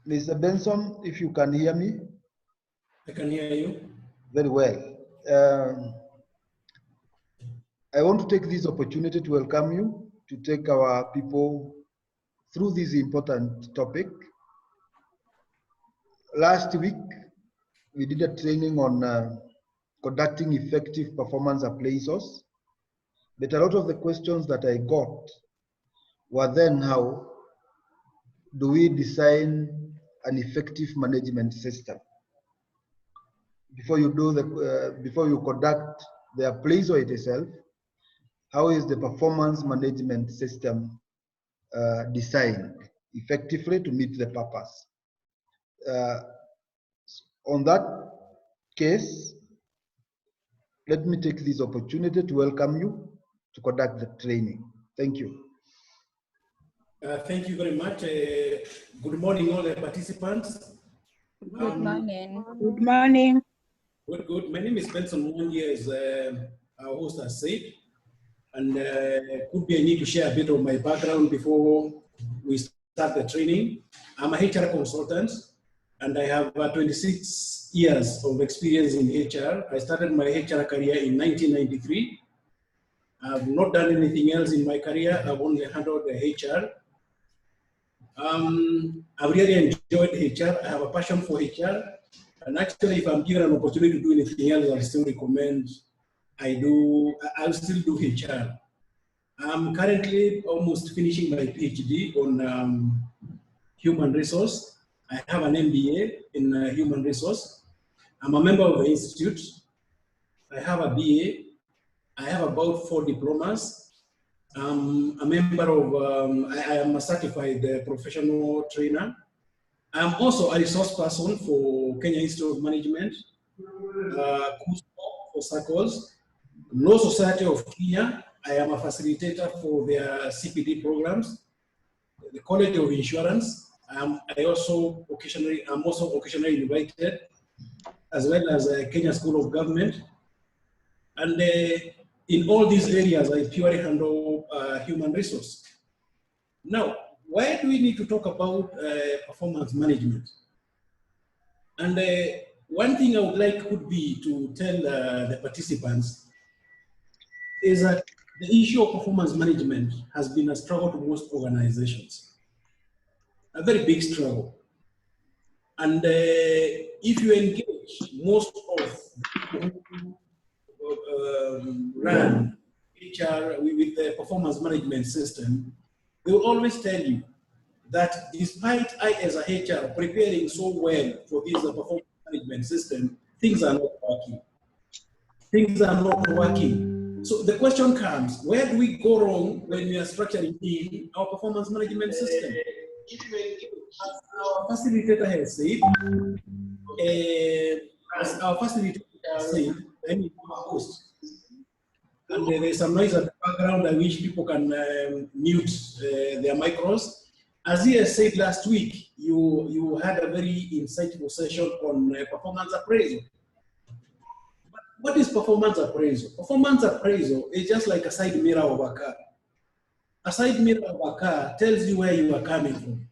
Mr. Benson, if you can hear me. I can hear you. Very well. I want to take this opportunity to welcome you to take our people through this important topic. Last week, we did a training on conducting effective performance appraisals, but a lot of the questions that I got were then how do we design an effective management system? Before you do before you conduct the appraisal itself, how is the performance management system designed effectively to meet the purpose? On that case, let me take this opportunity to welcome you to conduct the training. Thank you. Thank you very much. Good morning, all the participants. Good morning. Good morning. Good. My name is Benson Mwangi, as our host has said, and could be I need to share a bit of my background before we start the training. I'm a HR consultant, and I have 26 years of experience in HR. I started my HR career in 1993. I've not done anything else in my career. I've only handled the HR. I've really enjoyed HR. I have a passion for HR. And actually, if I'm given an opportunity to do anything else, I still recommend I'll still do HR. I'm currently almost finishing my PhD on human resource. I have an MBA in human resource. I'm a member of the institute. I have a BA. I have about 4 diplomas. I'm a member of, I am a certified professional trainer. I'm also a resource person for Kenya Institute of Management, for circles, Law Society of Kenya. I am a facilitator for their CPD programs, the College of Insurance. I'm also occasionally invited, as well as Kenya School of Government. And in all these areas, I purely handle human resource. Now, why do we need to talk about performance management? And one thing I would like would be to tell the participants is that the issue of performance management has been a struggle to most organizations, a very big struggle. And if you engage most of run HR with the performance management system, they will always tell you that despite I as a HR preparing so well for this performance management system, things are not working. Things are not working. So the question comes, where do we go wrong when we are structuring in our performance management system? As our facilitator has said, I mean, host. And there's some noise at the background. I wish people can mute their micros. As he has said last week, you had a very insightful session on performance appraisal. But what is performance appraisal? Performance appraisal is just like a side mirror of a car. A side mirror of a car tells you where you are coming from.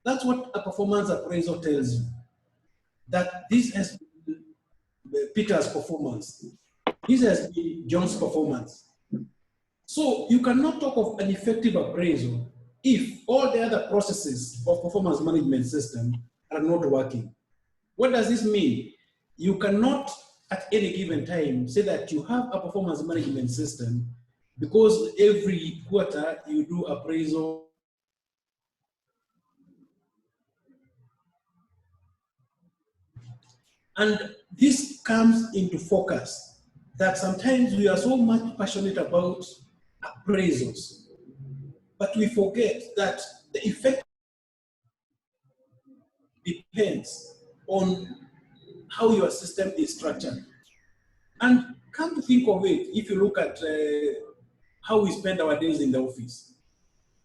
That's what a performance appraisal tells you. That this has been Peter's performance. This has been John's performance. So you cannot talk of an effective appraisal if all the other processes of performance management system are not working. What does this mean? You cannot at any given time say that you have a performance management system because every quarter you do appraisal. And this comes into focus that sometimes we are so much passionate about appraisals, but we forget that the effect depends on how your system is structured. And come to think of it, if you look at how we spend our days in the office,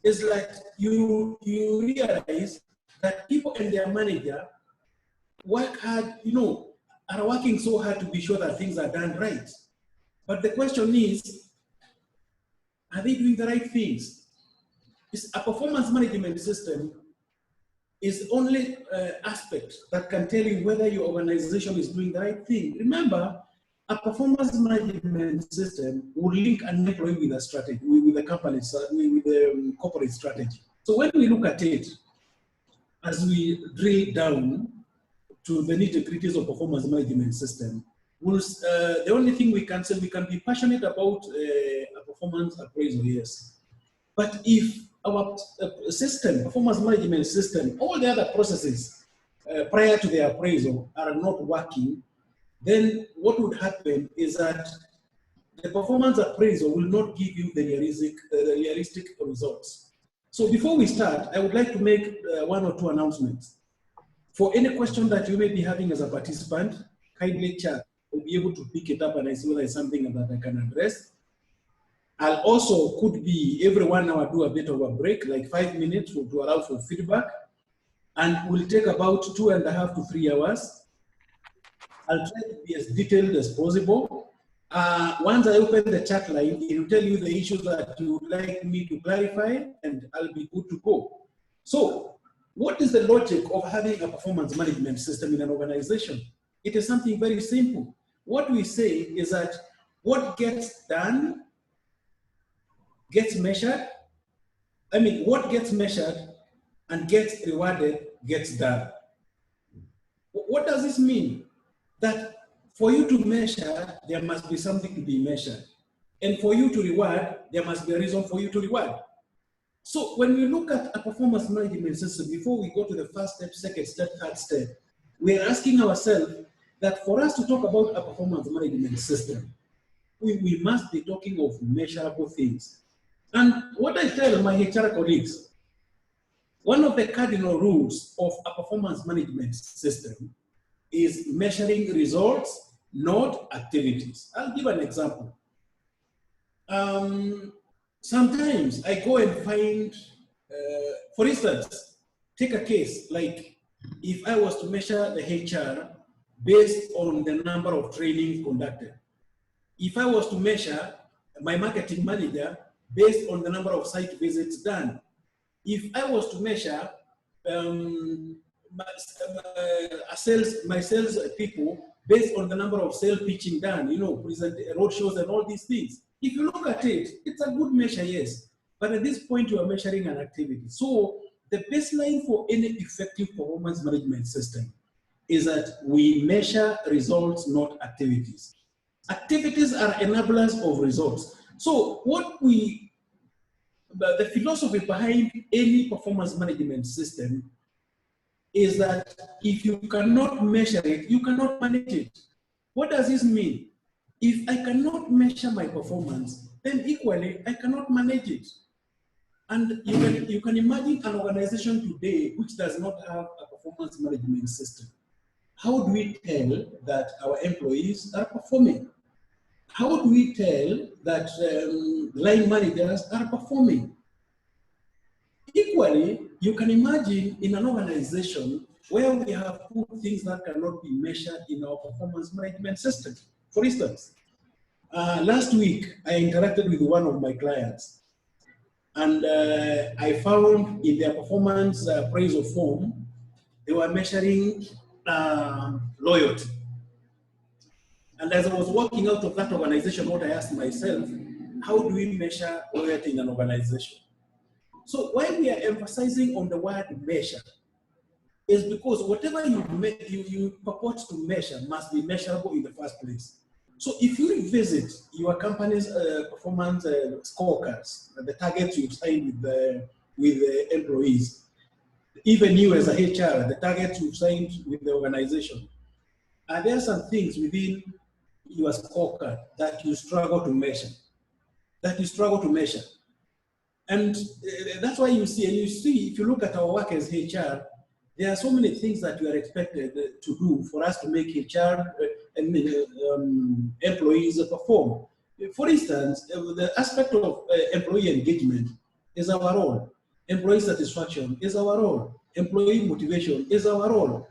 it's like you realize that people and their manager work hard, are working so hard to be sure that things are done right. But the question is, are they doing the right things? It's a performance management system is only aspect that can tell you whether your organization is doing the right thing. Remember, a performance management system will link an employee with a strategy, with the company, with the corporate strategy. So when we look at it, as we drill down to the nitty-gritties of performance management system, the only thing we can say, we can be passionate about a performance appraisal, yes. But if our system, performance management system, all the other processes prior to the appraisal are not working, then what would happen is that the performance appraisal will not give you the realistic results. So before we start, I would like to make one or two announcements. For any question that you may be having as a participant, kindly chat. We'll be able to pick it up and I see whether it's something that I can address. I'll also, could be every 1 hour, do a bit of a break, like 5 minutes to allow for feedback. And we'll take about 2.5 to 3 hours. I'll try to be as detailed as possible. Once I open the chat line, it will tell you the issues that you would like me to clarify, and I'll be good to go. So, what is the logic of having a performance management system in an organization? It is something very simple. What we say is that what gets done gets measured. I mean, what gets measured and gets rewarded gets done. What does this mean? That for you to measure, there must be something to be measured. And for you to reward, there must be a reason for you to reward. So when we look at a performance management system, before we go to the first step, second step, third step, we are asking ourselves that for us to talk about a performance management system, we must be talking of measurable things. And what I tell my HR colleagues, one of the cardinal rules of a performance management system is measuring results, not activities. I'll give an example. Sometimes I go and find, for instance, take a case like if I was to measure the HR based on the number of trainings conducted. If I was to measure my marketing manager based on the number of site visits done. If I was to measure my sales people based on the number of sales pitching done, present road shows and all these things. If you look at it, it's a good measure, yes. But at this point, you are measuring an activity. So the baseline for any effective performance management system is that we measure results, not activities. Activities are enablers of results. So the philosophy behind any performance management system is that if you cannot measure it, you cannot manage it. What does this mean? If I cannot measure my performance, then equally, I cannot manage it. And you can imagine an organization today which does not have a performance management system. How do we tell that our employees are performing? How do we tell that line managers are performing? Equally, you can imagine in an organization where we have put things that cannot be measured in our performance management system. For instance, last week I interacted with one of my clients, and I found in their performance appraisal form, they were measuring loyalty. And as I was walking out of that organization, what I asked myself, how do we measure loyalty in an organization? So why we are emphasizing on the word measure is because whatever you purport to measure must be measurable in the first place. So if you revisit your company's performance scorecards, the targets you've signed with the employees, even you as a HR, the targets you've signed with the organization, are there some things within your scorecard that you struggle to measure? And that's why you see, if you look at our work as HR, there are so many things that we are expected to do for us to make HR employees perform. For instance, the aspect of employee engagement is our role. Employee satisfaction is our role. Employee motivation is our role.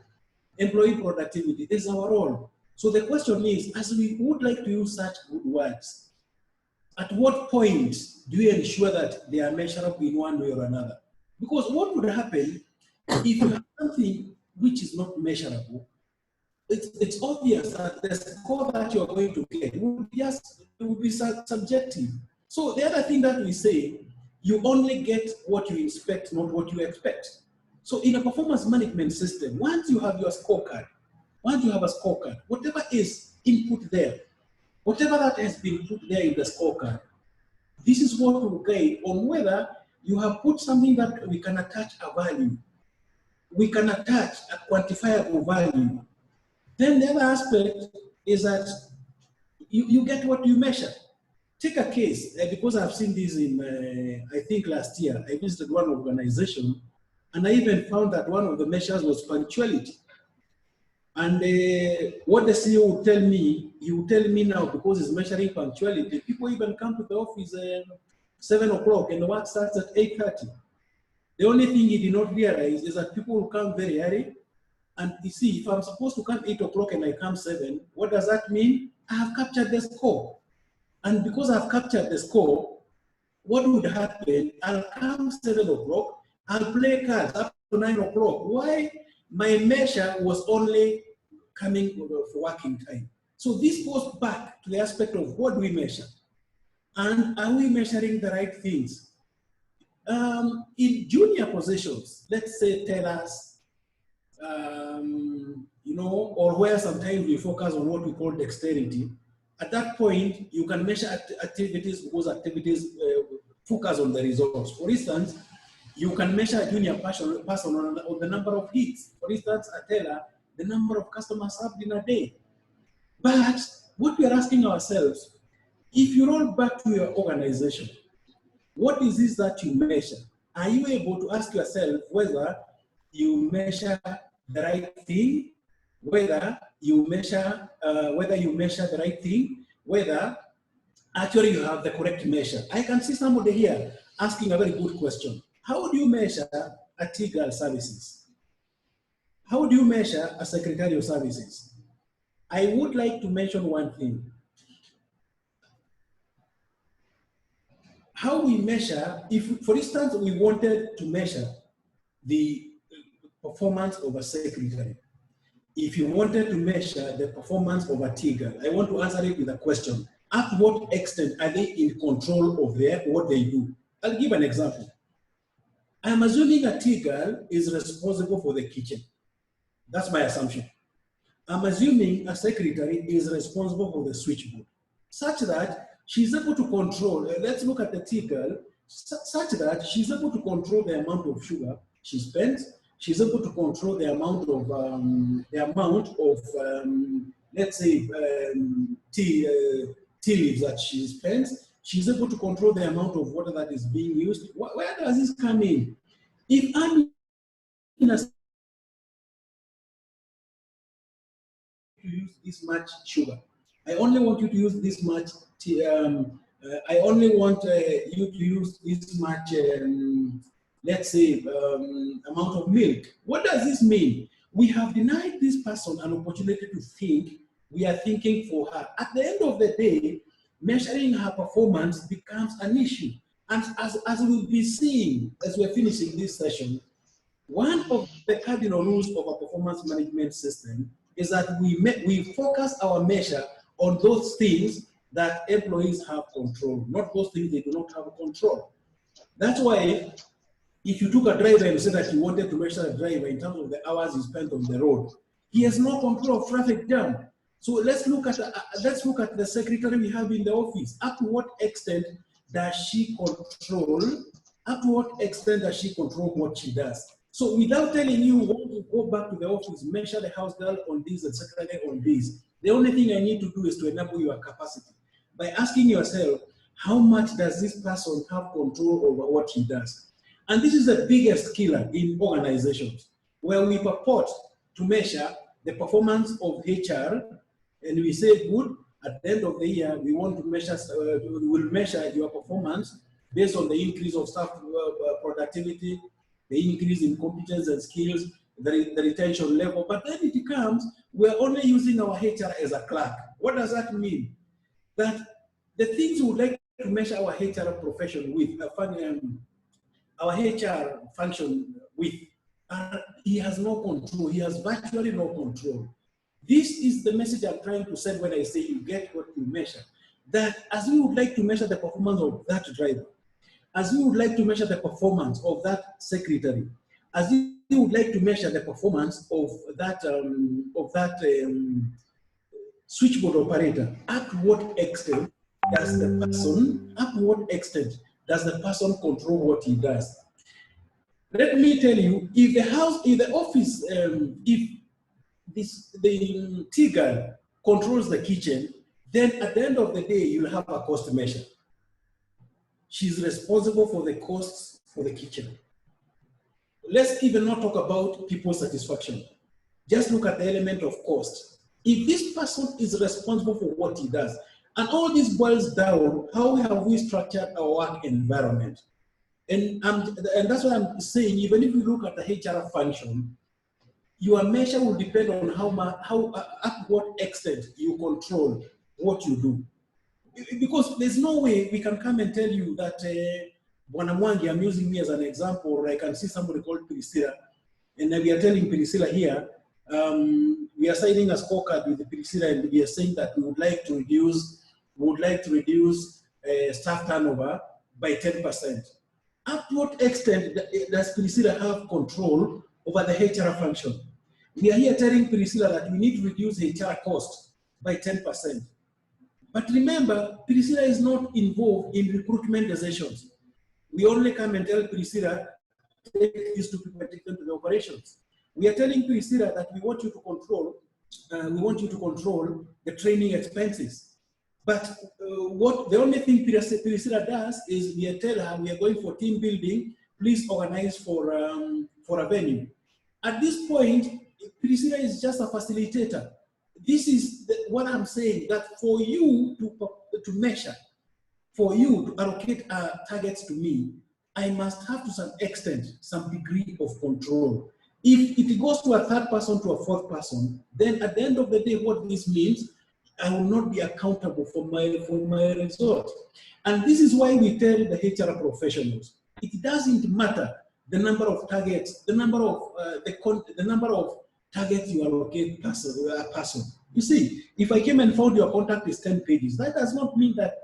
Employee productivity is our role. So the question is, as we would like to use such good words, at what point do we ensure that they are measurable in one way or another? Because what would happen If you have something which is not measurable, it's obvious that the score that you're going to get will be subjective. So the other thing that we say, you only get what you inspect, not what you expect. So in a performance management system, once you have your scorecard, whatever is input there, whatever that has been put there in the scorecard, this is what will guide on whether you have put something that we can attach a value, we can attach a quantifiable value. Then the other aspect is that you get what you measure. Take a case, because I've seen this in, I think last year, I visited one organization, and I even found that one of the measures was punctuality. And what the CEO would tell me, he would tell me now, because he's measuring punctuality, people even come to the office at 7 o'clock and the work starts at 8:30. The only thing he did not realize is that people will come very early. And you see, if I'm supposed to come 8 o'clock and I come 7, what does that mean? I have captured the score. And because I've captured the score, what would happen? I'll come 7 o'clock, I'll play cards up to 9 o'clock. Why? My measure was only coming for working time. So this goes back to the aspect of what do we measure? And are we measuring the right things? In junior positions, let's say tellers, you know, or where sometimes we focus on what we call dexterity. At that point, you can measure activities because activities focus on the results. For instance, you can measure a junior person on the number of hits. For instance, a teller, the number of customers served in a day. But what we are asking ourselves, if you roll back to your organization, what is this that you measure? Are you able to ask yourself whether you measure the right thing, whether you measure the right thing, whether actually you have the correct measure? I can see somebody here asking a very good question. How do you measure a TGAL services? How do you measure a secretarial services? I would like to mention one thing. How we measure, if for instance we wanted to measure the performance of a secretary, if you wanted to measure the performance of a TGAL, I want to answer it with a question. At what extent are they in control of what they do? I'll give an example. I'm assuming a TGAL is responsible for the kitchen. That's my assumption. I'm assuming a secretary is responsible for the switchboard, such that she's able to control, let's look at the TGAL, such that she's able to control the amount of sugar she spends, she's able to control the amount of, let's say, tea leaves that she spends, she's able to control the amount of water that is being used. Where does this come in? If I'm in a to use this much sugar, I only want you to use this much tea, I only want you to use this much, let's say, amount of milk. What does this mean? We have denied this person an opportunity to think. We are thinking for her. At the end of the day, measuring her performance becomes an issue. And as we'll be seeing as we're finishing this session, one of the cardinal rules of a performance management system is that we focus our measure on those things that employees have control, not those things they do not have control. That's why if you took a driver and said that you wanted to measure a driver in terms of the hours he spent on the road, he has no control of traffic jam. So let's look at the secretary we have in the office. Up to what extent does she control? Up to what extent does she control what she does? So without telling you, want to go back to the office, measure the house girl on this and secretary on this, the only thing I need to do is to enable your capacity by asking yourself, how much does this person have control over what he does? And this is the biggest killer in organizations, where we purport to measure the performance of HR, and we say, good, at the end of the year, we want to measure, we will measure your performance based on the increase of staff productivity, the increase in competence and skills, the retention level. But then it comes, we're only using our HR as a clerk. What does that mean? That the things we would like to measure our HR profession with, our HR function with, he has no control. He has virtually no control. This is the message I'm trying to send when I say you get what you measure. That as we would like to measure the performance of that driver, as we would like to measure the performance of that secretary, as we would like to measure the performance of that switchboard operator, up to what extent does the person control what he does? Let me tell you, if the office, if the tea girl controls the kitchen, then at the end of the day, you'll have a cost measure. She's responsible for the costs for the kitchen. Let's even not talk about people's satisfaction. Just look at the element of cost. If this person is responsible for what he does, and all this boils down, how have we structured our work environment? And that's why I'm saying, even if you look at the HR function, your measure will depend on at what extent you control what you do. Because there's no way we can come and tell you that Bwana Mwangi, I'm using me as an example, or I can see somebody called Priscilla, and we are telling Priscilla here, we are signing a scorecard with Priscilla, and we are saying that we would like to reduce staff turnover by 10%. Up to what extent does Priscilla have control over the HR function? We are here telling Priscilla that we need to reduce HR cost by 10%. But remember, Priscilla is not involved in recruitment decisions. We only come and tell Priscilla, take these two people and take them to the operations. We are telling Priscilla that we want you to control the training expenses. But the only thing Priscilla does is we tell her we are going for team building, please organize for a venue. At this point, Priscilla is just a facilitator. This is what I'm saying, that for you to measure, for you to allocate targets to me, I must have to some extent, some degree of control. If it goes to a third person, to a fourth person, then at the end of the day, what this means, I will not be accountable for my result. And this is why we tell the HR professionals, it doesn't matter the number of targets, the number of targets you allocate per person. You see, if I came and found your contact is 10 pages, that does not mean that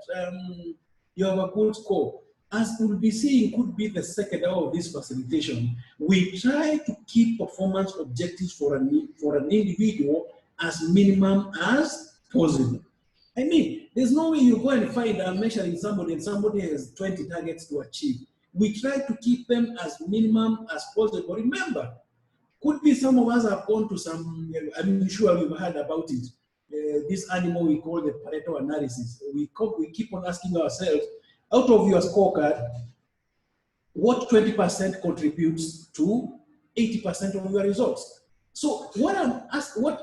you have a good score. As we'll be seeing, could be the second hour of this facilitation. We try to keep performance objectives for an individual as minimum as possible. I mean, there's no way you go and find measuring somebody and somebody has 20 targets to achieve. We try to keep them as minimum as possible. Remember, could be some of us have gone to some, I'm sure you've heard about it, this animal we call the Pareto analysis. We keep on asking ourselves, out of your scorecard, what 20% contributes to 80% of your results? So what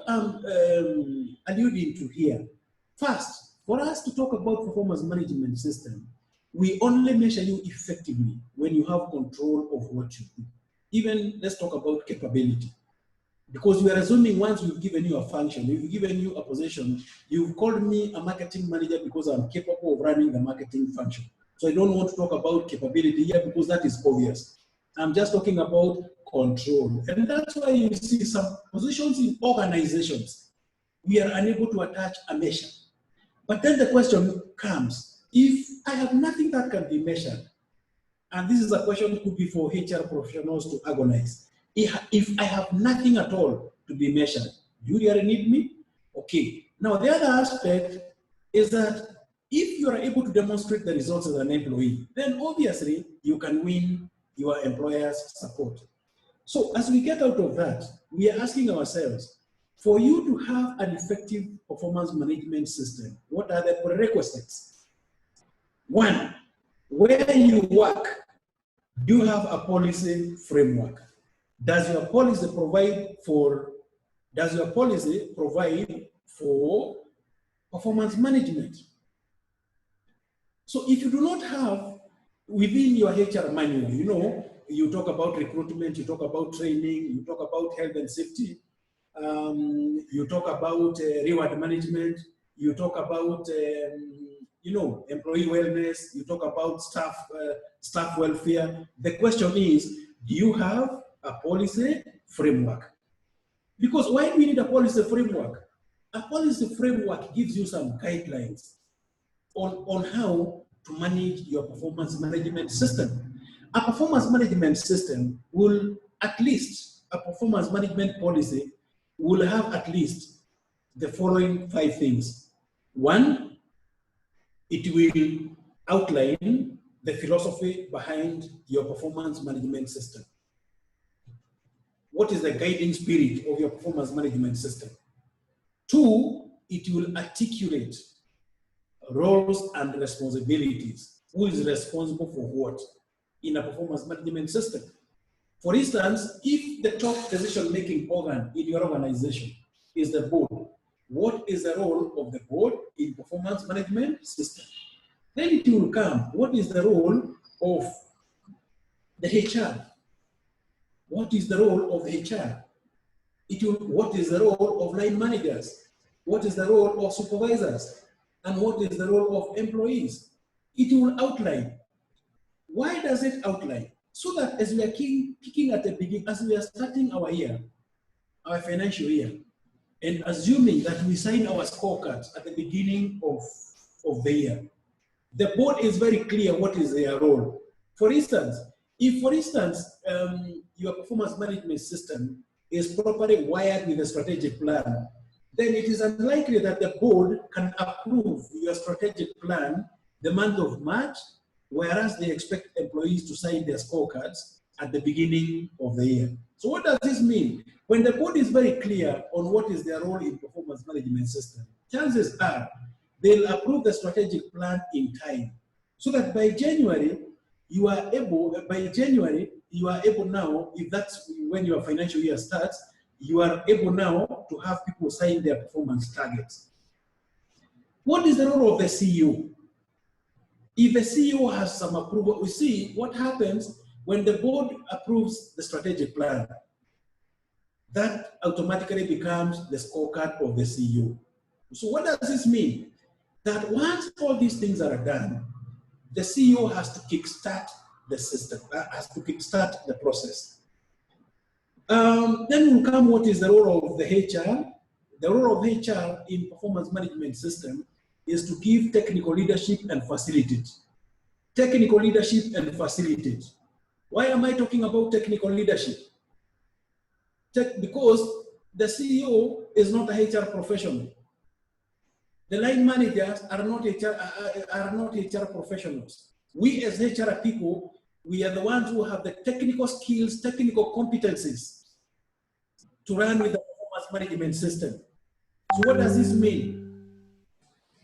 I'm alluding to here, first, for us to talk about performance management system, we only measure you effectively when you have control of what you do. Even let's talk about capability. Because we are assuming once we've given you a function, we've given you a position, you've called me a marketing manager because I'm capable of running the marketing function. So I don't want to talk about capability here because that is obvious. I'm just talking about control. And that's why you see some positions in organizations, we are unable to attach a measure. But then the question comes, if I have nothing that can be measured, and this is a question that could be for HR professionals to agonize. If I have nothing at all to be measured, do you really need me? Okay. Now, the other aspect is that if you are able to demonstrate the results as an employee, then obviously you can win your employer's support. So as we get out of that, we are asking ourselves, for you to have an effective performance management system, what are the prerequisites? One, where you work, do you have a policy framework? Does your policy provide for performance management? So if you do not have within your HR manual, you know, you talk about recruitment, you talk about training, you talk about health and safety, you talk about reward management, you talk about you know, employee wellness, you talk about staff welfare. The question is, do you have a policy framework. Because why do we need a policy framework? A policy framework gives you some guidelines on how to manage your performance management system. A performance management system will at least, a performance management policy will have at least the following 5 things. 1, it will outline the philosophy behind your performance management system. What is the guiding spirit of your performance management system? 2, it will articulate roles and responsibilities. Who is responsible for what in a performance management system? For instance, if the top decision-making organ in your organization is the board, what is the role of the board in performance management system? Then it will come, what is the role of the HR? What is the role of HR? What is the role of line managers? What is the role of supervisors? And what is the role of employees? It will outline. Why does it outline? So that as we are kicking at the beginning, as we are starting our year, our financial year, and assuming that we sign our scorecards at the beginning of the year, the board is very clear what is their role. For instance, if your performance management system is properly wired with a strategic plan, then it is unlikely that the board can approve your strategic plan the month of March, whereas they expect employees to sign their scorecards at the beginning of the year. So what does this mean? When the board is very clear on what is their role in performance management system, chances are they'll approve the strategic plan in time, so that by January, you are able now, if that's when your financial year starts, you are able now to have people sign their performance targets. What is the role of the CEO? If the CEO has some approval, we see what happens when the board approves the strategic plan. That automatically becomes the scorecard of the CEO. So what does this mean? That once all these things are done, the CEO has to kickstart the system, has to kickstart the process. Then will come what is the role of the HR. The role of HR in performance management system is to give technical leadership and facilitate. Technical leadership and facilitate. Why am I talking about technical leadership? Because the CEO is not a HR professional. The line managers are not HR professionals. We as HR people, we are the ones who have the technical skills, technical competencies to run with the performance management system. So what does this mean?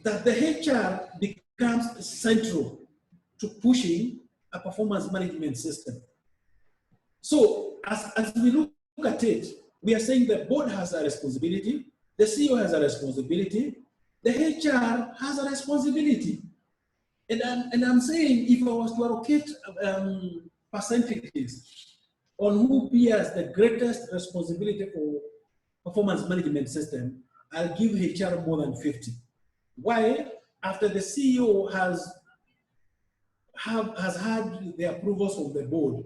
That the HR becomes central to pushing a performance management system. So as we look at it, we are saying the board has a responsibility, the CEO has a responsibility, the HR has a responsibility. And I'm saying if I was to allocate percentages on who bears the greatest responsibility for performance management system, I'll give HR more than 50. Why? After the CEO has had the approvals of the board,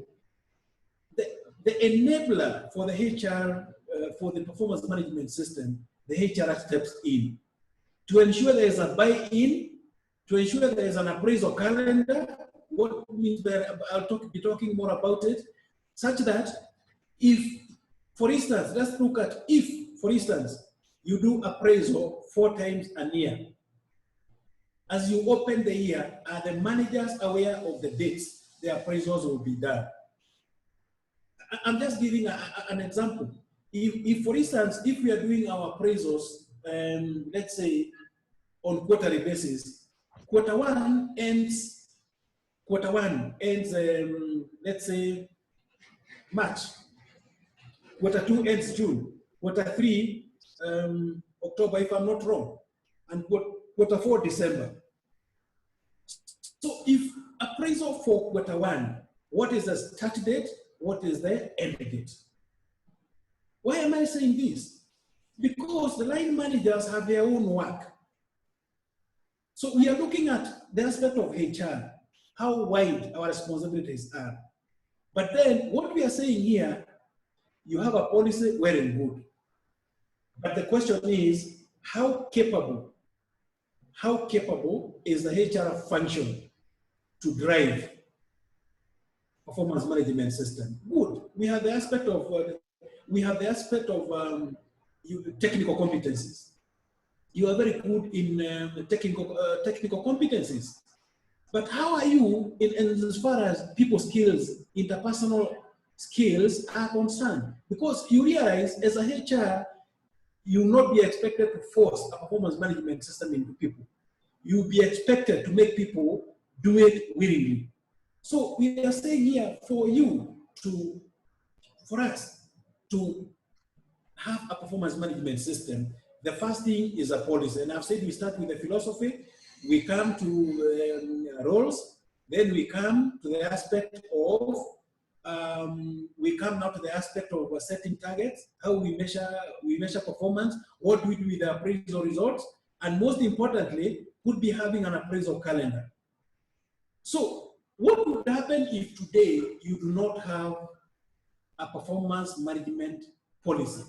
the enabler for the HR, for the performance management system, the HR steps in to ensure there is a buy-in, to ensure there is an appraisal calendar. What means that I'll be talking more about it, such that if, for instance, let's look at if, for instance, you do appraisal 4 times a year. As you open the year, are the managers aware of the dates the appraisals will be done? I'm just giving an example. If, for instance, if we are doing our appraisals, let's say on quarterly basis, quarter one ends, let's say March. Quarter 2 ends June. Quarter 3, October, if I'm not wrong. And quarter 4, December. So if appraisal for quarter 1, what is the start date? What is the end date? Why am I saying this? Because the line managers have their own work. So we are looking at the aspect of HR, how wide our responsibilities are. But then what we are saying here You have a policy, well and good. But the question is, how capable is the HR function to drive performance management system? Good. We have the aspect of technical competencies. You are very good in technical competencies. But how are you in as far as people skills, interpersonal skills are concerned? Because you realize as a HR, you will not be expected to force a performance management system into people. You will be expected to make people do it willingly. So we are saying here for us to have a performance management system, the first thing is a policy. And I've said we start with the philosophy, we come to roles, then we come to the aspect of, we come now to the aspect of setting targets, how we measure performance, what do we do with the appraisal results, and most importantly, could be having an appraisal calendar. So what would happen if today you do not have a performance management policy?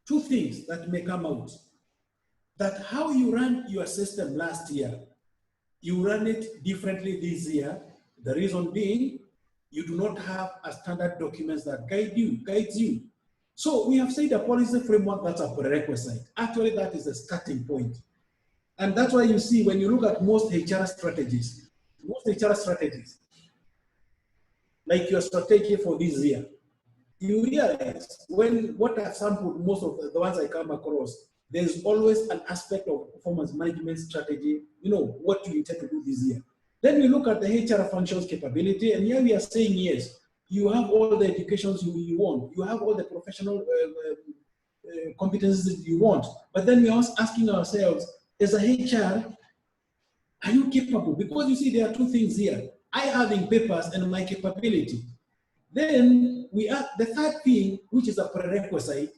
Two things that may come out. That how you ran your system last year, you ran it differently this year. The reason being, you do not have a standard documents that guides you. So we have said a policy framework, that's a prerequisite. Actually, that is a starting point. And that's why you see when you look at most HR strategies, like your strategy for this year, you realize what I've sampled, most of the ones I come across, there's always an aspect of performance management strategy, what you intend to do this year. Then we look at the HR functions capability, and here we are saying, yes, you have all the educations you want, you have all the professional competencies that you want, but then we're asking ourselves, as a HR, are you capable? Because you see, there are two things here. I having papers and my capability. Then the third thing, which is a prerequisite,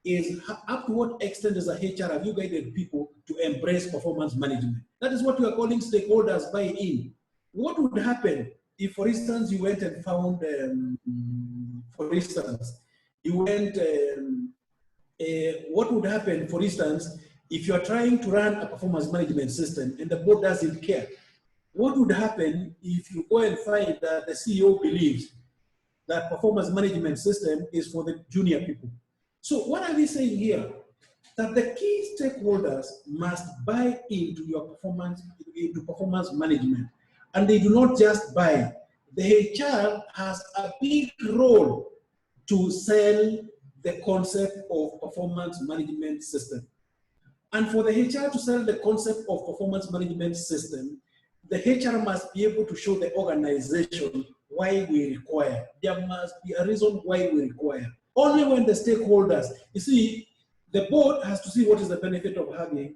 is up to what extent as a HR have you guided people to embrace performance management? That is what we are calling stakeholders buy-in. What would happen if, for instance, you went and found, what would happen, for instance, if you're trying to run a performance management system and the board doesn't care? What would happen if you go and find that the CEO believes that performance management system is for the junior people? So what are we saying here? That the key stakeholders must buy into performance management. And they do not just buy. The HR has a big role to sell the concept of performance management system. And for the HR to sell the concept of performance management system, the HR must be able to show the organization why we require. There must be a reason why we require. Only when the stakeholders, you see, the board has to see what is the benefit of having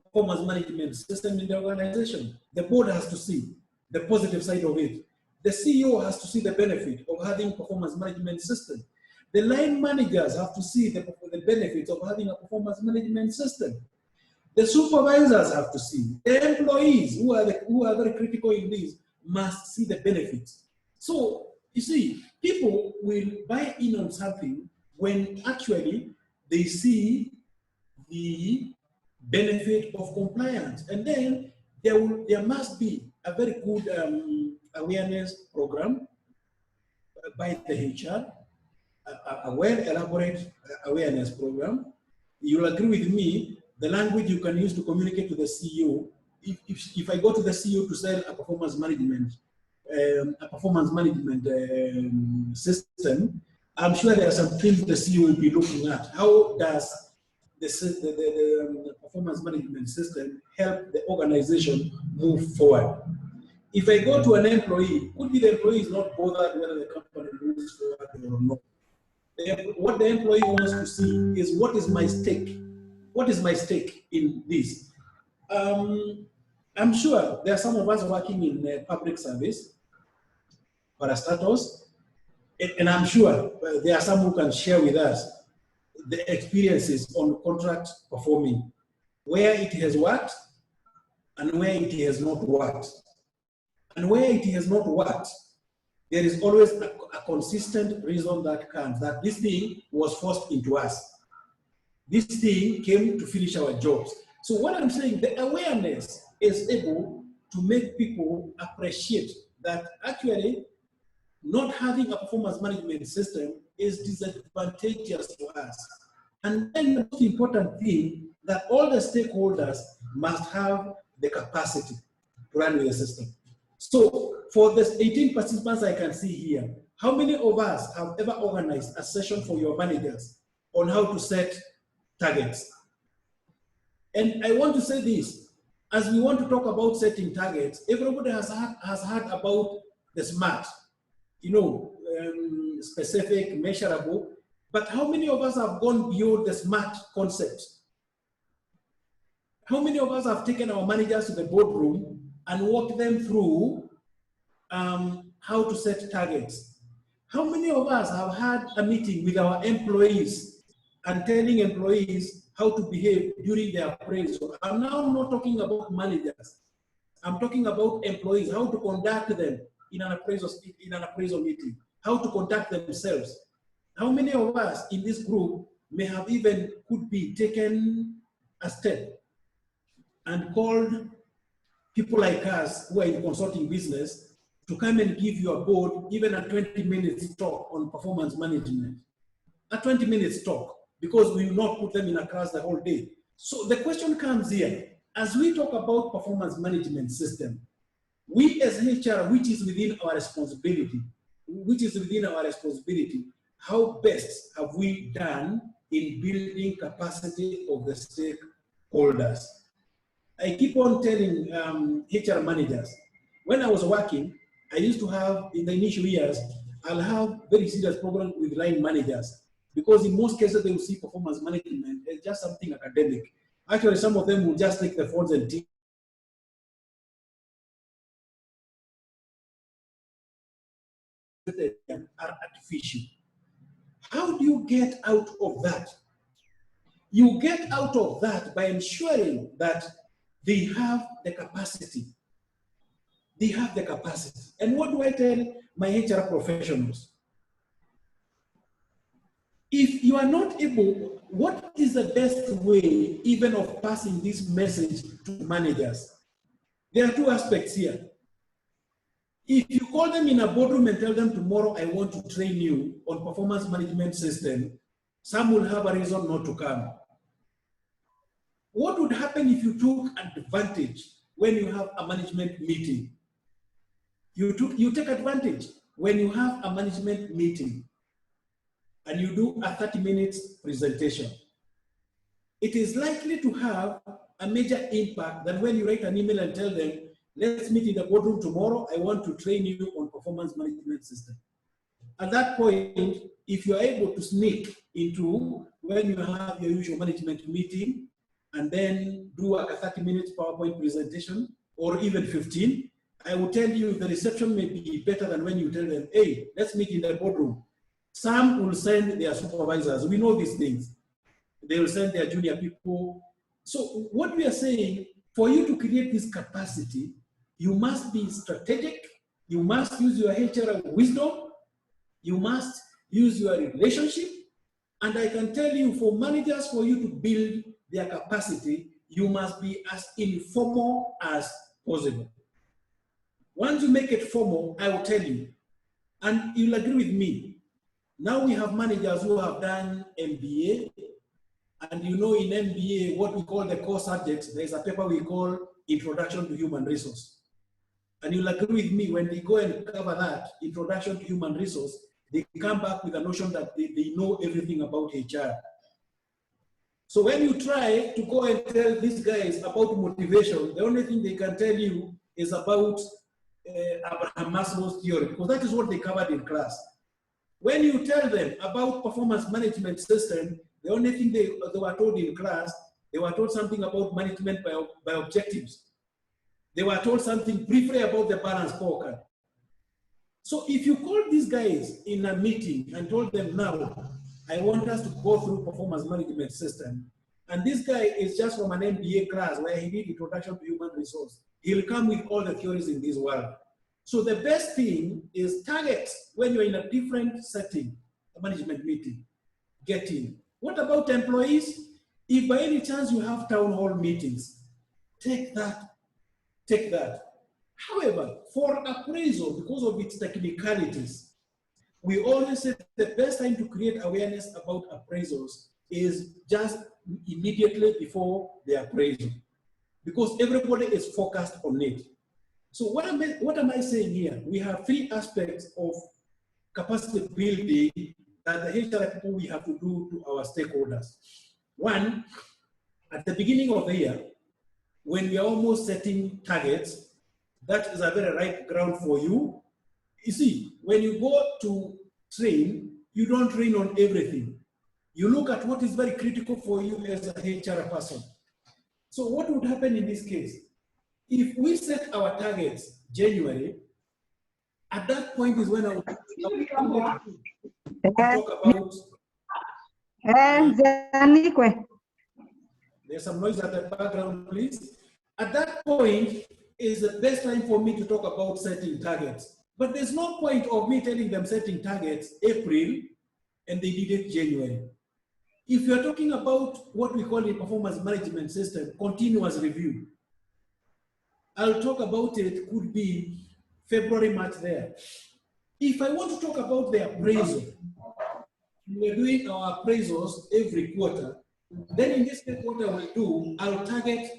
performance management system in the organization. The board has to see the positive side of it. The CEO has to see the benefit of having performance management system. The line managers have to see the benefits of having a performance management system. The supervisors have to see. The employees who are very critical in this must see the benefits. So you see, people will buy in on something when actually they see the benefit of compliance, and then there must be a very good awareness program by the HR, a well-elaborated awareness program. You'll agree with me, the language you can use to communicate to the CEO, if I go to the CEO to sell a performance management system, I'm sure there are some things the CEO will be looking at. How does the performance management system help the organization move forward? If I go to an employee, could be the employee is not bothered whether the company moves forward or not. What the employee wants to see is, what is my stake? What is my stake in this? I'm sure there are some of us working in public service, parastatals, and I'm sure there are some who can share with us the experiences on contract performing, where it has worked and where it has not worked. And where it has not worked, there is always a consistent reason that comes, that this thing was forced into us. This thing came to finish our jobs. So what I'm saying, the awareness is able to make people appreciate that actually not having a performance management system is disadvantageous to us. And then the most important thing, that all the stakeholders must have the capacity to run with the system. So for the 18 participants I can see here, how many of us have ever organized a session for your managers on how to set targets? And I want to say this, as we want to talk about setting targets, everybody has heard about the SMART, you know, specific, measurable, but how many of us have gone beyond the SMART concept? How many of us have taken our managers to the boardroom and walked them through how to set targets? How many of us have had a meeting with our employees and telling employees how to behave during their appraisal? I'm now not talking about managers. I'm talking about employees, how to conduct them in an appraisal meeting, how to conduct themselves. How many of us in this group may have even could be taken a step and called people like us who are in consulting business to come and give you a board, even a 20 minutes talk on performance management? A 20 minutes talk, because we will not put them in a class the whole day. So the question comes here, as we talk about performance management system, we as HR, which is within our responsibility, how best have we done in building capacity of the stakeholders? I keep on telling HR managers, when I was working, I used to have, in the initial years, I'll have very serious problems with line managers, because in most cases they will see performance management as just something academic. Actually, some of them will just take the phones and teach. Are artificial. How do you get out of that? You get out of that by ensuring that they have the capacity. They have the capacity. And what do I tell my HR professionals? If you are not able, what is the best way even of passing this message to managers? There are two aspects here. If you call them in a boardroom and tell them tomorrow I want to train you on performance management system, some will have a reason not to come. What would happen if you took advantage when you have a management meeting? You take advantage when you have a management meeting and you do a 30 minutes presentation. It is likely to have a major impact than when you write an email and tell them, let's meet in the boardroom tomorrow, I want to train you on performance management system. At that point, if you're able to sneak into when you have your usual management meeting and then do a 30 minutes PowerPoint presentation, or even 15, I will tell you the reception may be better than when you tell them, hey, let's meet in the boardroom. Some will send their supervisors. We know these things. They will send their junior people. So what we are saying, for you to create this capacity, you must be strategic. You must use your HR wisdom. You must use your relationship. And I can tell you, for managers, for you to build their capacity, you must be as informal as possible. Once you make it formal, I will tell you, and you'll agree with me. Now we have managers who have done MBA, and you know in MBA, what we call the core subjects, there's a paper we call Introduction to Human Resource. And you'll agree with me, when they go and cover that, Introduction to Human Resource, they come back with a notion that they know everything about HR. So when you try to go and tell these guys about motivation, the only thing they can tell you is about Abraham Maslow's theory, because that is what they covered in class. When you tell them about performance management system, the only thing they were told in class, they were told something about management by objectives. They were told something briefly about the balance scorecard. So if you call these guys in a meeting and told them, now, I want us to go through performance management system, and this guy is just from an MBA class where he did Introduction to Human Resource, he'll come with all the theories in this world. So the best thing is target when you're in a different setting, a management meeting, get in. What about employees? If by any chance you have town hall meetings, take that. However, for appraisal, because of its technicalities, we always say the best time to create awareness about appraisals is just immediately before the appraisal, because everybody is focused on it. So what am I saying here? We have three aspects of capacity building that the HR people we have to do to our stakeholders. One, at the beginning of the year, when we are almost setting targets, that is a very right ground for you. You see, when you go to train, you don't train on everything. You look at what is very critical for you as a HR person. So what would happen in this case? If we set our targets January, at that point is when I would talk about. There's some noise at the background, please. At that point is the best time for me to talk about setting targets. But there's no point of me telling them setting targets April and they did it January. If you're talking about what we call a performance management system, continuous review, I'll talk about it, could be February, March there. If I want to talk about the appraisal, we're doing our appraisals every quarter, then in this case, what I will do, I'll target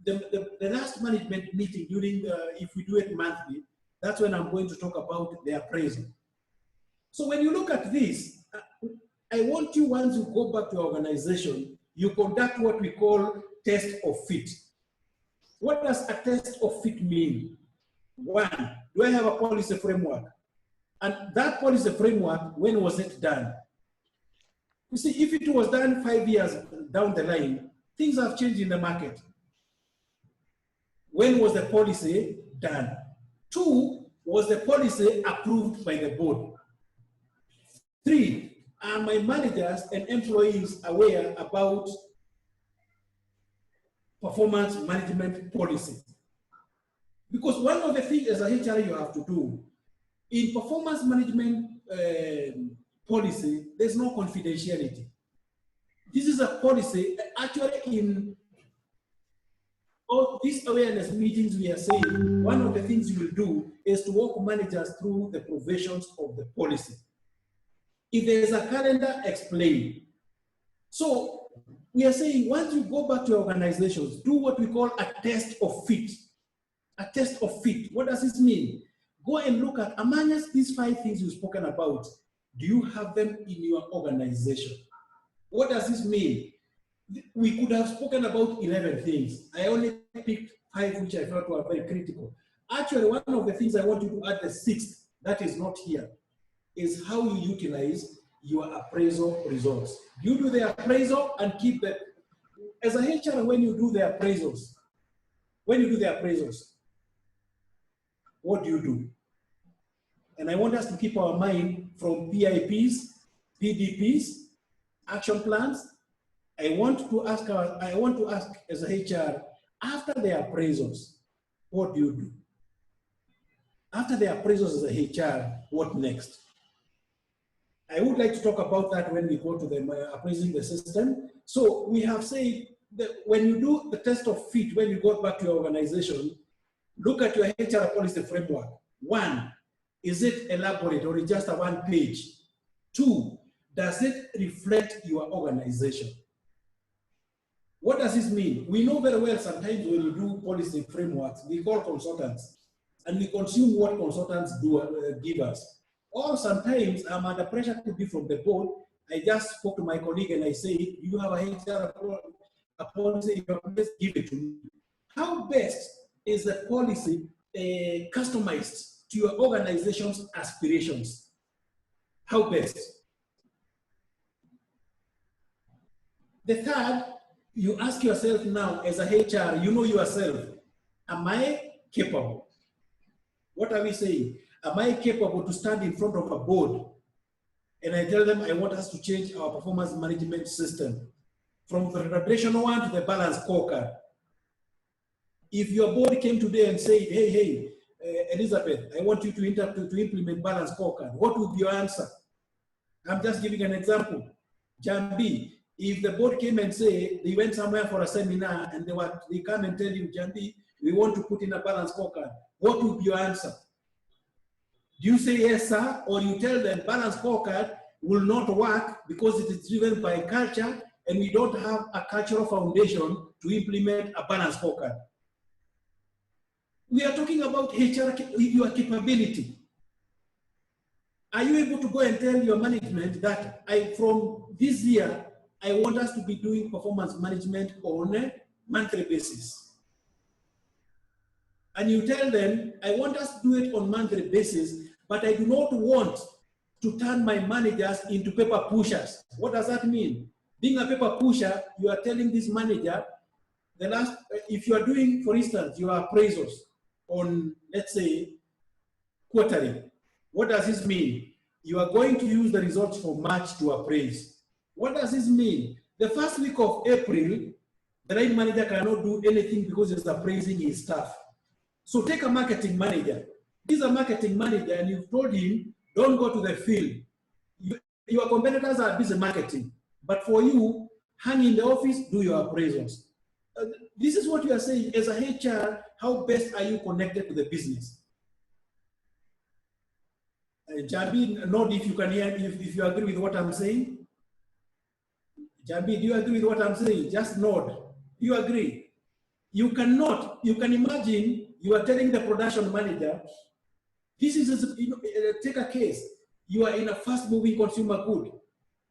the last management meeting during if we do it monthly, that's when I'm going to talk about the appraisal. So when you look at this, I want you, once you go back to your organization, you conduct what we call test of fit. What does a test of fit mean? One, do I have a policy framework? And that policy framework, when was it done? You see, if it was done 5 years down the line, things have changed in the market. When was the policy done? Two, was the policy approved by the board? Three, are my managers and employees aware about performance management policy? Because one of the things as a HR you have to do, in performance management policy, there's no confidentiality. This is a policy, actually in all these awareness meetings we are saying, one of the things you will do is to walk managers through the provisions of the policy. If there is a calendar, explain. So we are saying, once you go back to your organizations, do what we call a test of fit. A test of fit. What does this mean? Go and look at, among these 5 things you've spoken about, do you have them in your organization? What does this mean? We could have spoken about 11 things. I only picked 5 which I felt were very critical. Actually, one of the things I want you to add, the 6th, that is not here, is how you utilize your appraisal results. You do the appraisal and keep the, as a HR, when you do the appraisals, what do you do? And I want us to keep our mind from PIPs, PDPs, action plans. I want to ask as a HR, after the appraisals, what do you do? After the appraisals as a HR, what next? I would like to talk about that when we go to the appraising the system. So we have said that when you do the test of fit, when you go back to your organization, look at your HR policy framework. 1, is it elaborate or is just a 1 page? 2, does it reflect your organization? What does this mean? We know very well sometimes when you do policy frameworks, we call consultants and we consume what consultants do give us. Or sometimes I'm under pressure to be from the board. I just spoke to my colleague and I say, you have a HR policy, give it to me. How best is the policy customized to your organization's aspirations? How best? The third, you ask yourself now as a HR, you know yourself, am I capable? What are we saying? Am I capable to stand in front of a board and I tell them I want us to change our performance management system from the traditional one to the balanced scorecard? If your board came today and said, hey, Elizabeth, I want you to implement balance scorecard. What would be your answer? I'm just giving an example. Jambi, if the board came and say they went somewhere for a seminar and they come and tell you, Jambi, we want to put in a balance scorecard, what would be your answer? Do you say yes, sir, or you tell them balance scorecard will not work because it is driven by culture and we don't have a cultural foundation to implement a balance scorecard? We are talking about HR, your capability. Are you able to go and tell your management that from this year, I want us to be doing performance management on a monthly basis? And you tell them, I want us to do it on monthly basis, but I do not want to turn my managers into paper pushers. What does that mean? Being a paper pusher, you are telling this manager, if you are doing, for instance, your appraisals on, let's say, quarterly. What does this mean? You are going to use the results for March to appraise. What does this mean? The first week of April, the line manager cannot do anything because he's appraising his staff. So take a marketing manager. He's a marketing manager and you've told him, don't go to the field. Your competitors are busy marketing. But for you, hang in the office, do your appraisals. This is what you are saying. As a HR, how best are you connected to the business? Jambi, nod if you can hear, if you agree with what I'm saying. Jambi, do you agree with what I'm saying? Just nod. Do you agree? You cannot, you can imagine you are telling the production manager, this is, take a case, you are in a fast moving consumer good,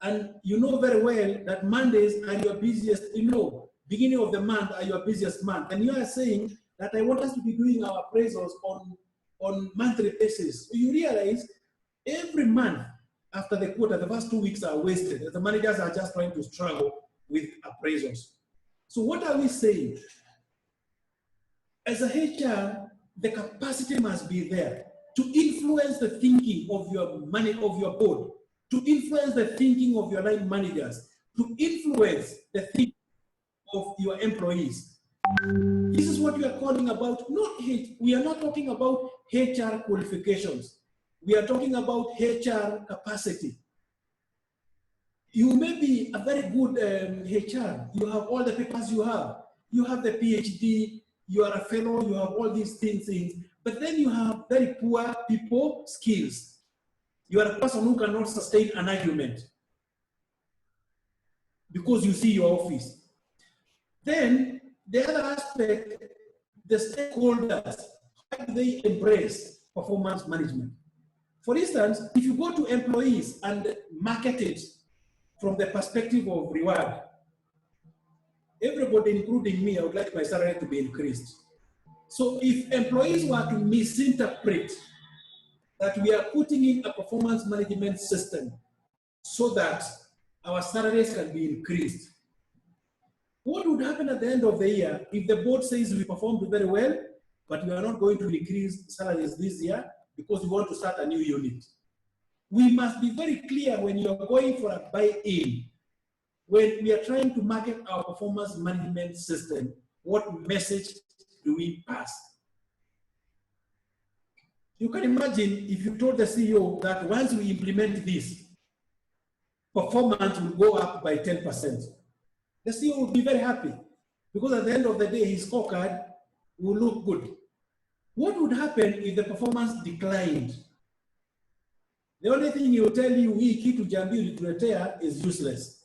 and you know very well that Mondays are your busiest, beginning of the month are your busiest month, and you are saying that I want us to be doing our appraisals on monthly basis. So you realize every month after the quarter, the first 2 weeks are wasted. The managers are just trying to struggle with appraisals. So what are we saying? As a HR, the capacity must be there to influence the thinking of your board, to influence the thinking of your line managers, to influence the thinking of your employees. This is what we are calling about, we are not talking about HR qualifications. We are talking about HR capacity. You may be a very good HR. You have all the papers you have. You have the PhD, you are a fellow, you have all these things, but then you have very poor people skills. You are a person who cannot sustain an argument because you see your office. Then the other aspect, the stakeholders, how do they embrace performance management? For instance, if you go to employees and market it from the perspective of reward, everybody, including me, I would like my salary to be increased. So if employees were to misinterpret that we are putting in a performance management system so that our salaries can be increased, what would happen at the end of the year if the board says we performed very well, but we are not going to increase salaries this year because we want to start a new unit? We must be very clear when you are going for a buy-in. When we are trying to market our performance management system, what message do we pass? You can imagine if you told the CEO that once we implement this, performance will go up by 10%. The CEO will be very happy because at the end of the day, his scorecard will look good. What would happen if the performance declined? The only thing he will tell you, hii kitu jambi ulituletea is useless.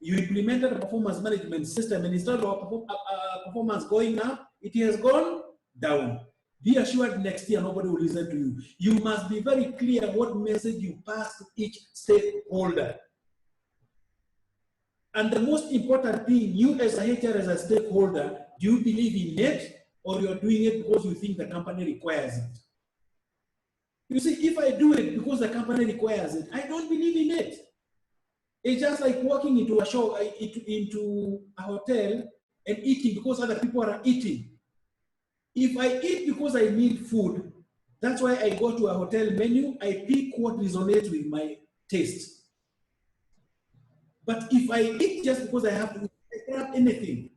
You implemented a performance management system and instead of performance going up, it has gone down. Be assured next year nobody will listen to you. You must be very clear what message you pass to each stakeholder. And the most important thing, you as a HR, as a stakeholder, do you believe in it or you're doing it because you think the company requires it? You see, if I do it because the company requires it, I don't believe in it. It's just like walking into a show, into a hotel and eating because other people are eating. If I eat because I need food, that's why I go to a hotel menu, I pick what resonates with my taste. But if I eat just because I have to grab anything,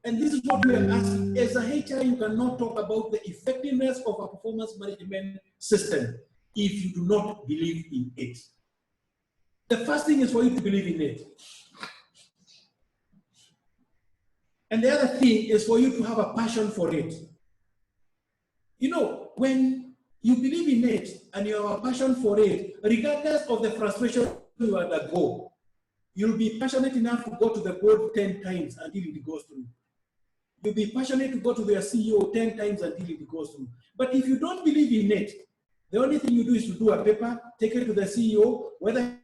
And this is what we are asking. As a HR, you cannot talk about the effectiveness of a performance management system if you do not believe in it. The first thing is for you to believe in it. And the other thing is for you to have a passion for it. You know, when you believe in it and you have a passion for it, regardless of the frustration you undergo, you'll be passionate enough to go to the board 10 times until it goes through. You'll be passionate to go to their CEO 10 times until it goes through. But if you don't believe in it, the only thing you do is to do a paper, take it to the CEO, whether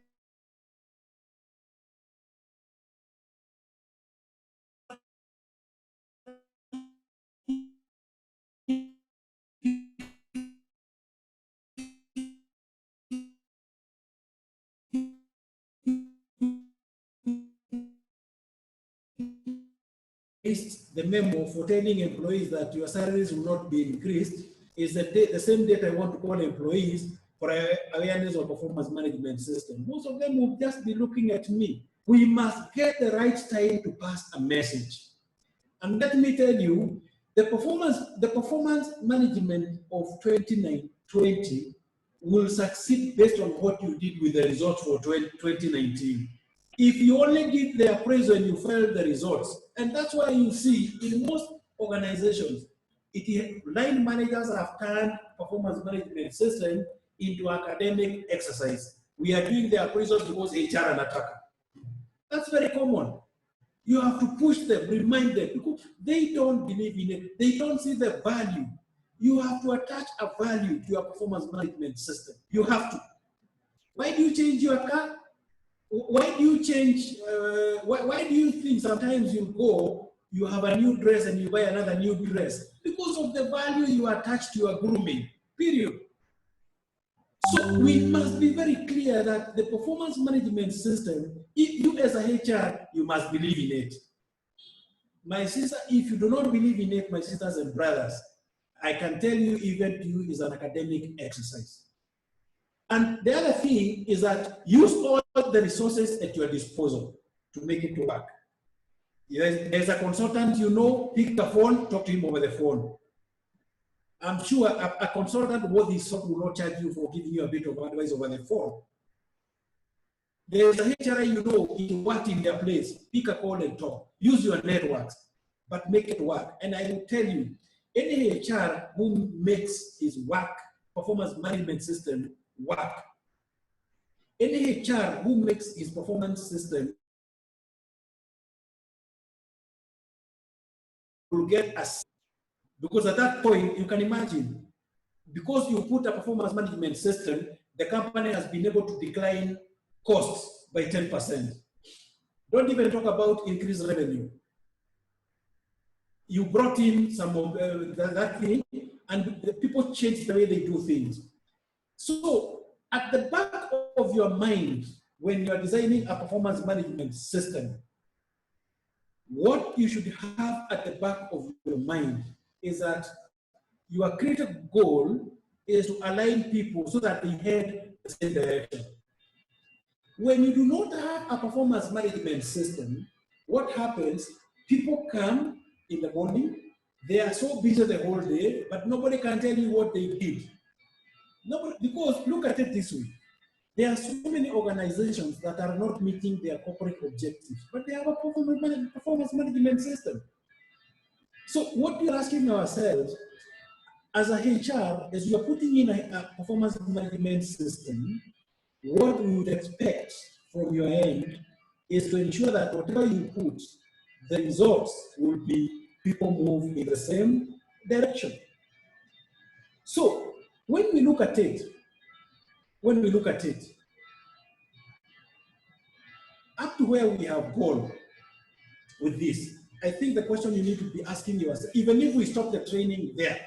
the memo for telling employees that your salaries will not be increased is the same date I want to call employees for awareness of performance management system. Most of them will just be looking at me. We must get the right time to pass a message. And let me tell you, the performance management of 2020 will succeed based on what you did with the results for 2019. If you only did the appraisal and you failed the results, and that's why you see in most organizations, line managers have turned performance management system into academic exercise. We are doing the appraisals because HR and attacker. That's very common. You have to push them, remind them, because they don't believe in it. They don't see the value. You have to attach a value to your performance management system. You have to. Why do you change your car? Why do you change, why do you think sometimes you have a new dress and you buy another new dress? Because of the value you attach to your grooming, period. So we must be very clear that the performance management system, if you as a HR, you must believe in it. My sister, if you do not believe in it, my sisters and brothers, I can tell you even to you is an academic exercise. And the other thing is that use all the resources at your disposal to make it work. There's a consultant you know, pick the phone, talk to him over the phone. I'm sure a consultant worth his salt will not charge you for giving you a bit of advice over the phone. There's a HRI you know, it worked in their place, pick a call and talk. Use your networks, but make it work. And I will tell you, any HR who makes his work, performance management system work, any HR who makes his performance system will get us, because at that point, you can imagine, because you put a performance management system, the company has been able to decline costs by 10%. Don't even talk about increased revenue. You brought in some of that thing, and the people changed the way they do things. So at the back of your mind, when you're designing a performance management system, what you should have at the back of your mind is that your critical goal is to align people so that they head the same direction. When you do not have a performance management system, what happens? People come in the morning, they are so busy the whole day, but nobody can tell you what they did. Nobody, because look at it this way. There are so many organizations that are not meeting their corporate objectives, but they have a performance management system. So what we're asking ourselves as a HR is you're putting in a performance management system. What we would expect from your end is to ensure that whatever you put, the results will be people move in the same direction. So when we look at it, up to where we have gone with this, I think the question you need to be asking yourself, even if we stop the training there,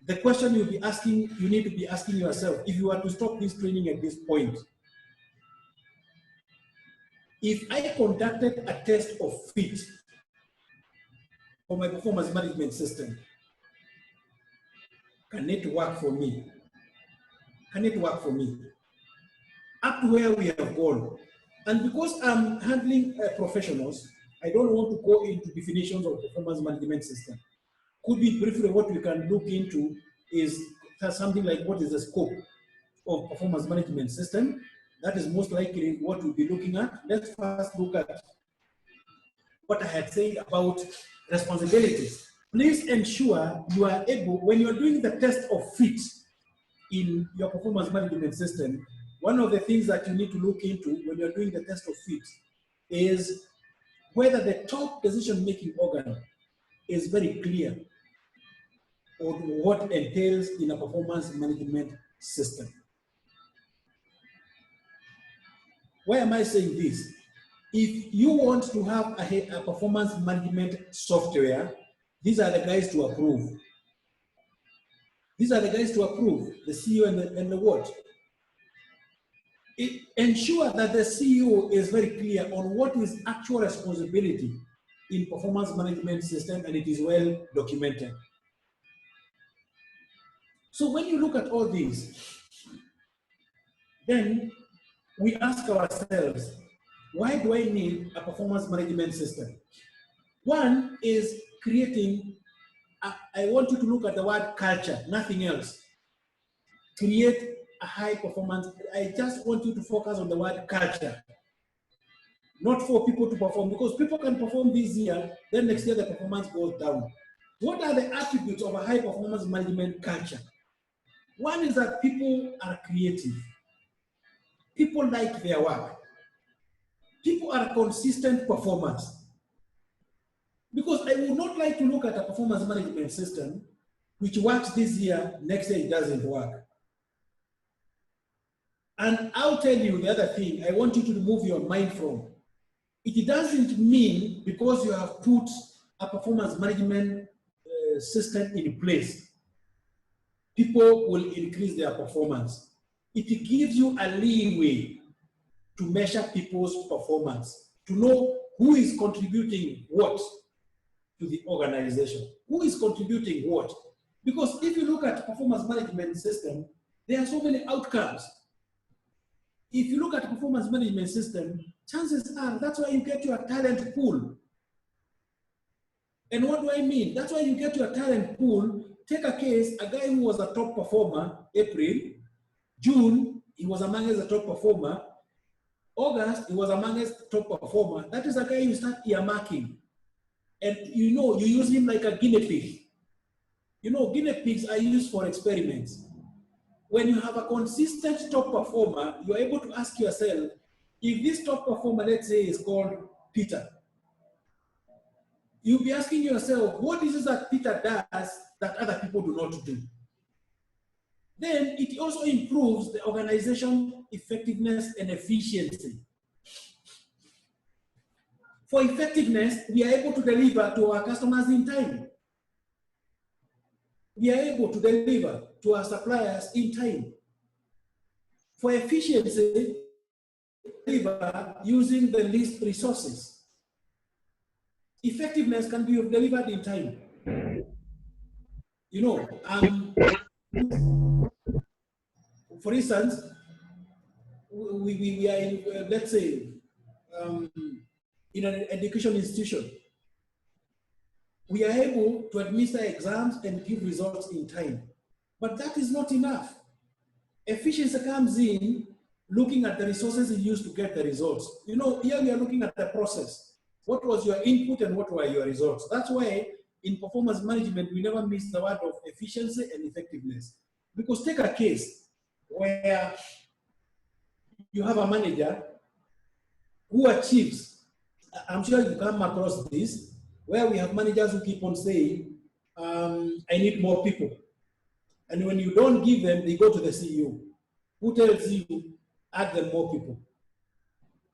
the question you need to be asking yourself, if you are to stop this training at this point, if I conducted a test of fit for my performance management system, can it work for me? Can it work for me? Up to where we have gone. And because I'm handling professionals, I don't want to go into definitions of performance management system. Could be briefly what we can look into is something like what is the scope of performance management system. That is most likely what we'll be looking at. Let's first look at what I had said about responsibilities. Please ensure you are able, when you're doing the test of fit in your performance management system, one of the things that you need to look into when you're doing the test of fit is whether the top decision-making organ is very clear on what entails in a performance management system. Why am I saying this? If you want to have a performance management software, these are the guys to approve. These are the guys to approve, the CEO and the what? Ensure that the CEO is very clear on what is actual responsibility in performance management system, and it is well documented. So when you look at all these, then we ask ourselves, why do I need a performance management system? One is creating, I want you to look at the word culture, nothing else. Create a high performance. I just want you to focus on the word culture. Not for people to perform, because people can perform this year, then next year the performance goes down. What are the attributes of a high performance management culture? One is that people are creative. People like their work. People are consistent performers. Because I would not like to look at a performance management system which works this year, next year it doesn't work. And I'll tell you the other thing I want you to remove your mind from. It doesn't mean because you have put a performance management system in place, people will increase their performance. It gives you a leeway to measure people's performance, to know who is contributing what to the organization, who is contributing what. Because if you look at performance management system, there are so many outcomes. If you look at performance management system, chances are that's why you get your talent pool. And what do I mean? That's why you get your talent pool. Take a case, a guy who was a top performer, April, June, he was among us a top performer, August, he was among us top performer. That is a guy you start earmarking. And you know, you use him like a guinea pig. You know, guinea pigs are used for experiments. When you have a consistent top performer, you're able to ask yourself, if this top performer, let's say, is called Peter, you'll be asking yourself, what is it that Peter does that other people do not do? Then it also improves the organization effectiveness and efficiency. For effectiveness, we are able to deliver to our customers in time. We are able to deliver to our suppliers in time. For efficiency, deliver using the least resources. Effectiveness can be delivered in time. You know, for instance, we are in, let's say, in an education institution. We are able to administer exams and give results in time. But that is not enough. Efficiency comes in looking at the resources you use to get the results. You know, here we are looking at the process. What was your input and what were your results? That's why in performance management, we never miss the word of efficiency and effectiveness. Because take a case where you have a manager who achieves, I'm sure you come across this, where we have managers who keep on saying, I need more people. And when you don't give them, they go to the CEO, who tells you, add them more people.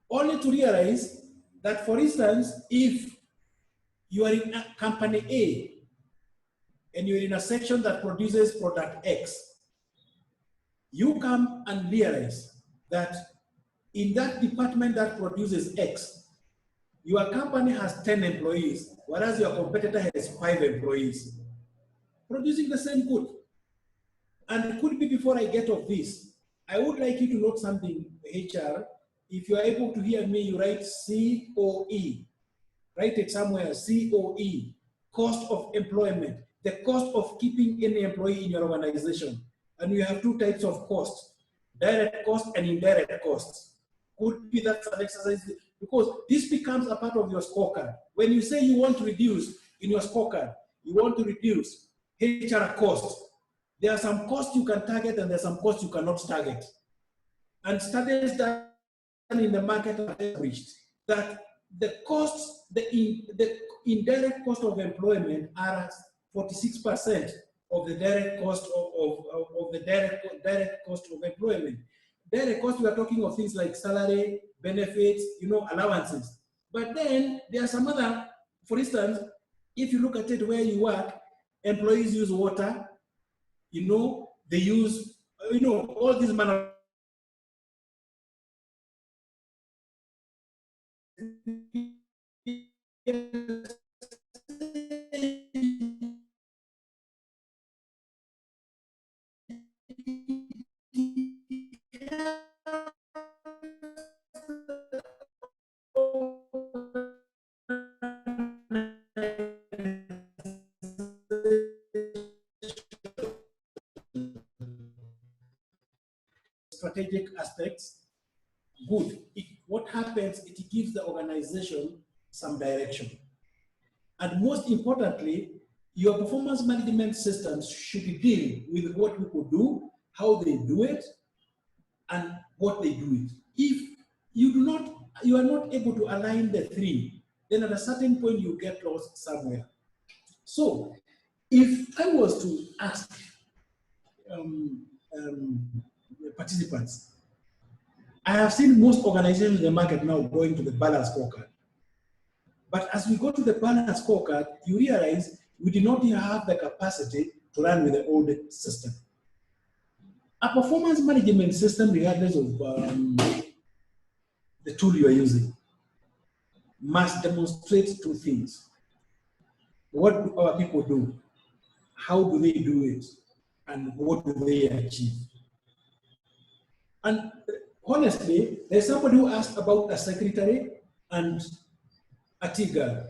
Only to realize that, for instance, if you are in a company A, and you're in a section that produces product X, you come and realize that in that department that produces X, your company has 10 employees, whereas your competitor has 5 employees, producing the same good. And it could be before I get off this, I would like you to note something, HR. If you are able to hear me, you write COE, write it somewhere, COE, cost of employment, the cost of keeping any employee in your organization. And you have two types of costs, direct cost and indirect costs. Could be that's an exercise, because this becomes a part of your scorecard. When you say you want to reduce in your scorecard, you want to reduce HR costs, there are some costs you can target and there are some costs you cannot target. And studies done in the market have established that the costs, the indirect cost of employment are 46% of the direct cost of the direct cost of employment. Direct cost, we are talking of things like salary, benefits, allowances. But then there are some other, for instance, if you look at it where you work, employees use water, they use, all these manner. Strategic aspects, good. What happens, it gives the organization some direction. And most importantly, your performance management systems should deal with what people do, how they do it, and what they do it. If you are not able to align the three, then at a certain point you get lost somewhere. So, if I was to ask participants, I have seen most organizations in the market now going to the balanced scorecard. But as we go to the balanced scorecard, you realize we do not have the capacity to run with the old system. A performance management system, regardless of the tool you are using, must demonstrate two things. What do our people do? How do they do it? And what do they achieve? And honestly, there's somebody who asked about a secretary and a tigger.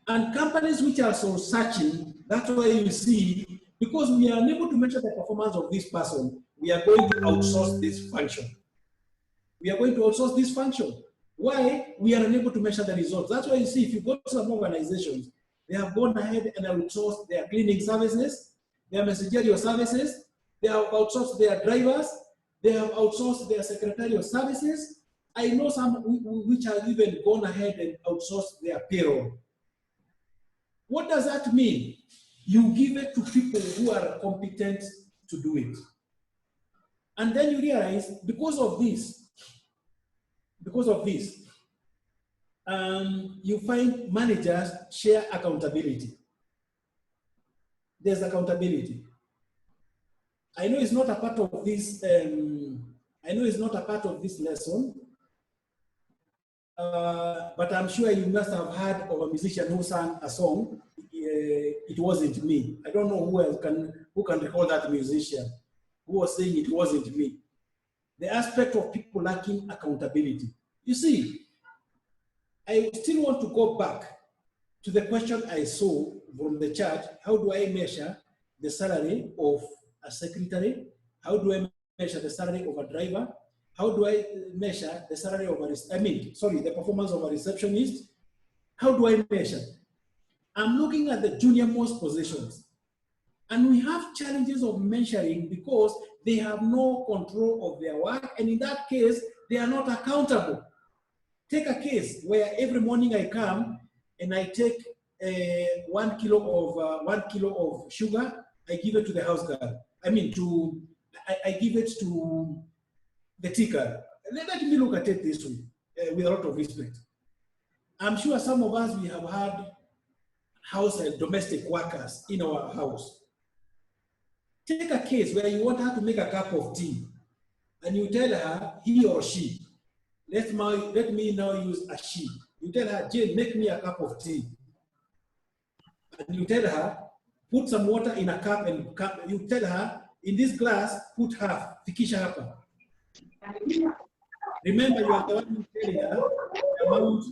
And companies which are so searching, that's why you see, because we are unable to measure the performance of this person, we are going to outsource this function. We are going to outsource this function. Why? We are unable to measure the results. That's why you see, if you go to some organizations, they have gone ahead and outsourced their cleaning services, their managerial services, they have outsourced their drivers, they have outsourced their secretarial services. I know some which have even gone ahead and outsourced their payroll. What does that mean? You give it to people who are competent to do it. And then you realize, because of this, you find managers share accountability. There's accountability. I know it's not a part of this. Lesson, but I'm sure you must have heard of a musician who sang a song. It wasn't me. I don't know who can recall that musician who was saying it wasn't me. The aspect of people lacking accountability. You see, I still want to go back to the question I saw from the chat. How do I measure the salary of a secretary? How do I measure the salary of a driver? How do I measure the salary of the performance of a receptionist? How do I measure? I'm looking at the junior most positions. And we have challenges of measuring because they have no control of their work. And in that case, they are not accountable. Take a case where every morning I come and I take 1 kilo of sugar, I give it to the house girl. I give it to the ticker. Let me look at it this way, with a lot of respect. I'm sure some of us, we have had house and domestic workers in our house. Take a case where you want her to make a cup of tea, and you tell her, he or she, let me now use a she. You tell her, Jane, make me a cup of tea. And you tell her, put some water in a cup, and you tell her, in this glass, put half, fikisha hapa. Remember, you are the one who telling her the amount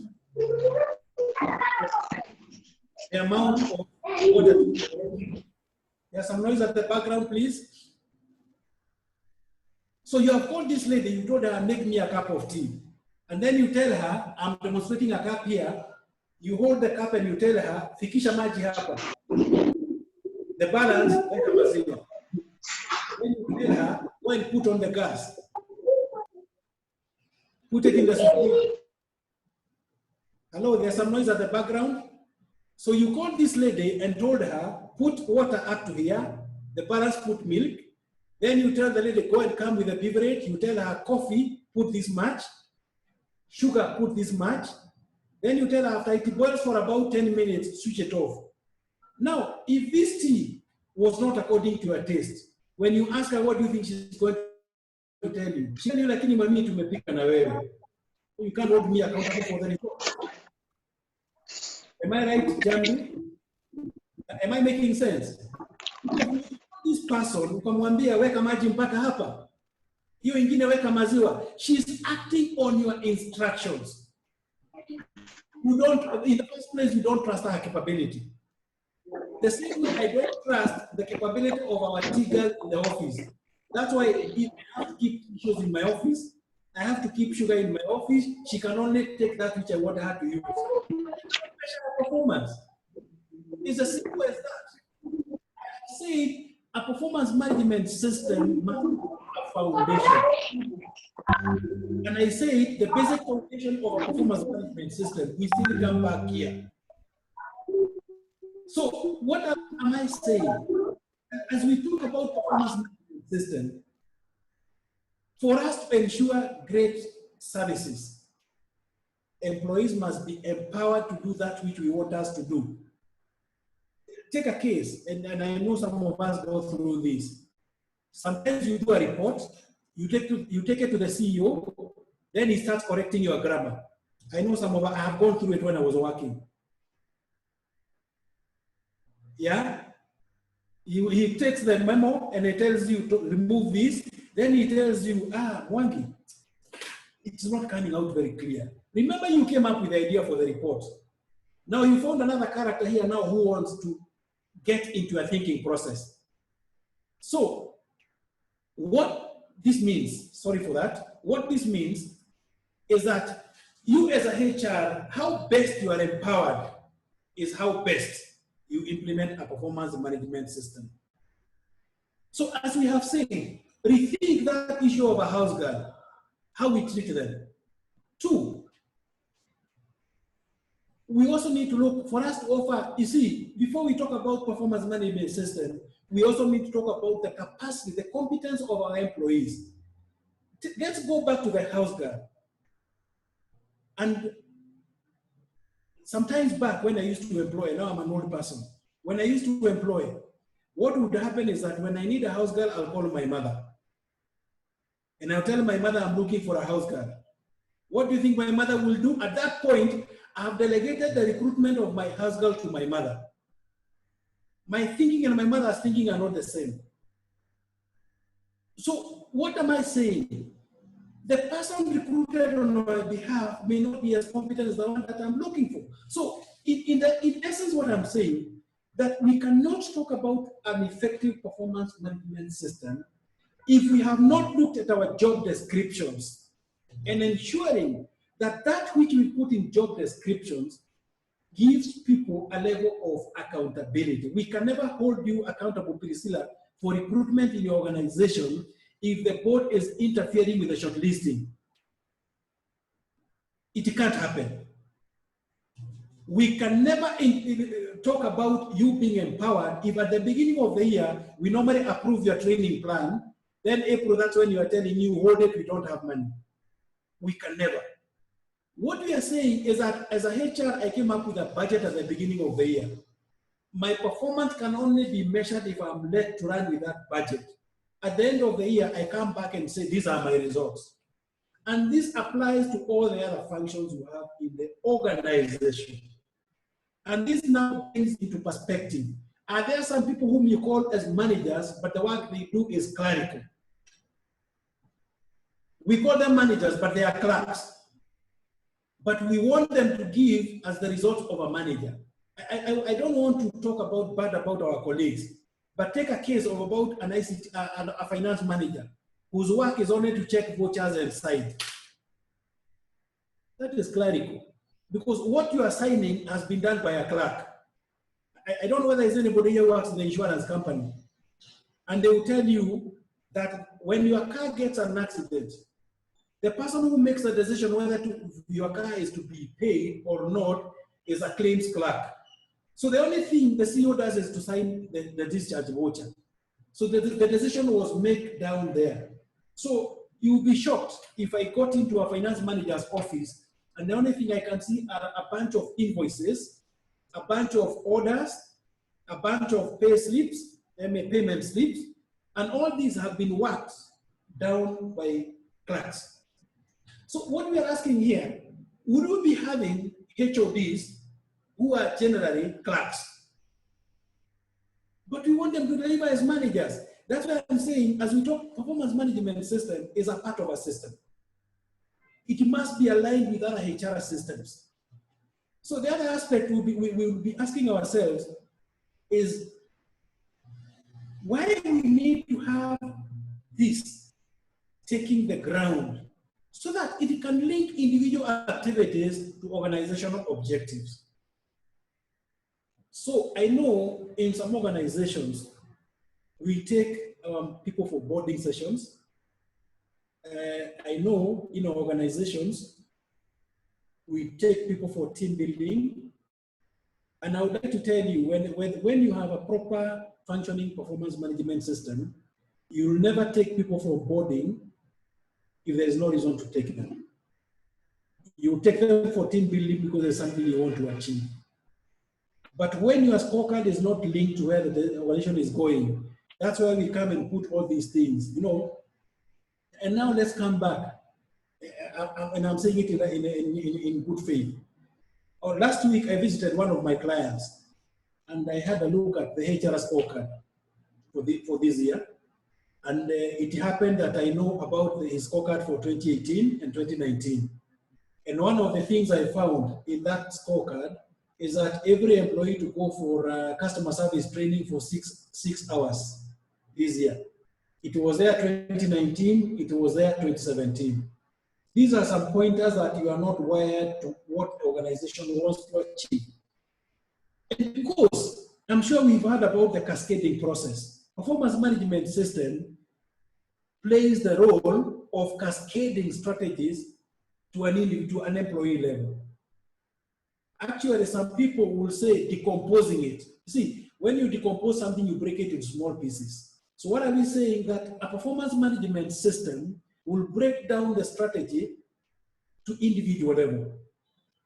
amount of water. There's some noise at the background, please. So you have called this lady, you told her, make me a cup of tea. And then you tell her, I'm demonstrating a cup here. You hold the cup and you tell her, fikisha maji hapa. The balance, weka maziwa. Then you tell her, go and put on the gas. Put it in the sufuria. Hello, there's some noise at the background. So you called this lady and told her, put water up to here, the balance put milk. Then you tell the lady, go and come with a beverage. You tell her, coffee, put this much. Sugar, put this much. Then you tell her, after it boils for about 10 minutes, switch it off. Now, if this tea was not according to her taste, when you ask her, what do you think she's going to tell you? She'll tell you, lakini mami tumepika na wewe. You can't hold me accountable for the report. Am I right, Jambi? Am I making sense? This person, ukamwambia weka maji mpaka hapa, hiyo ingine weka maziwa, she's acting on your instructions. You don't, in the first place, you don't trust her capability. The same way I don't trust the capability of our tigers in the office. That's why if I have to keep tissues in my office, I have to keep sugar in my office. She can only take that which I want her to use. Performance. It's as simple as that. I say a performance management system must have a foundation. And I say the basic foundation of a performance management system, we still come back here. So what am I saying? As we talk about performance management system, for us to ensure great services, employees must be empowered to do that which we want us to do. Take a case, and I know some of us go through this. Sometimes you do a report, you take it to the CEO, then he starts correcting your grammar. I know some of us, I have gone through it when I was working. Yeah? He takes the memo and he tells you to remove this. Then he tells you, Mwangi, it's not coming out very clear. Remember you came up with the idea for the report. Now you found another character here now who wants to get into a thinking process. So what this means, sorry for that, what this means is that you as a HR, how best you are empowered is how best you implement a performance management system. So as we have said, rethink that issue of a house girl, how we treat them. 2, we also need to look for us to offer, you see, before we talk about performance management system, we also need to talk about the capacity, the competence of our employees. Let's go back to the house girl. And sometimes back when I used to employ, now I'm an old person, when I used to employ, what would happen is that when I need a house girl, I'll call my mother. And I'll tell my mother I'm looking for a house girl. What do you think my mother will do? At that point, I have delegated the recruitment of my house girl to my mother. My thinking and my mother's thinking are not the same. So what am I saying? The person recruited on my behalf may not be as competent as the one that I'm looking for. So in essence, what I'm saying, that we cannot talk about an effective performance management system if we have not looked at our job descriptions and ensuring that that which we put in job descriptions gives people a level of accountability. We can never hold you accountable, Priscilla, for recruitment in your organization if the board is interfering with the shortlisting. It can't happen. We can never talk about you being empowered if at the beginning of the year, we normally approve your training plan, then April, that's when you are telling you, hold it, we don't have money. We can never. What we are saying is that as a HR, I came up with a budget at the beginning of the year. My performance can only be measured if I'm led to run with that budget. At the end of the year, I come back and say, these are my results. And this applies to all the other functions you have in the organization. And this now brings into perspective. Are there some people whom you call as managers, but the work they do is clerical? We call them managers, but they are clerks. But we want them to give as the result of a manager. I don't want to talk about bad about our colleagues, but take a case of about an ICT, a finance manager whose work is only to check vouchers and sign. That is clerical, because what you are signing has been done by a clerk. I don't know whether there's anybody here who works in the insurance company, and they will tell you that when your car gets an accident, the person who makes the decision whether your car is to be paid or not is a claims clerk. So the only thing the CEO does is to sign the discharge voucher. So the decision was made down there. So you'll be shocked if I got into a finance manager's office and the only thing I can see are a bunch of invoices, a bunch of orders, a bunch of pay slips, payment slips, and all these have been worked down by clerks. So what we are asking here, would we be having HODs who are generally clerks? But we want them to deliver as managers. That's why I'm saying, as we talk, performance management system is a part of a system. It must be aligned with other HR systems. So the other aspect we will be asking ourselves is why we need to have this taking the ground so that it can link individual activities to organizational objectives. So I know in some organizations, we take people for boarding sessions. I know in our organizations, we take people for team building. And I would like to tell you, when you have a proper functioning performance management system, you'll never take people for boarding if there's no reason to take them. You take them for team building because there's something you want to achieve. But when your scorecard is not linked to where the organization is going, that's why we come and put all these things, you know. And now let's come back. And I'm saying it in good faith. Last week, I visited one of my clients, and I had a look at the HR scorecard for this year. And it happened that I know about his scorecard for 2018 and 2019. And one of the things I found in that scorecard is that every employee to go for customer service training for six hours this year. It was there 2019, it was there 2017. These are some pointers that you are not wired to what the organization wants to achieve. And because I'm sure we've heard about the cascading process. Performance management system plays the role of cascading strategies to an individual, an employee level. Actually, some people will say decomposing it. See, when you decompose something, you break it into small pieces. So what are we saying? That a performance management system will break down the strategy to individual level.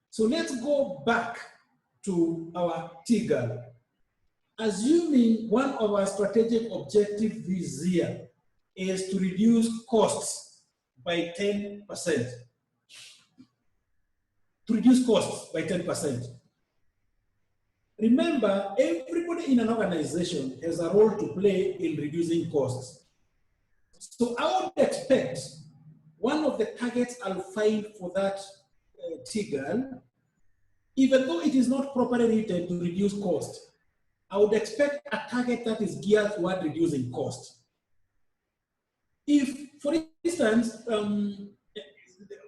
So let's go back to our TIGAL. Assuming one of our strategic objectives this year is to reduce costs by 10%. To reduce costs by 10%. Remember, everybody in an organization has a role to play in reducing costs. So I would expect one of the targets I'll find for that TIGAL, even though it is not properly written to reduce cost, I would expect a target that is geared toward reducing cost. If, for instance,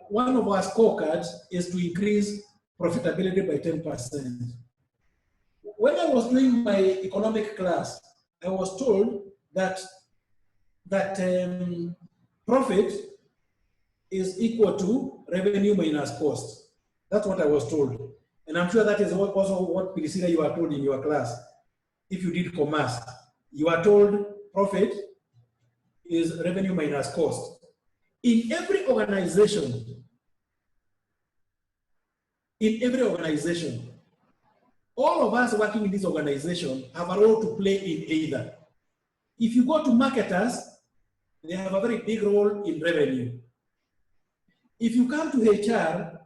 one of our scorecards is to increase profitability by 10%. When I was doing my economic class, I was told that profit is equal to revenue minus cost. That's what I was told. And I'm sure that is also what, Priscilla, you are told in your class. If you did commerce, you are told profit is revenue minus cost. In every organization, all of us working in this organization have a role to play in either. If you go to marketers, they have a very big role in revenue. If you come to HR,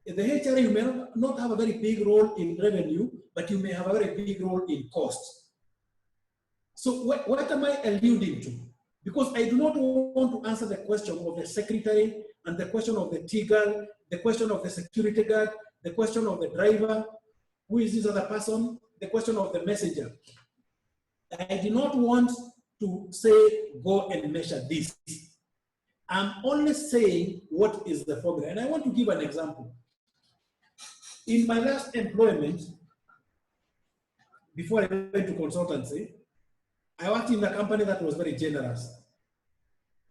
the HR, you may not have a very big role in revenue, but you may have a very big role in cost. So what am I alluding to? Because I do not want to answer the question of the secretary and the question of the TIGAL, the question of the security guard, the question of the driver. Who is this other person? The question of the messenger. I do not want to say, go and measure this. I'm only saying what is the formula. And I want to give an example. In my last employment, before I went to consultancy, I worked in a company that was very generous.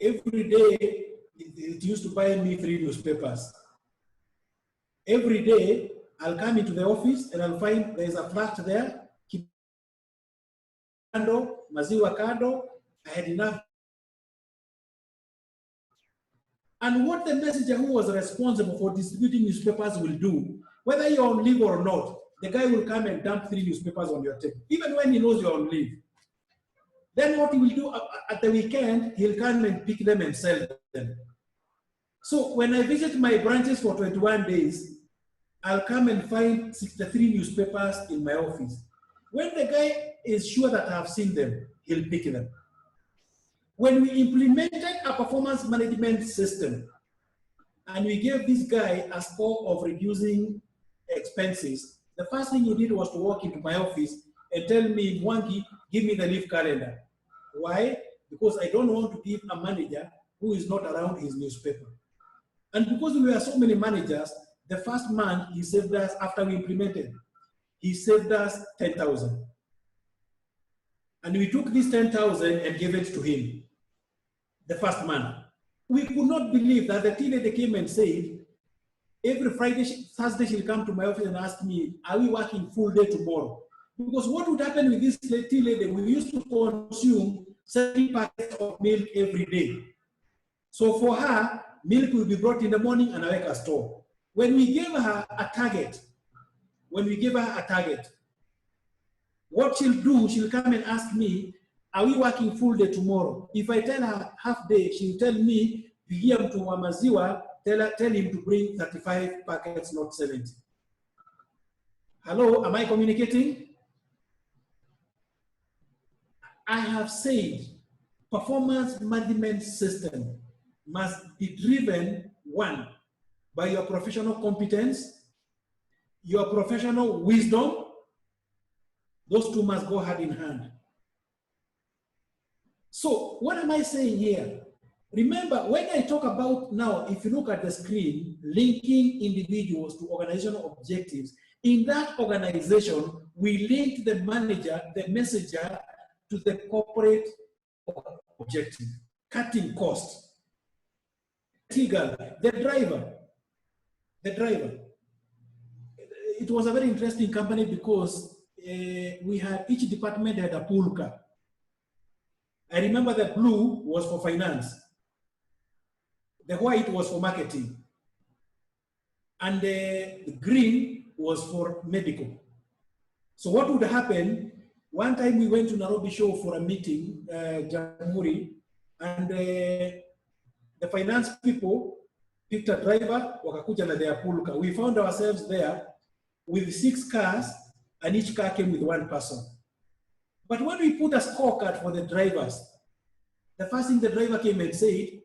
Every day, it used to buy me 3 newspapers. Every day, I'll come into the office and I'll find there's a flat there, kando, maziwa kando, I had enough. And what the messenger who was responsible for distributing newspapers will do, whether you're on leave or not, the guy will come and dump 3 newspapers on your table, even when he knows you're on leave. Then what he will do at the weekend, he'll come and pick them and sell them. So when I visit my branches for 21 days, I'll come and find 63 newspapers in my office. When the guy is sure that I've seen them, he'll pick them. When we implemented a performance management system and we gave this guy a score of reducing expenses, the first thing he did was to walk into my office and tell me, Mwangi, give me the leave calendar. Why? Because I don't want to give a manager who is not around his newspaper. And because we were so many managers, the first month he saved us, after we implemented, he saved us 10,000. And we took this 10,000 and gave it to him the first month. We could not believe that the tea lady came and said, every Friday, Thursday, she'll come to my office and ask me, are we working full day tomorrow? Because what would happen with this tea lady, we used to consume 70 packets of milk every day. So for her, milk will be brought in the morning and awake her store. When we gave her a target, what she'll do, she'll come and ask me, are we working full day tomorrow? If I tell her half day, she'll tell me, pigia mtu wa maziwa, tell him to bring 35 packets, not 70. Hello, am I communicating? I have said, performance management system must be driven, one, by your professional competence, your professional wisdom. Those two must go hand in hand. So what am I saying here? Remember, when I talk about now, if you look at the screen, linking individuals to organizational objectives, in that organization, we link the manager, the messenger, to the corporate objective, cutting costs. The driver. It was a very interesting company because we had, each department had a pool car. I remember the blue was for finance. The white was for marketing. And the green was for medical. So what would happen, one time we went to Nairobi show for a meeting, Jamhuri, and the finance people picked a driver, wakakuja na their pool car. We found ourselves there with 6 cars, and each car came with 1 person. But when we put a scorecard for the drivers, the first thing the driver came and said,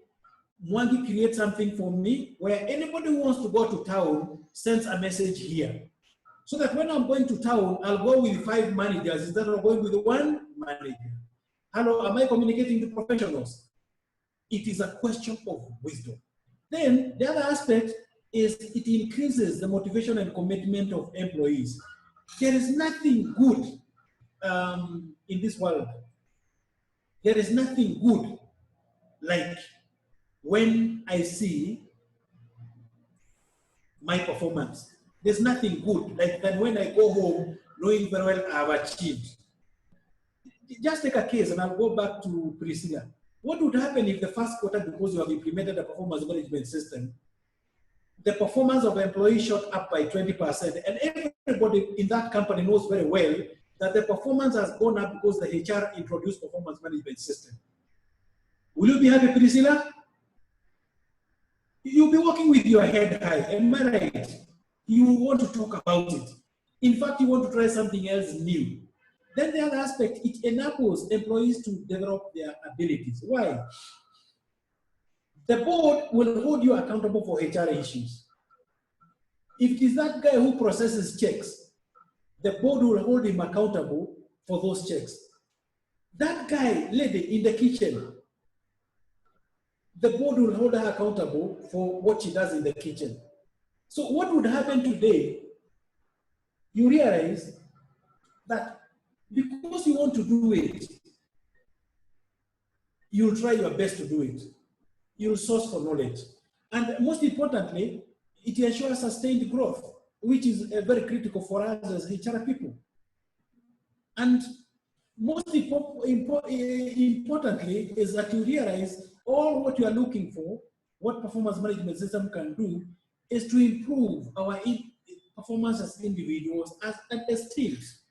Mwangi, create something for me where anybody who wants to go to town sends a message here. So that when I'm going to town, I'll go with 5 managers instead of going with 1 manager. Hello, am I communicating to professionals? It is a question of wisdom. Then the other aspect is it increases the motivation and commitment of employees. There is nothing good in this world. There is nothing good like when I see my performance. There's nothing good like than when I go home knowing very well I have achieved. Just take a case, and I'll go back to Priscilla. What would happen if the first quarter, because you have implemented a performance management system, the performance of employees shot up by 20%, and everybody in that company knows very well that the performance has gone up because the HR introduced performance management system? Will you be happy, Priscilla? You'll be working with your head high, am I right? You want to talk about it. In fact, you want to try something else new. Then the other aspect, it enables employees to develop their abilities. Why? The board will hold you accountable for HR issues. If it is that guy who processes checks, the board will hold him accountable for those checks. That guy, lady in the kitchen, the board will hold her accountable for what she does in the kitchen. So what would happen today, you realize that because you want to do it, you'll try your best to do it. You'll source for knowledge. And most importantly, it ensures sustained growth, which is very critical for us as HR people. And most importantly is that you realize all what you are looking for, what performance management system can do, is to improve our performance as individuals and as teams.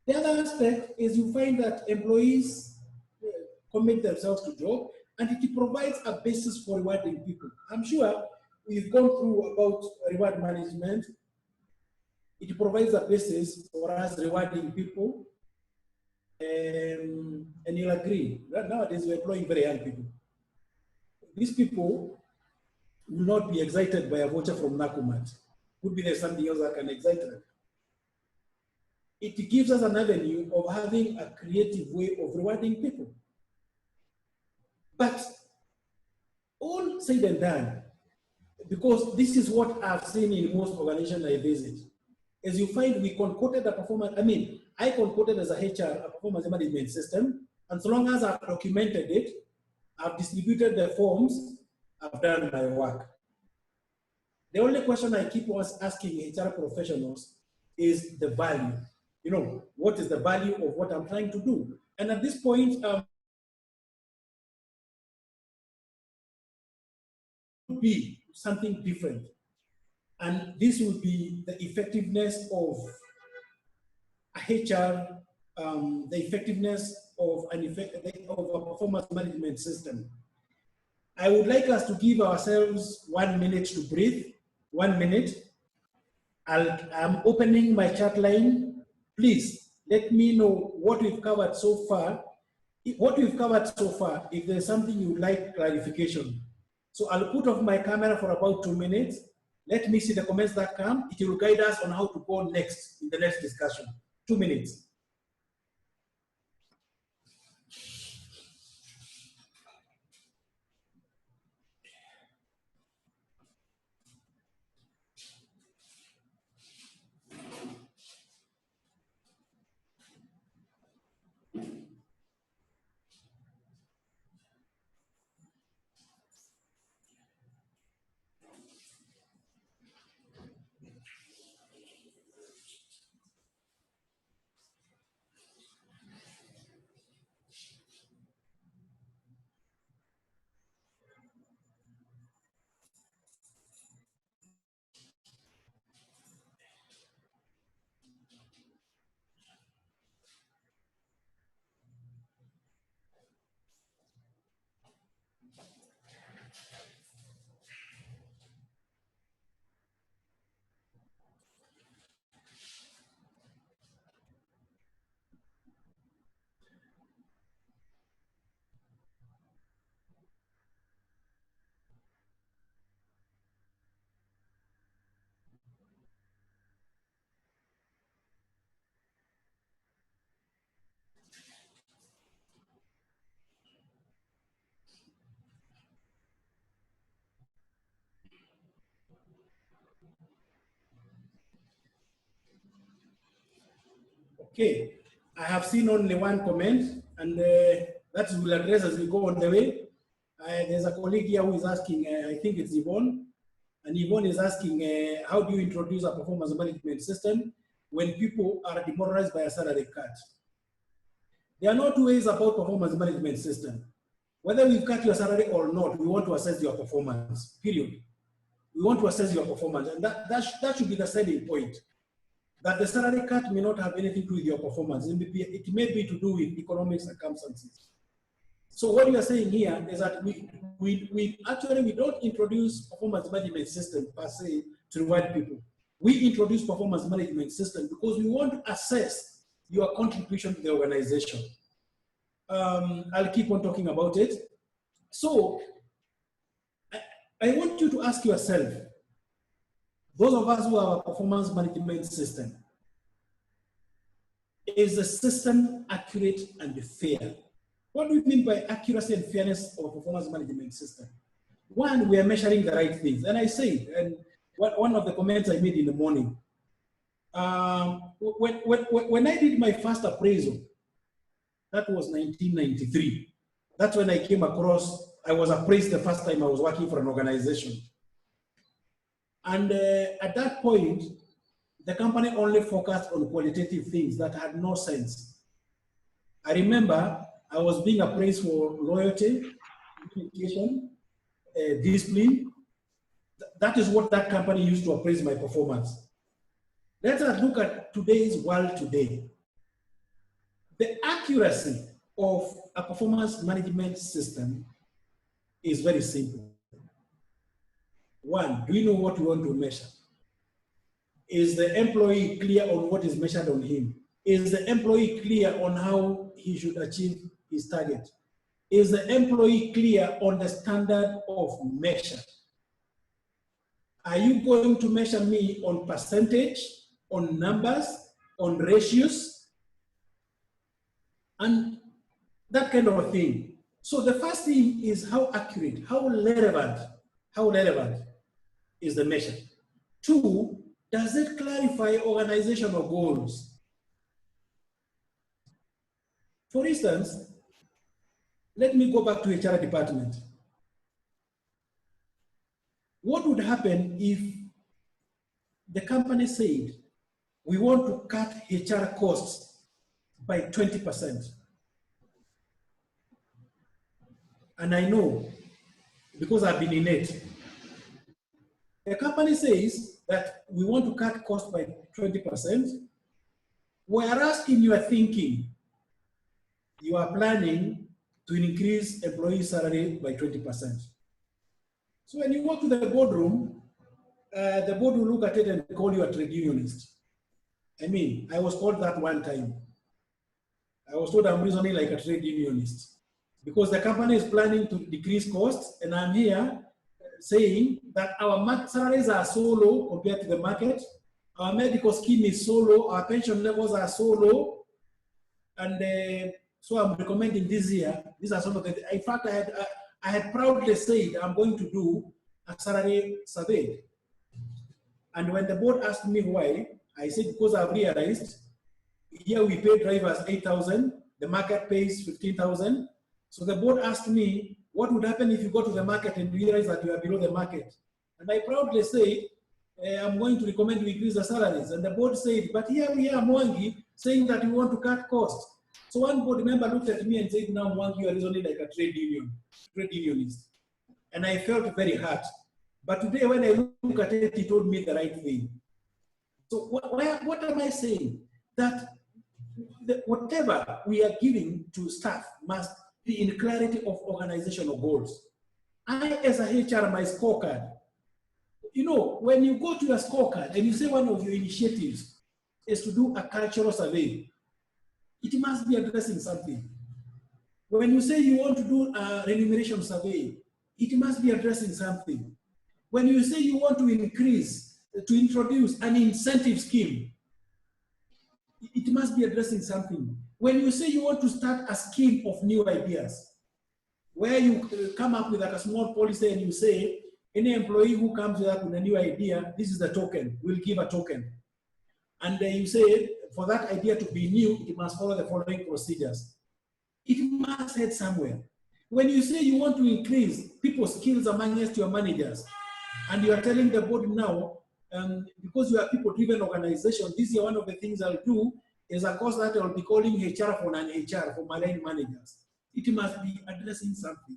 The other aspect is you find that employees commit themselves to job, and it provides a basis for rewarding people. I'm sure we've gone through about reward management. It provides a basis for us rewarding people. And you'll agree that nowadays we're employing very young people. These people will not be excited by a voucher from Nakumat. Could be there's something else that can excite them. It gives us an avenue of having a creative way of rewarding people. But all said and done, because this is what I've seen in most organizations I visit, as you find we concocted a performance, I concocted as a HR a performance management system, and so long as I've documented it, I've distributed the forms, I've done my work. The only question I keep asking HR professionals is the value. You know, what is the value of what I'm trying to do? And at this point, be something different. And this will be the effectiveness of a HR, the effectiveness of a performance management system. I would like us to give ourselves 1 minute to breathe. 1 minute. I'm opening my chat line. Please let me know what we've covered so far. If there's something you'd like clarification. So I'll put off my camera for about 2 minutes. Let me see the comments that come. It will guide us on how to go next in the next discussion. 2 minutes. Okay, I have seen only one comment, and that will address as we go on the way. There's a colleague here who is asking, I think it's Yvonne, and Yvonne is asking, how do you introduce a performance management system when people are demoralized by a salary cut? There are no two ways about performance management system. Whether we've cut your salary or not, we want to assess your performance, period. We want to assess your performance, and that should be the selling point. That the salary cut may not have anything to do with your performance. It may be to do with economic circumstances. So what we are saying here is that we actually don't introduce performance management system per se to reward people. We introduce performance management system because we want to assess your contribution to the organization. I'll keep on talking about it. So I want you to ask yourself, those of us who have a performance management system, is the system accurate and fair? What do we mean by accuracy and fairness of a performance management system? One, we are measuring the right things. And I say, and one of the comments I made in the morning, when I did my first appraisal, that was 1993. That's when I came across, I was appraised the first time I was working for an organization. And at that point, the company only focused on qualitative things that had no sense. I remember I was being appraised for loyalty, communication, discipline. That is what that company used to appraise my performance. Let us look at today's world today. The accuracy of a performance management system is very simple. One, do you know what you want to measure? Is the employee clear on what is measured on him? Is the employee clear on how he should achieve his target? Is the employee clear on the standard of measure? Are you going to measure me on percentage, on numbers, on ratios, and that kind of a thing? So the first thing is how accurate, how relevant is the measure. Two, does it clarify organizational goals? For instance, let me go back to HR department. What would happen if the company said, we want to cut HR costs by 20%? And I know, because I've been in it, the company says that we want to cut costs by 20%, whereas in your thinking, you are planning to increase employee salary by 20%. So when you walk to the boardroom, the board will look at it and call you a trade unionist. I mean, I was called that one time. I was told I'm reasoning like a trade unionist because the company is planning to decrease costs, and I'm here saying that our salaries are so low compared to the market, our medical scheme is so low, our pension levels are so low, and so I'm recommending this year. These are some of the. In fact, I had proudly said I'm going to do a salary survey. And when the board asked me why, I said because I've realized here we pay drivers 8,000, the market pays 15,000. So the board asked me, what would happen if you go to the market and realize that you are below the market? And I proudly say, I'm going to recommend you increase the salaries. And the board said, but here we are, Mwangi, saying that we want to cut costs. So one board member looked at me and said, now Mwangi, you are reasoning like a trade unionist. And I felt very hurt. But today when I look at it, he told me the right thing. So what am I saying? That whatever we are giving to staff must be in clarity of organizational goals. I, as a HR, my scorecard, you know, when you go to your scorecard and you say one of your initiatives is to do a cultural survey, it must be addressing something. When you say you want to do a remuneration survey, it must be addressing something. When you say you want to introduce an incentive scheme, it must be addressing something. When you say you want to start a scheme of new ideas, where you come up with like a small policy and you say, any employee who comes up with a new idea, this is the token, we'll give a token. And then you say, for that idea to be new, it must follow the following procedures. It must head somewhere. When you say you want to increase people's skills amongst your managers, and you are telling the board now, because you are a people-driven organization, this year one of the things I'll do is a course that I'll be calling HR for non-HR, for my line managers. It must be addressing something.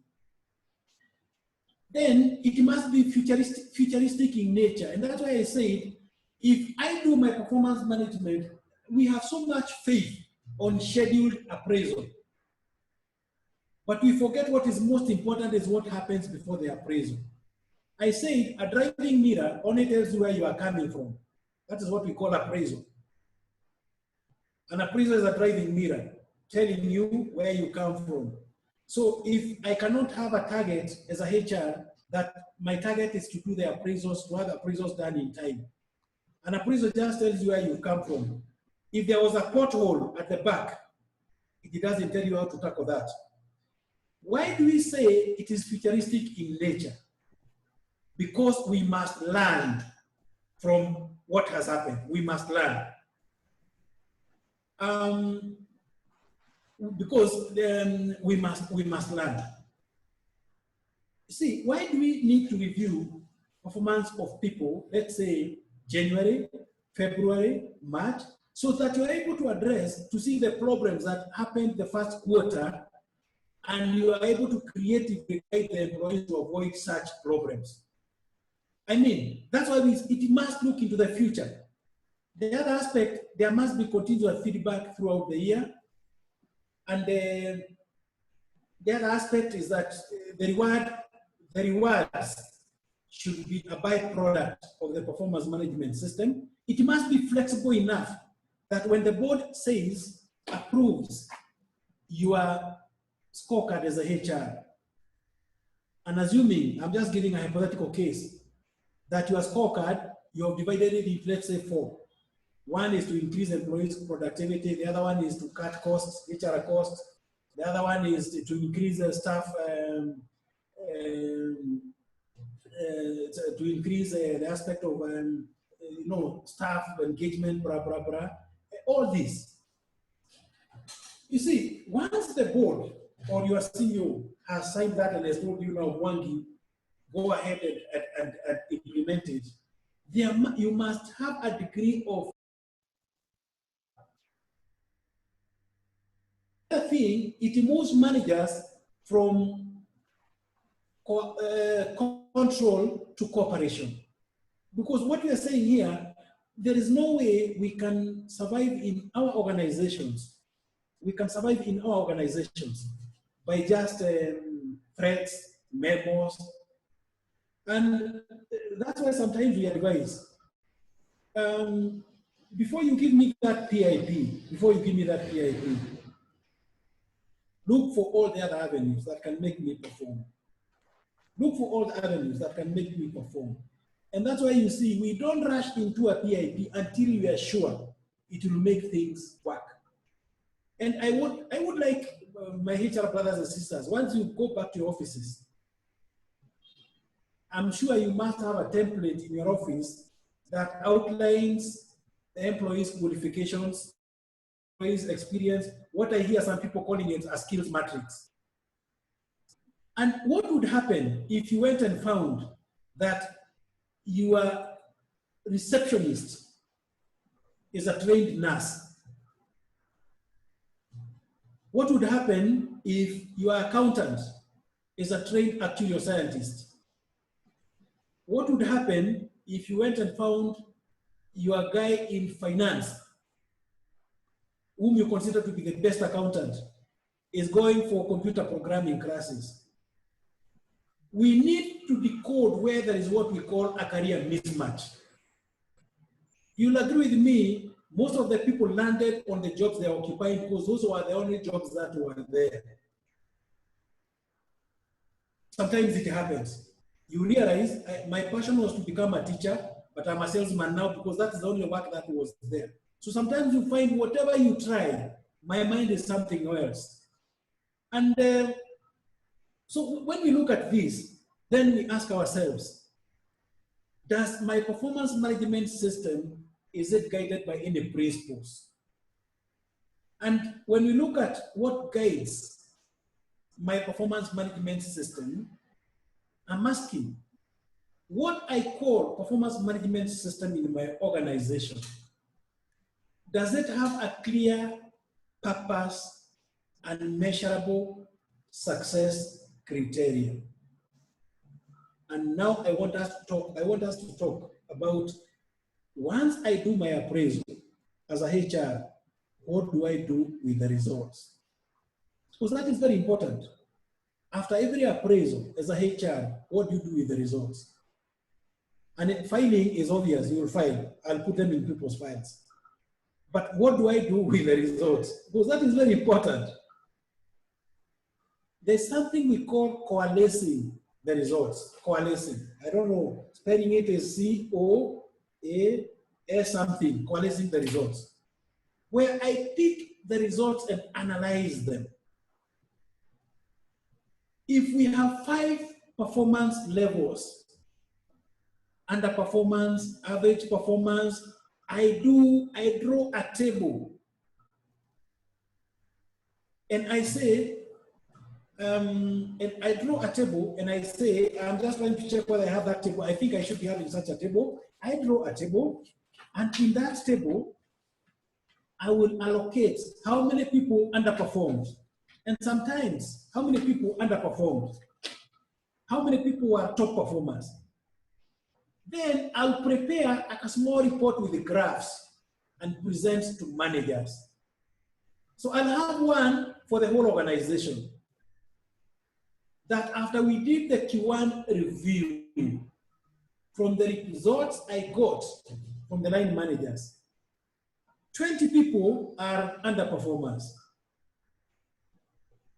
Then it must be futuristic in nature. And that's why I said, if I do my performance management, we have so much faith on scheduled appraisal. But we forget what is most important is what happens before the appraisal. I said a driving mirror only tells you where you are coming from. That is what we call appraisal. An appraisal is a driving mirror telling you where you come from. So if I cannot have a target as a HR that my target is to do the appraisals, to have appraisals done in time. An appraisal just tells you where you come from. If there was a pothole at the back, it doesn't tell you how to tackle that. Why do we say it is futuristic in nature? Because we must learn from what has happened. We must learn. Because we must learn. See, why do we need to review performance of people, let's say January, February, March, so that you're able to address, to see the problems that happened the first quarter, and you are able to creatively guide the employees to avoid such problems. I mean, that's why it must look into the future. The other aspect, there must be continuous feedback throughout the year. And the other aspect is that the rewards should be a byproduct of the performance management system. It must be flexible enough that when the board says, approves your scorecard as a HR, and assuming, I'm just giving a hypothetical case, that your scorecard, you have divided it into, let's say, 4. One is to increase employees' productivity, the other one is to cut costs, HR costs, the other one is to increase staff, to increase the aspect of staff engagement, blah, blah, blah, all this. You see, once the board or your CEO has signed that and has told you now, Wangi, go ahead and implement it, you must have a degree of thing. It moves managers from control to cooperation. Because what we are saying here, there is no way we can survive in our organizations. We can survive in our organizations by just threats, memos. And that's why sometimes we advise, before you give me that PIP, look for all the other avenues that can make me perform. Look for all the avenues that can make me perform. And that's why you see, we don't rush into a PIP until we are sure it will make things work. And I would like my HR brothers and sisters, once you go back to your offices, I'm sure you must have a template in your office that outlines the employees' qualifications, employees' experience, what I hear some people calling it a skills matrix. And what would happen if you went and found that your receptionist is a trained nurse? What would happen if your accountant is a trained actuarial scientist? What would happen if you went and found your guy in finance, whom you consider to be the best accountant, is going for computer programming classes? We need to decode where there is what we call a career mismatch. You'll agree with me, most of the people landed on the jobs they are occupying because those were the only jobs that were there. Sometimes it happens. You realize, my passion was to become a teacher, but I'm a salesman now because that's the only work that was there. So sometimes you find whatever you try, my mind is something else. And so when we look at this, then we ask ourselves, does my performance management system, is it guided by any principles? And when we look at what guides my performance management system, I'm asking, what I call performance management system in my organization, does it have a clear purpose and measurable success criteria? And now I want us to talk about, once I do my appraisal as a HR, what do I do with the results? Because that is very important. After every appraisal as a HR, what do you do with the results? And filing is obvious, you will file. I'll put them in people's files. But what do I do with the results? Because that is very important. There's something we call coalescing the results. Coalescing. I don't know. Spelling it is C-O-A-S something. Coalescing the results. where I pick the results and analyze them. If we have 5 performance levels, underperformance, average performance, I draw a table and I say, and I draw a table and I say, I'm just trying to check whether I have that table. I think I should be having such a table. I draw a table, and in that table, I will allocate how many people underperformed, and sometimes how many people underperformed, how many people were top performers. Then I'll prepare a small report with the graphs and present to managers. So I'll have one for the whole organization, that after we did the Q1 review, from the results I got from the line managers, 20 people are underperformers.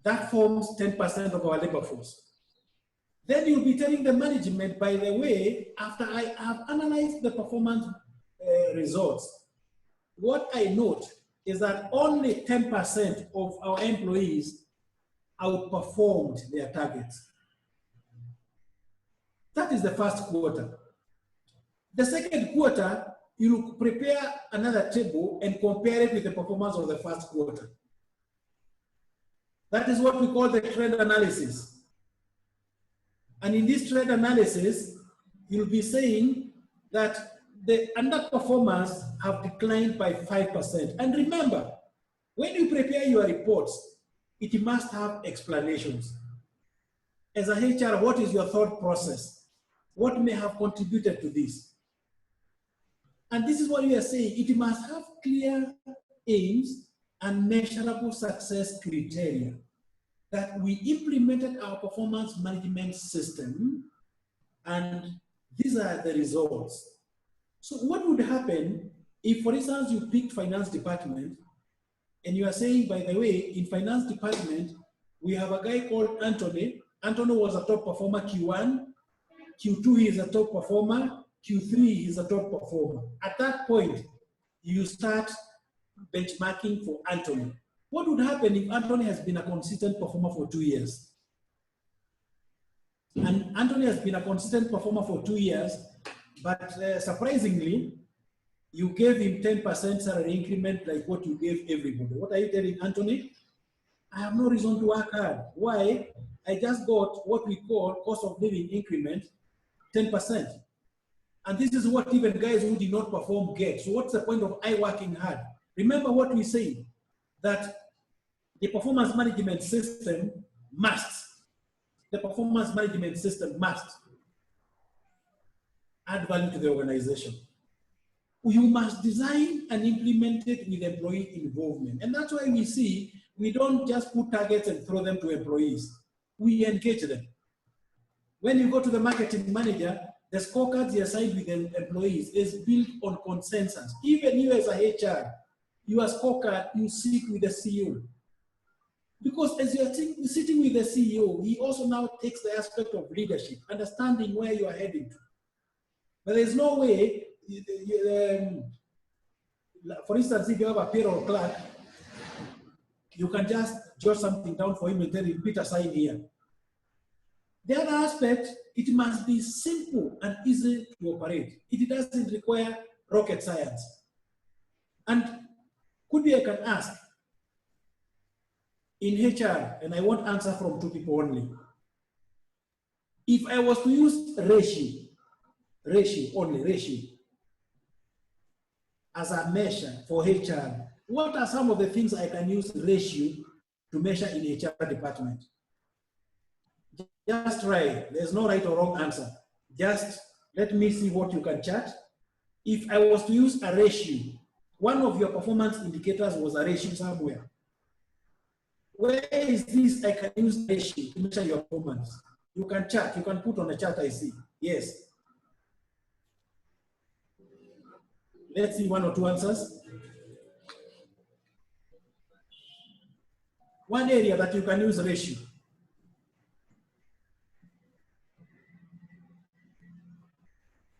That forms 10% of our labor force. Then you'll be telling the management, by the way, after I have analyzed the performance results, what I note is that only 10% of our employees outperformed their targets. That is the first quarter. The second quarter, you prepare another table and compare it with the performance of the first quarter. That is what we call the trend analysis. And in this trend analysis, you'll be saying that the underperformers have declined by 5%. And remember, when you prepare your reports, it must have explanations. As a HR, what is your thought process? What may have contributed to this? And this is what we are saying. It must have clear aims and measurable success criteria, that we implemented our performance management system, and these are the results. So what would happen if, for instance, you picked finance department and you are saying, by the way, in finance department, we have a guy called Anthony. Anthony was a top performer Q1, Q2 he is a top performer, Q3 he is a top performer. At that point, you start benchmarking for Anthony. What would happen if Anthony has been a consistent performer for 2 years? And Anthony has been a consistent performer for 2 years, but surprisingly, you gave him 10% salary increment like what you gave everybody. What are you telling Anthony? I have no reason to work hard. Why? I just got what we call cost of living increment, 10%. And this is what even guys who did not perform get. So what's the point of I working hard? Remember what we say, that the performance management system must add value to the organization. You must design and implement it with employee involvement. And that's why we see, we don't just put targets and throw them to employees. We engage them. When you go to the marketing manager, the scorecards you assign with the employees is built on consensus. Even you as a HR, your scorecard, you sit with the CEO. Because as you're sitting with the CEO, he also now takes the aspect of leadership, understanding where you are heading to. But there's no way, for instance, if you have a payroll clerk, you can just jot something down for him and tell him, Peter, sign here. The other aspect, it must be simple and easy to operate. It doesn't require rocket science. And could be I can ask, in HR, and I want answer from 2 people only. If I was to use ratio, as a measure for HR, what are some of the things I can use ratio to measure in HR department? Just try. There's no right or wrong answer. Just let me see what you can chart. If I was to use a ratio, one of your performance indicators was a ratio somewhere. Where is this I can use ratio to measure your performance? You can chart, you can put on a chart, I see. Yes. Let's see 1 or 2 answers. One area that you can use ratio.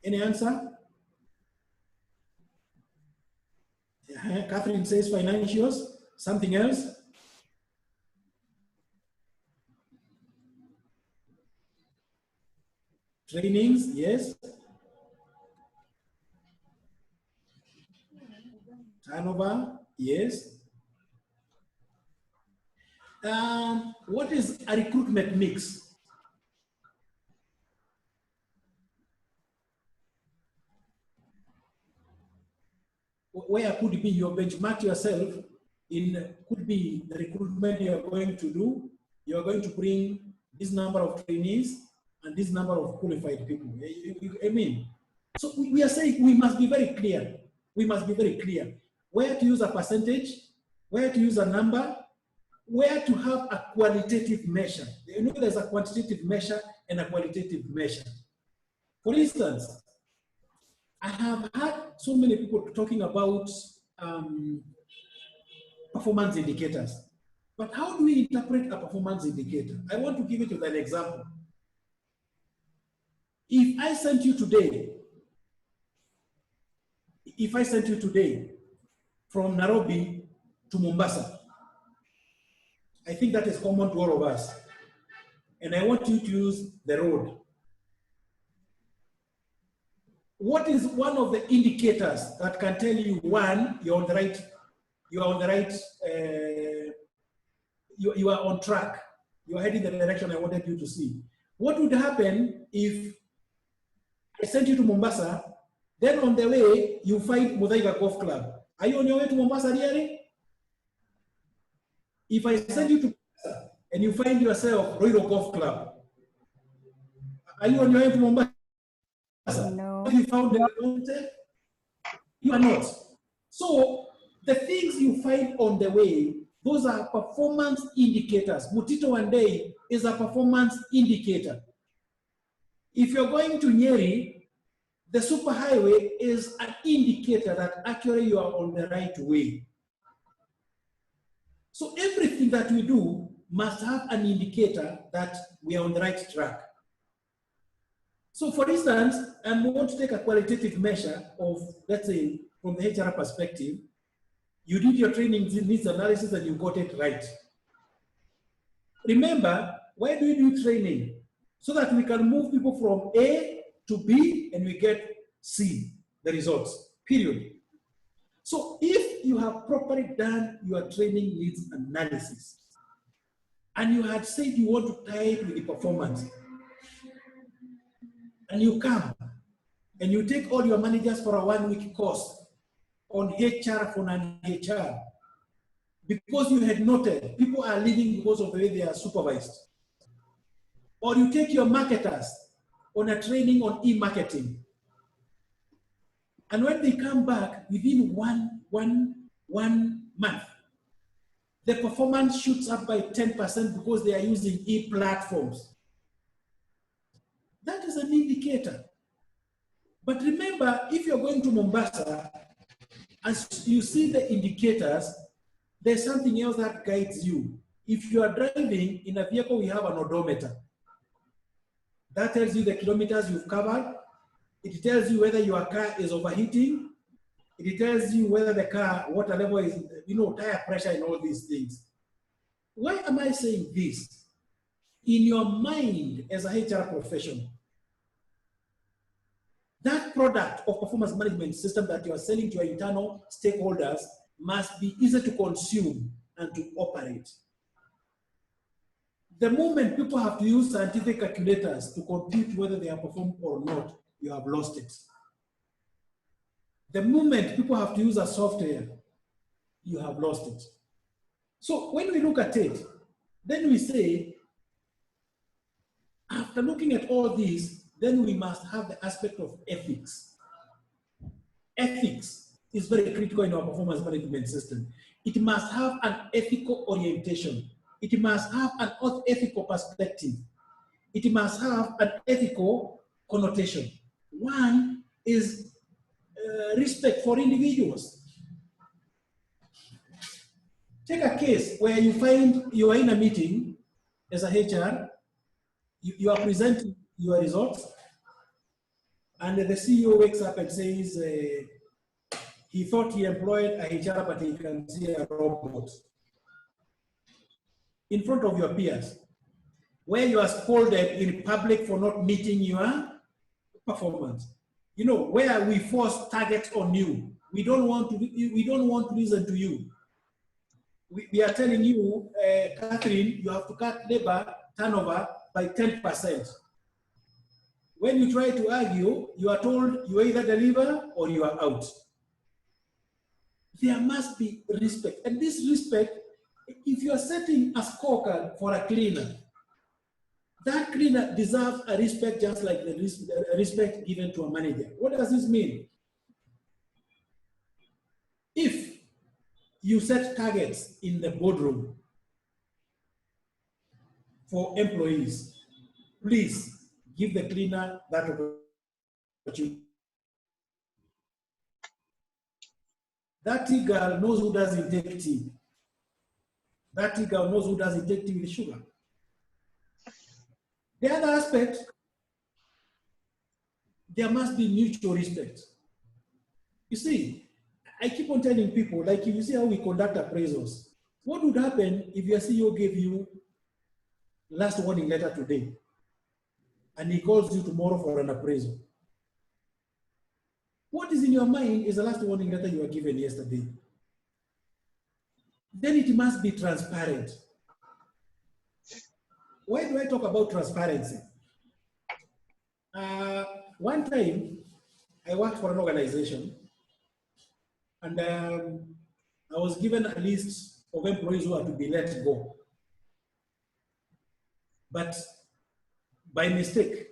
Any answer? Catherine says financials. Something else? Trainings, yes. Turnover, yes. What is a recruitment mix? Where could be you benchmark yourself in, could be the recruitment you're going to do. You're going to bring this number of trainees and this number of qualified people. I mean, so we are saying we must be very clear. We must be very clear where to use a percentage, where to use a number, where to have a qualitative measure. You know, there's a quantitative measure and a qualitative measure. For instance, I have had so many people talking about performance indicators. But how do we interpret a performance indicator? I want to give it with an example. If I sent you today from Nairobi to Mombasa, I think that is common to all of us. And I want you to use the road. What is one of the indicators that can tell you, one, you are on track, you are heading the direction I wanted you to see. What would happen if I sent you to Mombasa, then on the way you find Muthaiga Golf Club? Are you on your way to Mombasa really? If I send you to Mombasa and you find yourself Roiro Golf Club, are you on your way to Mombasa? No. Have you found the mountain? You are not. So the things you find on the way, those are performance indicators. Mutito one day is a performance indicator. If you're going to Nyeri, the superhighway is an indicator that actually you are on the right way. So everything that we do must have an indicator that we are on the right track. So for instance, I want to take a qualitative measure of, let's say, from the HR perspective, you did your training needs analysis and you got it right. Remember, why do we do training? So that we can move people from A to B and we get C, the results, period. So if you have properly done your training needs analysis and you had said you want to tie it with the performance, and you come and you take all your managers for a 1-week course on HR for non-HR, because you had noted people are leaving because of the way they are supervised. Or you take your marketers on a training on e-marketing. And when they come back within one month, the performance shoots up by 10% because they are using e-platforms. That is an indicator. But remember, if you're going to Mombasa, as you see the indicators, there's something else that guides you. If you are driving in a vehicle, we have an odometer. That tells you the kilometers you've covered. It tells you whether your car is overheating. It tells you whether the car, water level is, tire pressure and all these things. Why am I saying this? In your mind as a HR professional, that product of performance management system that you are selling to your internal stakeholders must be easy to consume and to operate. The moment people have to use scientific calculators to compute whether they are performed or not, you have lost it. The moment people have to use a software, you have lost it. So when we look at it, then we say, after looking at all these, then we must have the aspect of ethics. Ethics is very critical in our performance management system. It must have an ethical orientation. It must have an ethical perspective. It must have an ethical connotation. One is respect for individuals. Take a case where you find you are in a meeting as a HR, you are presenting your results, and the CEO wakes up and says he thought he employed a HR, but he can see a robot in front of your peers, where you are scolded in public for not meeting your performance. You know, where we force targets on you. We don't want to listen to you. We are telling you, Catherine, you have to cut labor turnover by 10%. When you try to argue, you are told you either deliver or you are out. There must be respect. And this respect, if you are setting a scorecard for a cleaner, that cleaner deserves a respect just like the respect given to a manager. What does this mean? If you set targets in the boardroom for employees, please give the cleaner that opportunity. That tea girl knows who doesn't take tea. That tea girl knows who doesn't take tea with sugar. The other aspect, there must be mutual respect. You see, I keep on telling people, like if you see how we conduct appraisals, what would happen if your CEO gave you last warning letter today and he calls you tomorrow for an appraisal? What is in your mind is the last warning letter you were given yesterday. Then it must be transparent. Why do I talk about transparency? One time, I worked for an organization, and I was given a list of employees who are to be let go. But by mistake,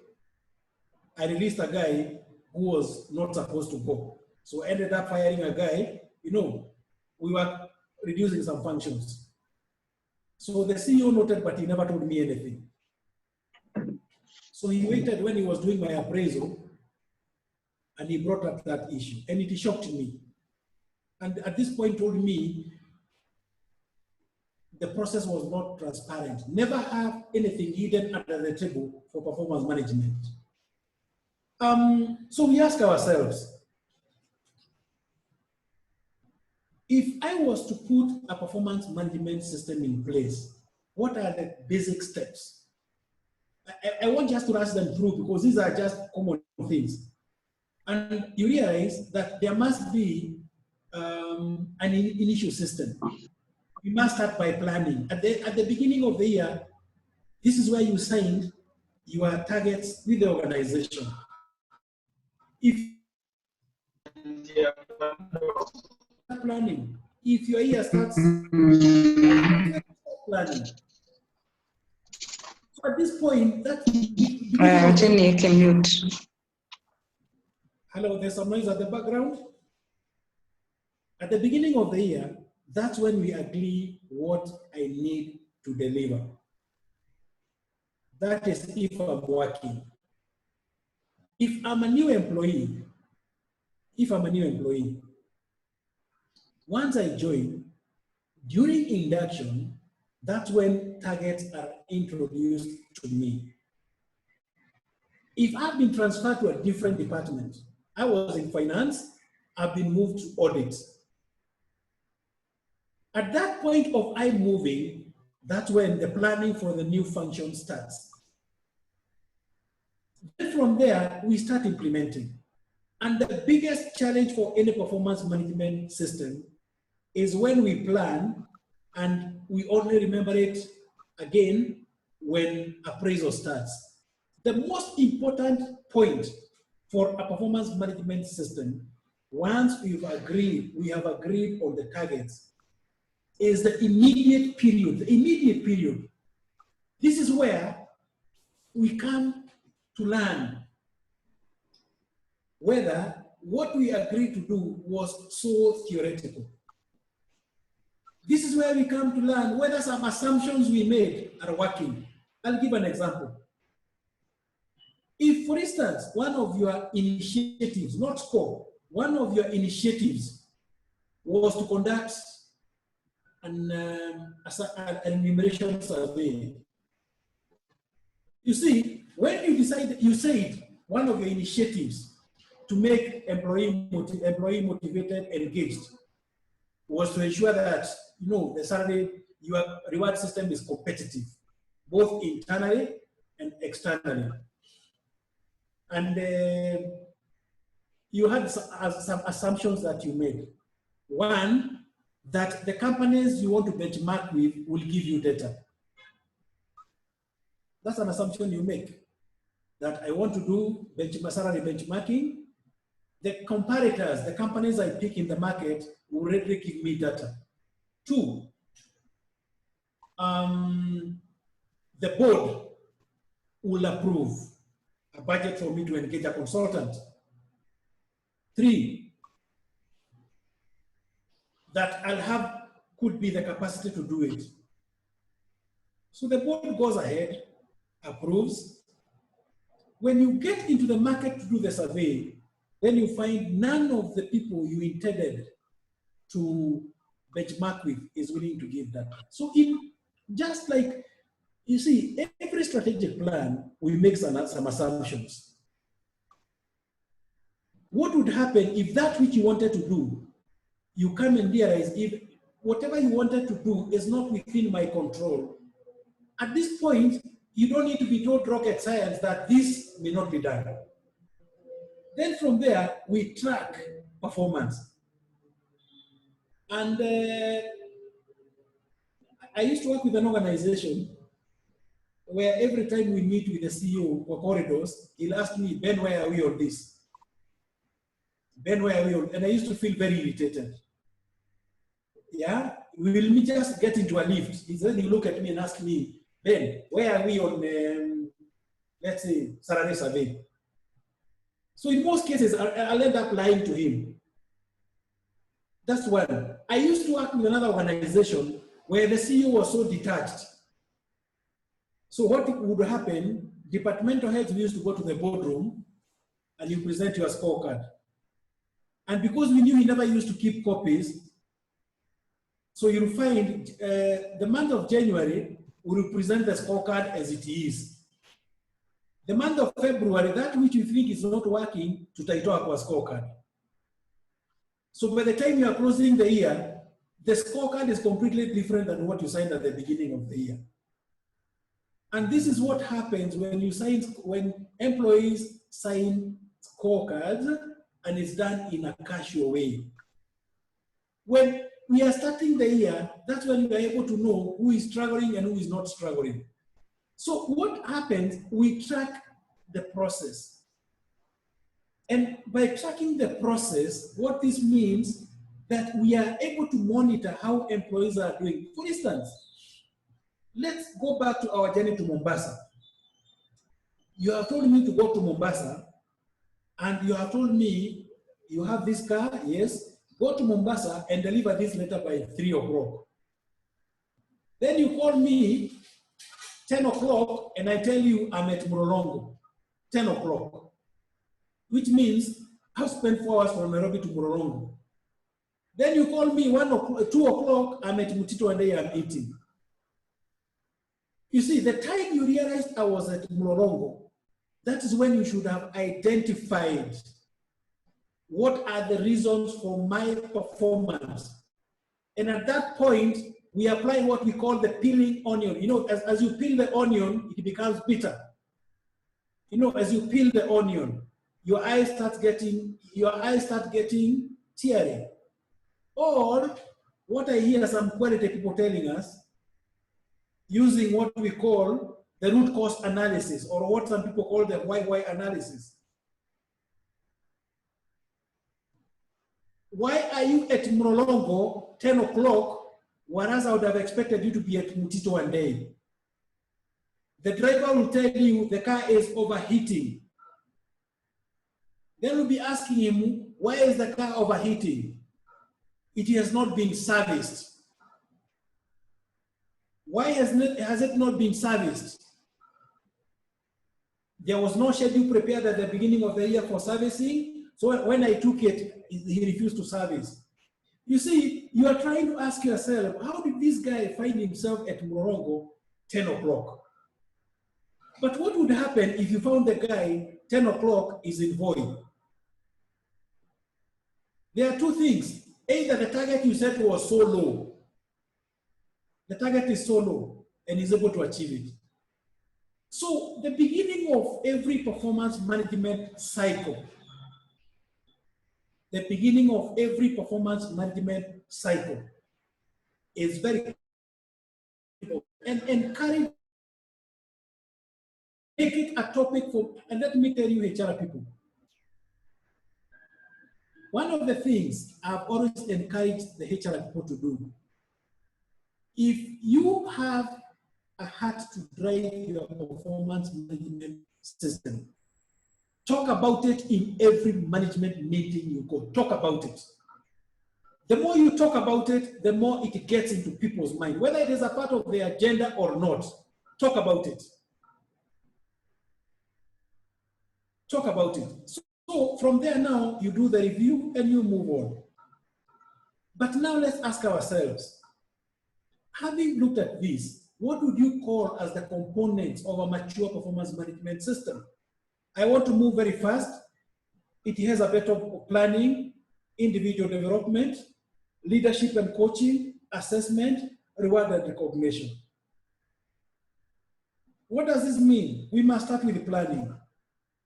I released a guy who was not supposed to go. So I ended up firing a guy. You know, we were reducing some functions. So the CEO noted, but he never told me anything. So he waited when he was doing my appraisal, and he brought up that issue, and it shocked me. And at this point told me the process was not transparent. Never have anything hidden under the table for performance management. So we ask ourselves, if I was to put a performance management system in place, what are the basic steps? I want just to rush them through because these are just common things. And you realize that there must be an initial system. You must start by planning. At the beginning of the year, this is where you signed your targets with the organization. If planning, if your year starts planning. So at this point, Jenny, you can mute. Hello, there's some noise at the background. At the beginning of the year, that's when we agree what I need to deliver. That is if I'm working. If I'm a new employee, once I join, during induction, that's when targets are introduced to me. If I've been transferred to a different department, I was in finance, I've been moved to audit. At that point of I moving, that's when the planning for the new function starts. Then from there, we start implementing. And the biggest challenge for any performance management system is when we plan and we only remember it again when appraisal starts. The most important point for a performance management system, once we have agreed on the targets, is the immediate period. The immediate period. This is where we come to learn whether what we agreed to do was so theoretical. This is where we come to learn whether some assumptions we made are working. I'll give an example. If, for instance, one of your initiatives, not scope, one of your initiatives was to conduct an enumeration survey. You see, when you decide, you said one of your initiatives to make employee motivated, engaged, was to ensure that, you know, the salary, your reward system is competitive, both internally and externally. And you had some assumptions that you made. One, that the companies you want to benchmark with will give you data. That's an assumption you make, that I want to do salary benchmarking. The comparators, the companies I pick in the market, will already give me data. Two, the board will approve a budget for me to engage a consultant. Three, that could be the capacity to do it. So the board goes ahead, approves. When you get into the market to do the survey, then you find none of the people you intended to benchmark with is willing to give that. So just like, you see, every strategic plan, we make some assumptions. What would happen if that which you wanted to do, you come and realize if whatever you wanted to do is not within my control? At this point, you don't need to be told rocket science that this may not be done. Then from there, we track performance. And I used to work with an organization where every time we meet with the CEO for corridors, he'll ask me, Ben, where are we on this? Ben, where are we on? And I used to feel very irritated. Yeah, we will just get into a lift. Then he look at me and ask me, Ben, where are we on, let's say, salary survey? So in most cases, I'll end up lying to him. That's one. I used to work with another organization where the CEO was so detached. So what would happen, departmental heads used to go to the boardroom and you present your scorecard. And because we knew he never used to keep copies, so you'll find the month of January, we will present the scorecard as it is. The month of February, that which you think is not working, tutaitoa kwa scorecard. So by the time you are closing the year, the scorecard is completely different than what you signed at the beginning of the year. And this is what happens when employees sign scorecards and it's done in a casual way. When we are starting the year, that's when we are able to know who is struggling and who is not struggling. So what happens, we track the process. And by tracking the process, what this means that we are able to monitor how employees are doing. For instance, let's go back to our journey to Mombasa. You have told me to go to Mombasa, and you have told me you have this car, yes, go to Mombasa and deliver this letter by 3 o'clock. Then you call me 10 o'clock and I tell you I'm at Murolongo, 10 o'clock, which means I've spent 4 hours from Nairobi to Murolongo. Then you call me 2 o'clock, I'm at Mutito and I'm eating. You see, the time you realized I was at Murolongo, that is when you should have identified what are the reasons for my performance. And at that point, we apply what we call the peeling onion. You know, as you peel the onion, it becomes bitter. You know, as you peel the onion, your eyes start getting teary. Or what I hear some quality people telling us, using what we call the root cause analysis, or what some people call the why analysis. Why are you at Murolongo 10 o'clock, whereas I would have expected you to be at Mutito one day? The driver will tell you the car is overheating. Then we'll be asking him, why is the car overheating? It has not been serviced. Why has it not been serviced? There was no schedule prepared at the beginning of the year for servicing. So when I took it, he refused to service. You see, you are trying to ask yourself, how did this guy find himself at Morongo 10 o'clock? But what would happen if you found the guy 10 o'clock is in void? There are two things. Either the target you set was so low, the target is so low and is able to achieve it. So the beginning of every performance management cycle, the beginning of every performance management cycle is very important, and encourage, make it a topic for, and let me tell you, HR people, one of the things I've always encouraged the HR people to do, if you have a heart to drive your performance management system, talk about it in every management meeting you go. Talk about it. The more you talk about it, the more it gets into people's mind, whether it is a part of the agenda or not. Talk about it. Talk about it. So from there now, you do the review and you move on. But now let's ask ourselves, having looked at this, what would you call as the components of a mature performance management system? I want to move very fast. It has a bit of planning, individual development, leadership and coaching, assessment, reward and recognition. What does this mean? We must start with planning.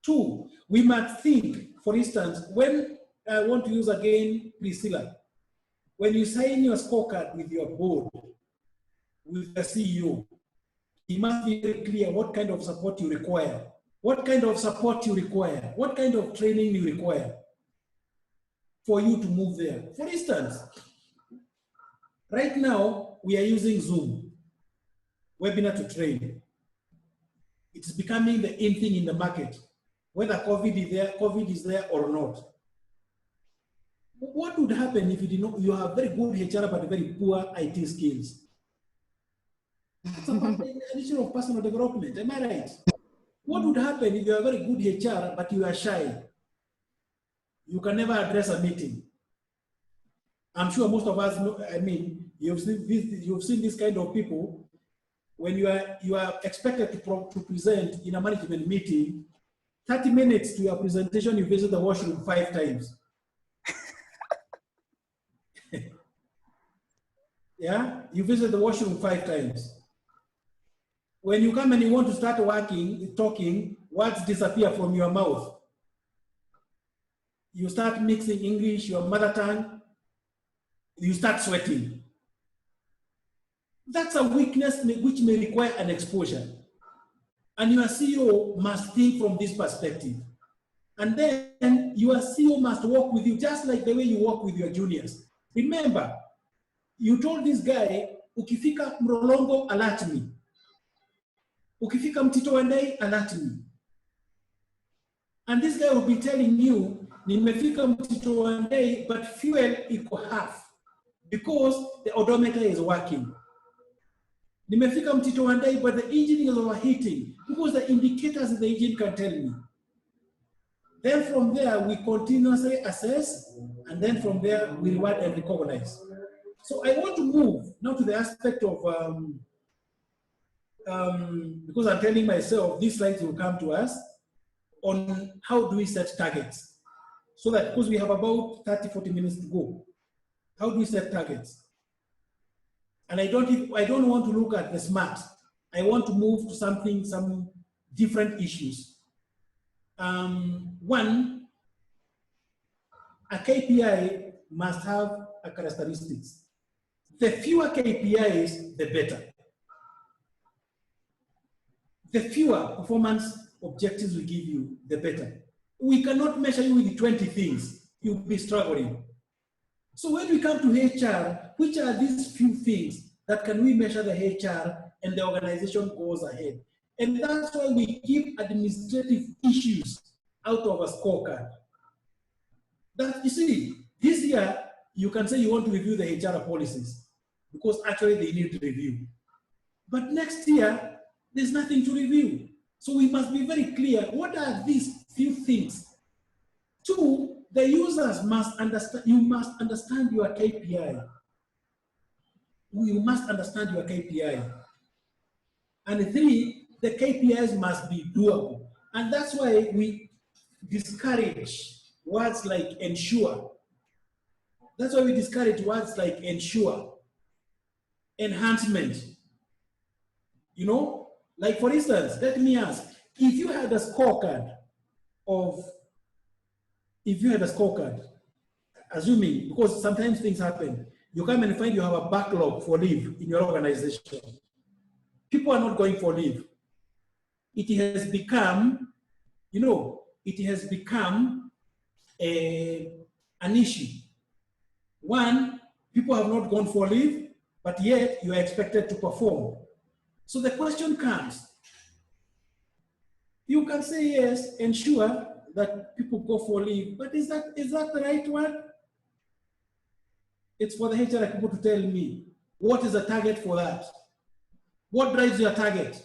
2, we must think, for instance, when I want to use again Priscilla, when you sign your scorecard with your board, with the CEO, it must be very clear what kind of support you require, what kind of support you require, what kind of training you require for you to move there. For instance, right now, we are using Zoom, webinar to train. It's becoming the in thing in the market, whether COVID is there or not. What would happen if you did not, you have very good HR but very poor IT skills? It's about the issue of personal development, am I right? What would happen if you are very good HR but you are shy? You can never address a meeting. I'm sure most of us know, I mean, you've seen this kind of people. When you are expected to present in a management meeting, 30 minutes to your presentation, you visit the washroom 5 times. Yeah, you visit the washroom 5 times. When you come and you want to start talking, words disappear from your mouth. You start mixing English, your mother tongue, you start sweating. That's a weakness which may require an exposure. And your CEO must think from this perspective. And then your CEO must work with you just like the way you work with your juniors. Remember, you told this guy, ukifika Mlolongo, alert me. Ukifika Mtito Wandei, alert me. And this guy will be telling you, nimefika Mtito Wandei, but fuel equal half because the odometer is working. Nimefika Mtito Wandei, but the engine is overheating because the indicators in the engine can tell me. Then from there, we continuously assess, and then from there, we reward and recognize. So I want to move now to the aspect of, because I'm telling myself, these slides will come to us, on how do we set targets. So that, because we have about 30-40 minutes to go, how do we set targets? And I don't want to look at the SMART. I want to move to some different issues. One, a KPI must have a characteristics. The fewer KPIs, the better. The fewer performance objectives we give you, the better. We cannot measure you with 20 things. You'll be struggling. So when we come to HR, which are these few things that can we measure the HR and the organization goes ahead? And that's why we keep administrative issues out of a scorecard. That, you see, this year, you can say you want to review the HR policies because actually they need to review. But next year, there's nothing to review. So we must be very clear, what are these few things? 2, the users must understand, you must understand your KPI. You must understand your KPI. And 3, the KPIs must be doable. And that's why we discourage words like ensure. That's why we discourage words like ensure, enhancement. You know, like for instance, let me ask, if you had a scorecard, assuming, because sometimes things happen, you come and find you have a backlog for leave in your organization. People are not going for leave. It has become, you know, it has become an issue. One, people have not gone for leave, but yet you are expected to perform. So the question comes, you can say yes, ensure that people go for leave, but is that the right one? It's for the HR people to tell me, what is the target for that? What drives your target?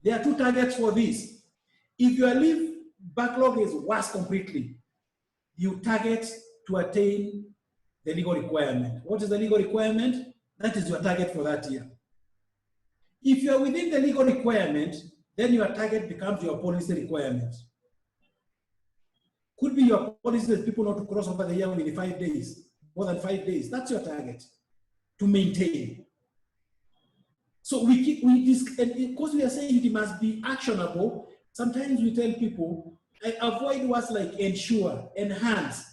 There are two targets for this. If your leave backlog is worse completely, you target to attain the legal requirement. What is the legal requirement? That is your target for that year. If you are within the legal requirement, then your target becomes your policy requirement. Could be your policy that people not to cross over the year within 5 days, more than 5 days. That's your target to maintain. So and because we are saying it must be actionable, sometimes we tell people, avoid words like ensure, enhance.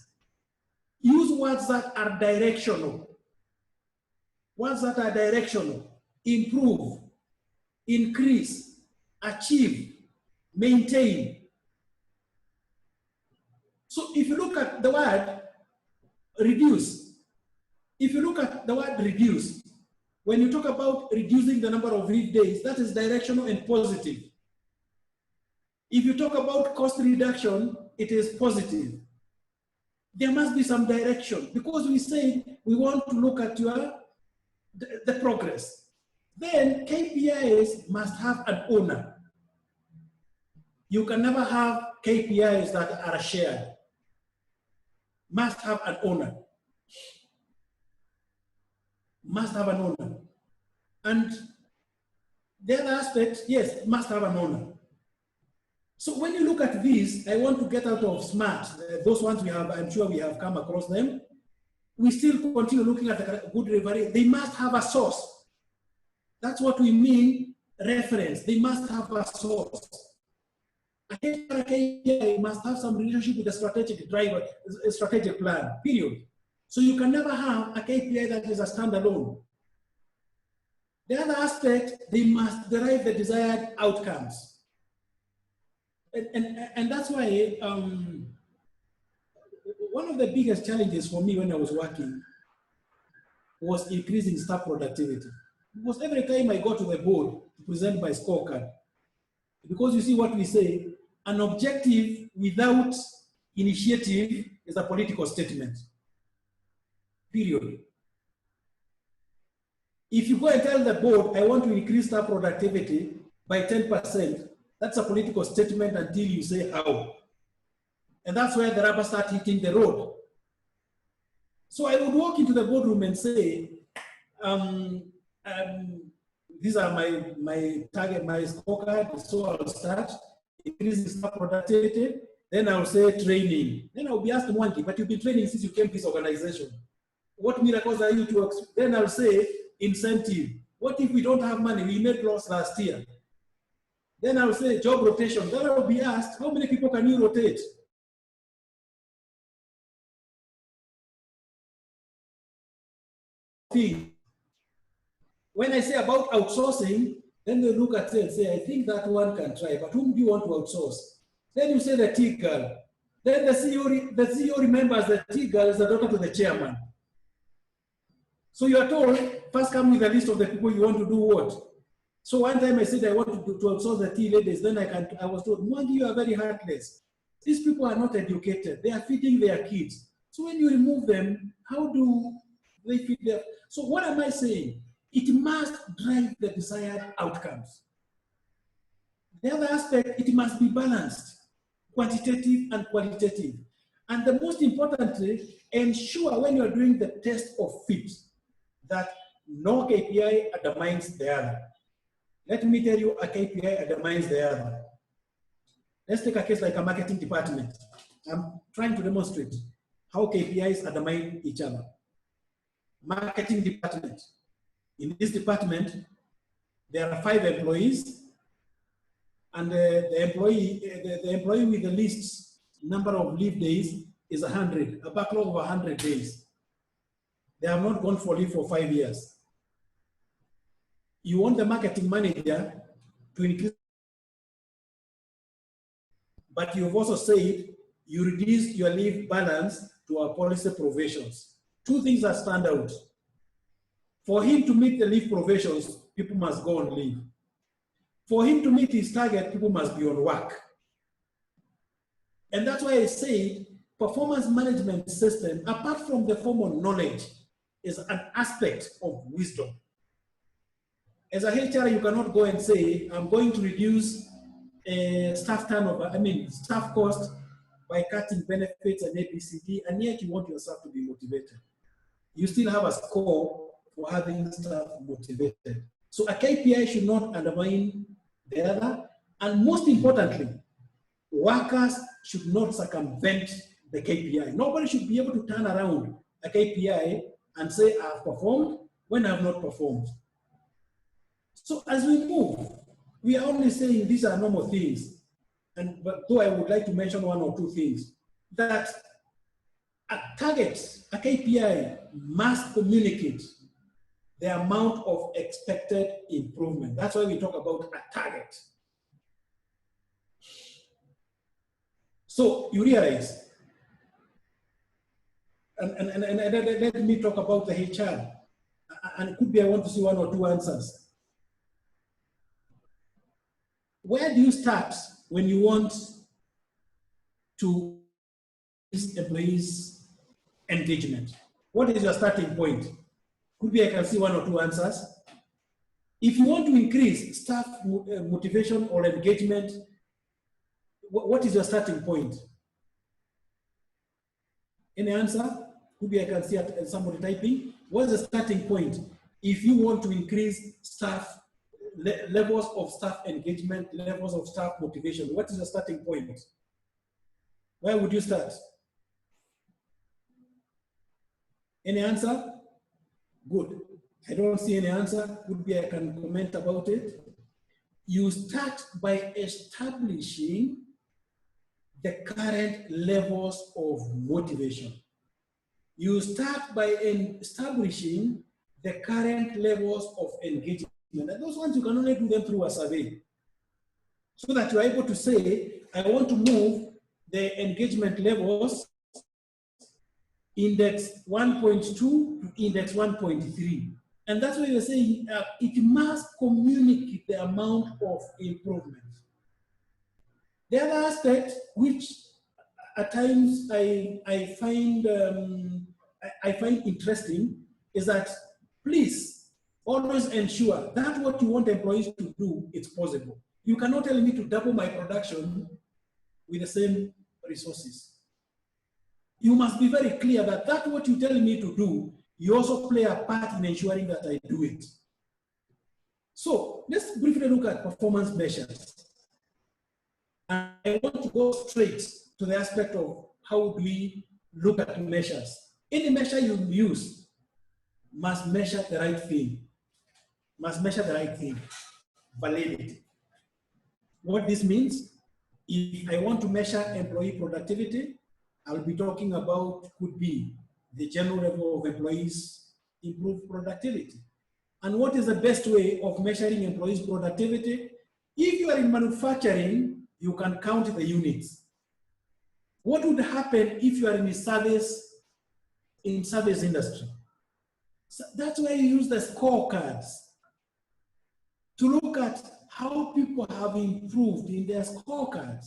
Use words that are directional. Words that are directional. Improve, increase, achieve, maintain. So if you look at the word reduce, when you talk about reducing the number of leave days, that is directional and positive. If you talk about cost reduction, it is positive. There must be some direction because we say we want to look at the progress. Then KPIs must have an owner. You can never have KPIs that are shared. Must have an owner. Must have an owner. And the other aspect, yes, must have an owner. So when you look at these, I want to get out of SMART. Those ones we have, I'm sure we have come across them. We still continue looking at the good delivery. They must have a source. That's what we mean, reference. They must have a source. A KPI must have some relationship with the strategic driver, a strategic plan, period. So you can never have a KPI that is a standalone. The other aspect, they must derive the desired outcomes. And that's why one of the biggest challenges for me when I was working was increasing staff productivity. Because every time I go to the board to present my scorecard, because you see what we say, an objective without initiative is a political statement. Period. If you go and tell the board, I want to increase staff productivity by 10%, that's a political statement until you say how. And that's where the rubber starts hitting the road. So I would walk into the boardroom and say, these are my target, my scorecard, so I'll start increasing staff productivity. Then I'll say training. Then I'll be asked, Mwangi, but you've been training since you came to this organization. What miracles are you to? Then I'll say incentive. What if we don't have money? We made loss last year. Then I'll say job rotation. Then I'll be asked, how many people can you rotate? When I say about outsourcing, then they look at it and say, I think that one can try, but whom do you want to outsource? Then you say the T girl. Then the CEO remembers the T girl is the daughter to the chairman. So you are told, first come with a list of the people you want to do what. So one time I said I want to outsource the tea ladies, then I was told, Mwangi, you are very heartless. These people are not educated. They are feeding their kids. So when you remove them, how do they feed their... So what am I saying? It must drive the desired outcomes. The other aspect, it must be balanced, quantitative and qualitative. And the most importantly, ensure when you're doing the test of fit that no KPI undermines the other. Let me tell you, a KPI undermines the other. Let's take a case like a marketing department. I'm trying to demonstrate how KPIs undermine each other. marketing department. In this department, there are 5 employees, and the employee with the least number of leave days is 100, a backlog of 100 days. They have not gone for leave for 5 years. You want the marketing manager to increase, but you've also said you reduce your leave balance to our policy provisions. 2 things that stand out. For him to meet the leave provisions, people must go on leave. For him to meet his target, people must be on work. And that's why I say performance management system, apart from the formal knowledge, is an aspect of wisdom. As a HR, you cannot go and say, I'm going to reduce staff turnover, staff cost by cutting benefits and ABCD, and yet you want your staff to be motivated. You still have a score for having staff motivated. So a KPI should not undermine the other, and most importantly, workers should not circumvent the KPI. Nobody should be able to turn around a KPI and say, I've performed when I've not performed. So as we move, we are only saying these are normal things. But though I would like to mention 1 or 2 things, that a target, a KPI must communicate the amount of expected improvement. That's why we talk about a target. So you realize, and let me talk about the HR, and it could be I want to see 1 or 2 answers. Where do you start when you want to increase employees' engagement? What is your starting point? Could be I can see 1 or 2 answers. If you want to increase staff motivation or engagement, what is your starting point? Any answer? Could be I can see somebody typing. What is the starting point if you want to increase staff levels of staff engagement, levels of staff motivation? What is the starting point? Where would you start? Any answer? Good. I don't see any answer. Could be I can comment about it. You start by establishing the current levels of motivation. You start by establishing the current levels of engagement. And those ones you can only do them through a survey. So that you're able to say, I want to move the engagement levels index 1.2 to index 1.3. And that's why you're saying it must communicate the amount of improvement. The other aspect, which at times I find interesting, is that please always ensure that what you want employees to do, it's possible. You cannot tell me to double my production with the same resources. You must be very clear that that's what you tell me to do, you also play a part in ensuring that I do it. So let's briefly look at performance measures. And I want to go straight to the aspect of how do we look at measures. Any measure you use must measure the right thing. Must measure the right thing. Validity. What this means, if I want to measure employee productivity, I'll be talking about could be the general level of employees' improved productivity. And what is the best way of measuring employees' productivity? If you are in manufacturing, you can count the units. What would happen if you are in service industry? So that's why you use the scorecards to look at how people have improved in their scorecards.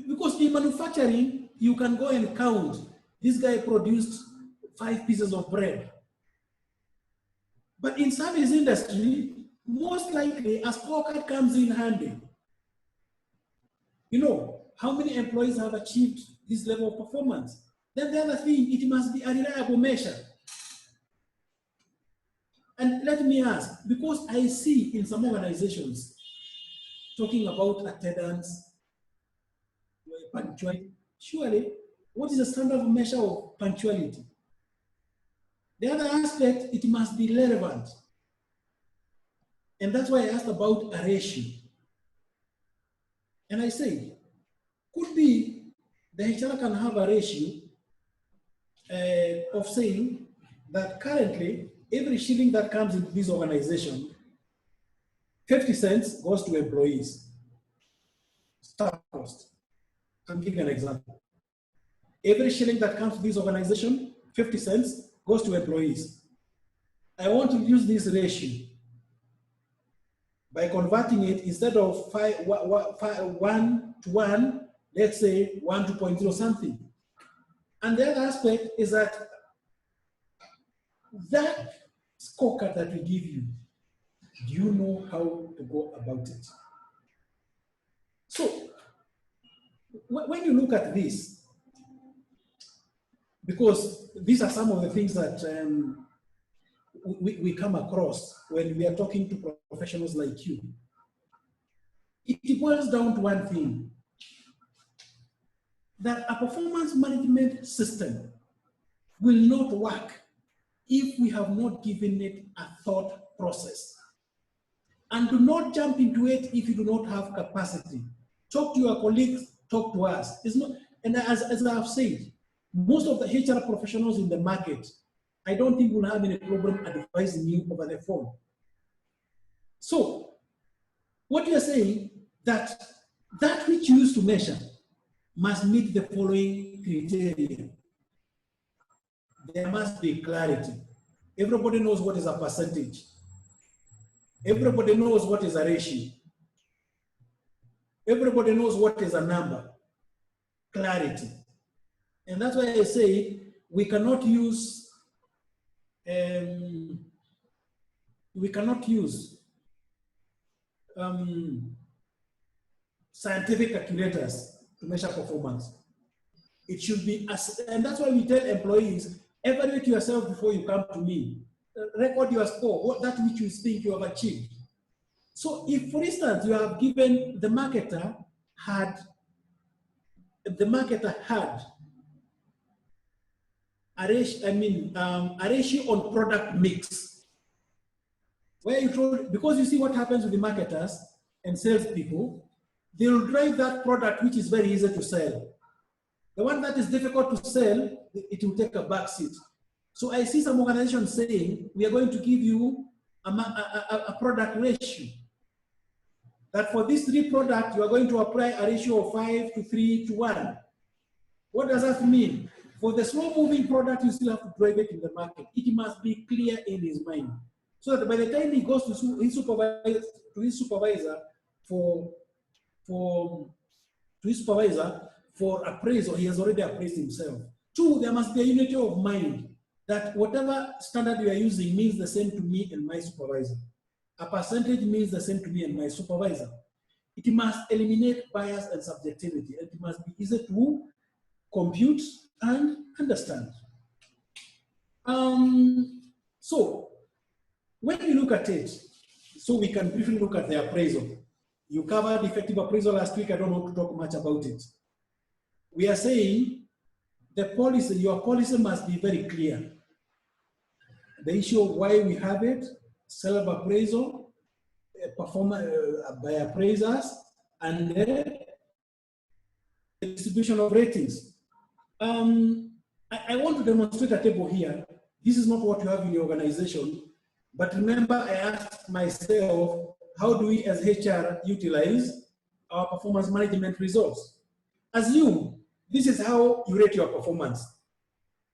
Because in manufacturing, you can go and count, this guy produced 5 pieces of bread. But in service industry, most likely a scorecard comes in handy. You know, how many employees have achieved this level of performance? Then the other thing, it must be a reliable measure. And let me ask, because I see in some organizations talking about attendance, punctuality, surely What is the standard measure of punctuality? The other aspect, it must be relevant. And that's why I asked about a ratio. And I say, could be the HR can have a ratio of saying that currently every shilling that comes into this organization, 50 cents goes to employees. Staff cost. I'll give you an example. Every shilling that comes to this organization, 50 cents goes to employees. I want to use this ratio by converting it, instead of 1 to 1, let's say 1 to 0.0 something. And the other aspect is that that scorecard that we give you, do you know how to go about it? So when you look at this, because these are some of the things that we come across when we are talking to professionals like you, it boils down to one thing, that a performance management system will not work if we have not given it a thought process. And do not jump into it if you do not have capacity. Talk to your colleagues, talk to us. It's not, and as I have said, most of the HR professionals in the market, I don't think will have any problem advising you over the phone. So, what you are saying, that which you use to measure must meet the following criteria. There must be clarity. Everybody knows what is a percentage. Everybody knows what is a ratio. Everybody knows what is a number. Clarity. And that's why I say we cannot use scientific calculators to measure performance. It should be, and that's why we tell employees, evaluate yourself before you come to me. Record your score, that which you think you have achieved. So if, for instance, you have given the marketer had a ratio on product mix, where you told, because you see what happens with the marketers and salespeople, they will drive that product which is very easy to sell. The one that is difficult to sell, it will take a back seat. So I see some organizations saying, we are going to give you a product ratio. That for these 3 products, you are going to apply a ratio of 5 to 3 to 1. What does that mean? For the slow-moving product, you still have to drive it in the market. It must be clear in his mind. So that by the time he goes to his supervisor for appraisal, he has already appraised himself. 2, there must be a unity of mind that whatever standard you are using means the same to me and my supervisor. A percentage means the same to me and my supervisor. It must eliminate bias and subjectivity, and it must be easy to compute and understand. So, when we look at it, so we can briefly look at the appraisal. You covered effective appraisal last week. I don't want to talk much about it. We are saying the policy, your policy must be very clear. The issue of why we have it, self-appraisal, by appraisers, and the distribution of ratings. I want to demonstrate a table here. This is not what you have in your organization, but remember I asked myself, how do we as HR utilize our performance management results? Assume this is how you rate your performance.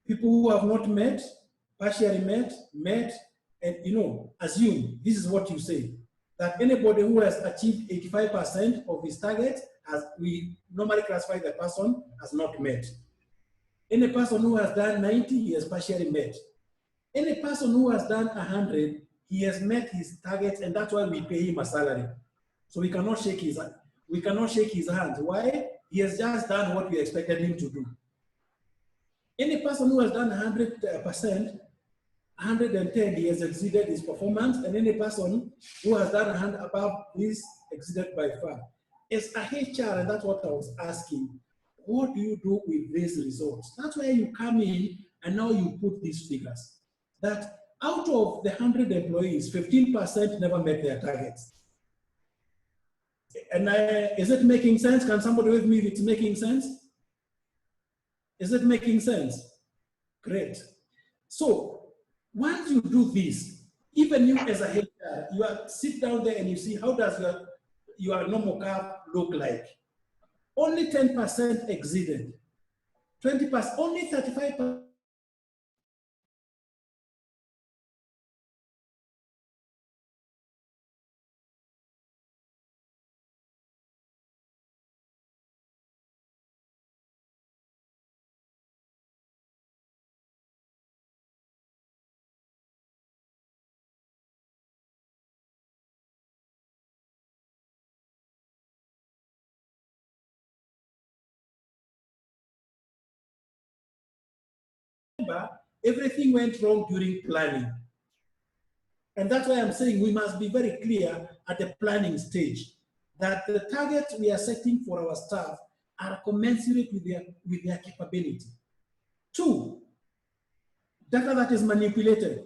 People who have not met, partially met, and assume this is what you say, that anybody who has achieved 85% of his target, we normally classify the person as not met. Any person who has done 90, he has partially met. Any person who has done 100, he has met his target, and that's why we pay him a salary. So we cannot shake his hands. Why? He has just done what we expected him to do. Any person who has done 100%, 110, he has exceeded his performance, and any person who has done 100 above is exceeded by far. As a HR, and that's what I was asking, what do you do with these results? That's where you come in and now you put these figures. That out of the 100 employees, 15% never met their targets. And is it making sense? Can somebody with me if it's making sense? Is it making sense? Great. So once you do this, even you as a HR, you sit down there and you see how does your normal curve look like. Only 10% exceeded. 20%, only 35%. Everything went wrong during planning. And that's why I'm saying we must be very clear at the planning stage that the targets we are setting for our staff are commensurate with their capability. 2, data that is manipulated.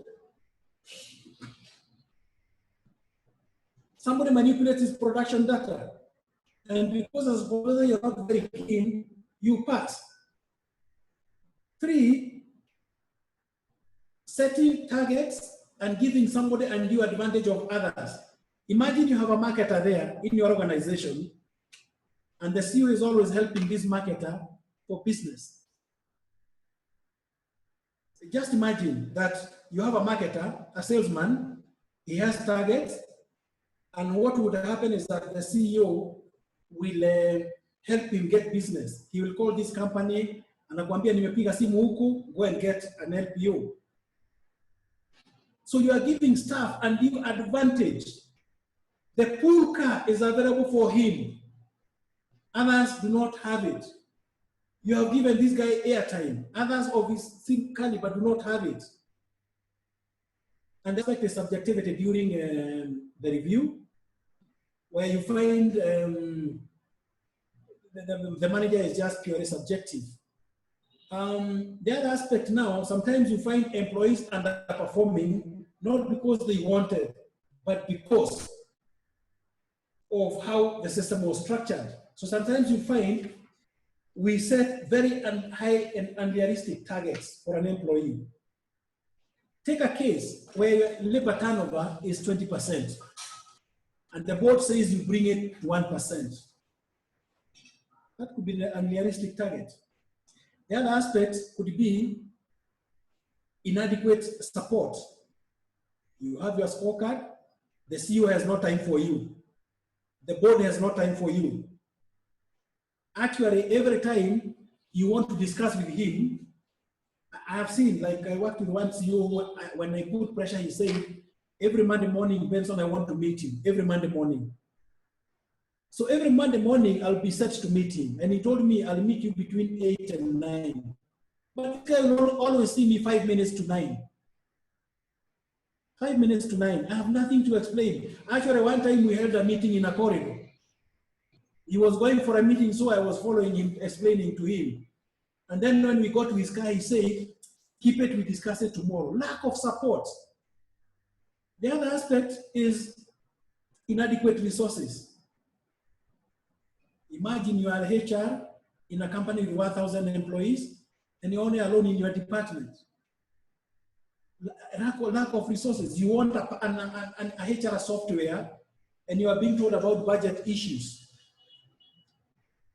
Somebody manipulates his production data, and because as a you're not very keen, you pass. 3, setting targets and giving somebody undue advantage of others. Imagine you have a marketer there in your organization, and the CEO is always helping this marketer for business. Just imagine that you have a marketer, a salesman, he has targets, and what would happen is that the CEO will help him get business. He will call this company, anakuambia nimepiga simu huku, go and get an LPO. So you are giving staff undue advantage. The pool car is available for him. Others do not have it. You have given this guy airtime. Others of his same caliber do not have it. And that's like the subjectivity during the review, where you find the manager is just purely subjective. The other aspect now, sometimes you find employees underperforming, not because they wanted, but because of how the system was structured. So sometimes you find we set very high and unrealistic targets for an employee. Take a case where labor turnover is 20%, and the board says you bring it to 1%. That could be an unrealistic target. The other aspect could be inadequate support. You have your scorecard, the CEO has no time for you. The board has no time for you. Actually, every time you want to discuss with him, I have seen, like I worked with one CEO, when I put pressure, he said, every Monday morning, Benson, I want to meet him, every Monday morning. So every Monday morning, I'll be set to meet him. And he told me, I'll meet you between 8 and 9. But this guy will always see me 5 minutes to 9. 5 minutes to 9. I have nothing to explain. Actually, one time we held a meeting in a corridor. He was going for a meeting, so I was following him, explaining to him. And then when we got to his car, he said, keep it, we discuss it tomorrow. Lack of support. The other aspect is inadequate resources. Imagine you are HR in a company with 1,000 employees, and you're only alone in your department. Lack of resources. You want a HR software, and you are being told about budget issues.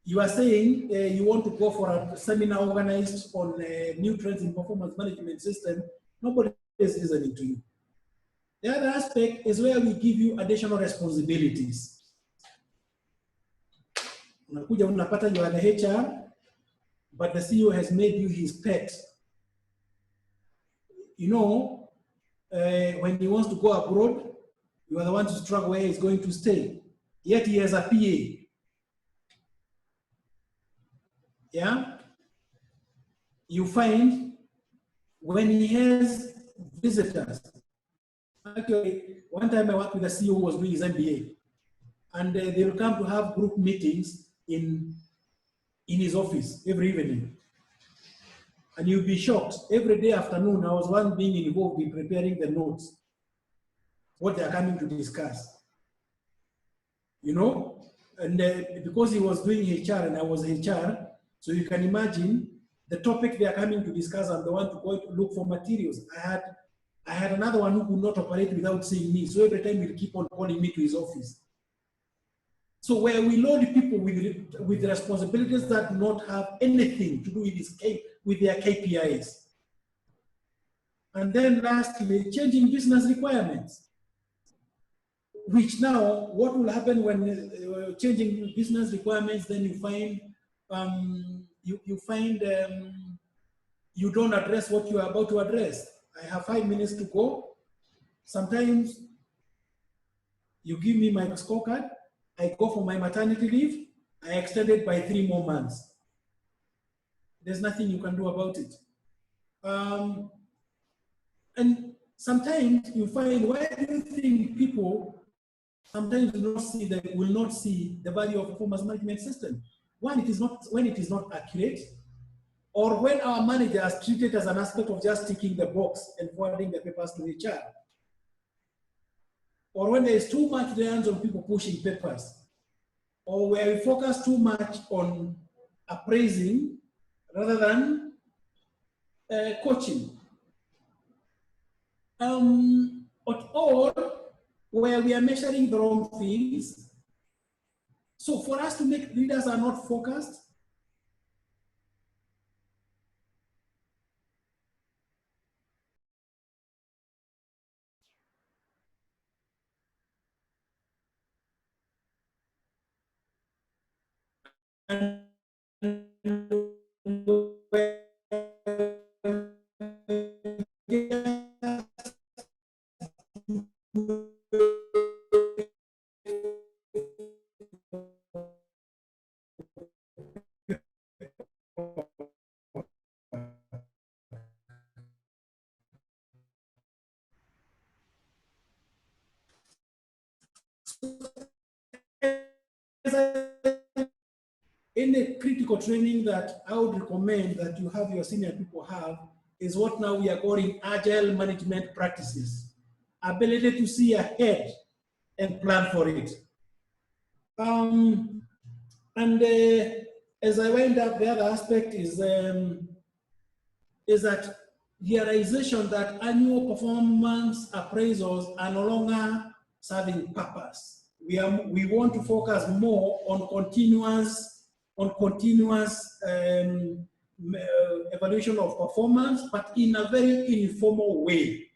You are saying you want to go for a seminar organized on new trends in performance management system. Nobody is listening to you. The other aspect is where we give you additional responsibilities. Unakuja unapata you are the HR, but the CEO has made you his pet. You know, when he wants to go abroad, you are the one to struggle where he's going to stay. Yet he has a PA. Yeah? You find when he has visitors. Actually, one time I worked with a CEO who was doing his MBA, and they will come to have group meetings in in his office every evening. And you'll be shocked. Every day afternoon, I was one being involved in preparing the notes, what they are coming to discuss. You know, and because he was doing HR and I was HR, so you can imagine the topic they are coming to discuss. I'm the one to go to look for materials. I had another one who could not operate without seeing me. So every time he'll keep on calling me to his office. So where we load people with responsibilities that do not have anything to do with their KPIs. And then lastly, changing business requirements. Which now, what will happen when changing business requirements? Then you find you don't address what you are about to address. I have 5 minutes to go. Sometimes you give me my scorecard. I go for my maternity leave. I extend it by 3 more months. There's nothing you can do about it. And sometimes you find, why do you think people sometimes will not see the value of performance management system? One, when it is not accurate, or when our managers treat it as an aspect of just ticking the box and forwarding the papers to HR. Or when there is too much reliance on people pushing papers, or where we focus too much on appraising rather than coaching. Or where we are measuring the wrong things. So for us to make leaders are not focused, any critical training that I would recommend that you have your senior people have is what now we are calling agile management practices. Ability to see ahead and plan for it. As I wind up, the other aspect is that the realization that annual performance appraisals are no longer serving purpose. We want to focus more on continuous evaluation of performance, but in a very informal way.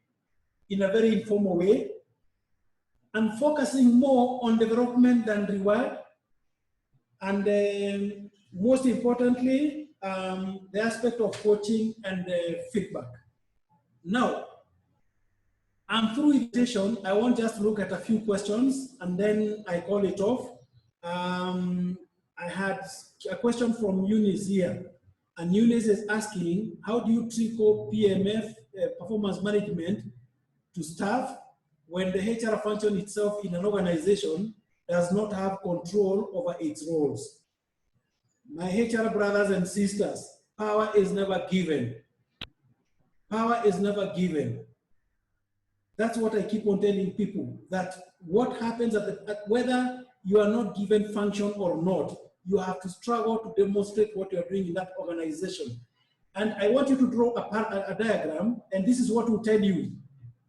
And focusing more on development than reward. And most importantly, the aspect of coaching and feedback. Now, I'm through with the session. I want just to look at a few questions and then I call it off. I had a question from Eunice here. And Eunice is asking, how do you trickle PMF, performance management, to staff when the HR function itself in an organization does not have control over its roles? My HR brothers and sisters, power is never given. Power is never given. That's what I keep on telling people, that what happens whether you are not given function or not, you have to struggle to demonstrate what you're doing in that organization. And I want you to draw a diagram, and this is what will tell you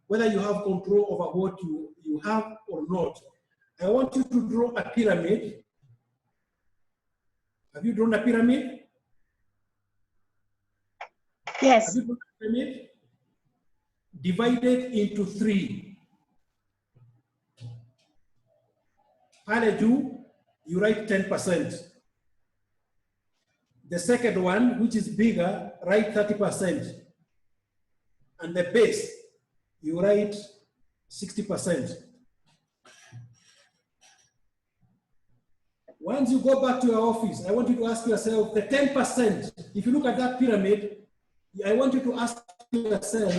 whether you have control over what you have or not. I want you to draw a pyramid. Have you drawn a pyramid? Yes. Have you drawn a pyramid? Divided into 3. Pale juu, you write 10%. The second one, which is bigger, write 30%. And the base, you write 60%. Once you go back to your office, I want you to ask yourself the 10%. If you look at that pyramid, I want you to ask yourself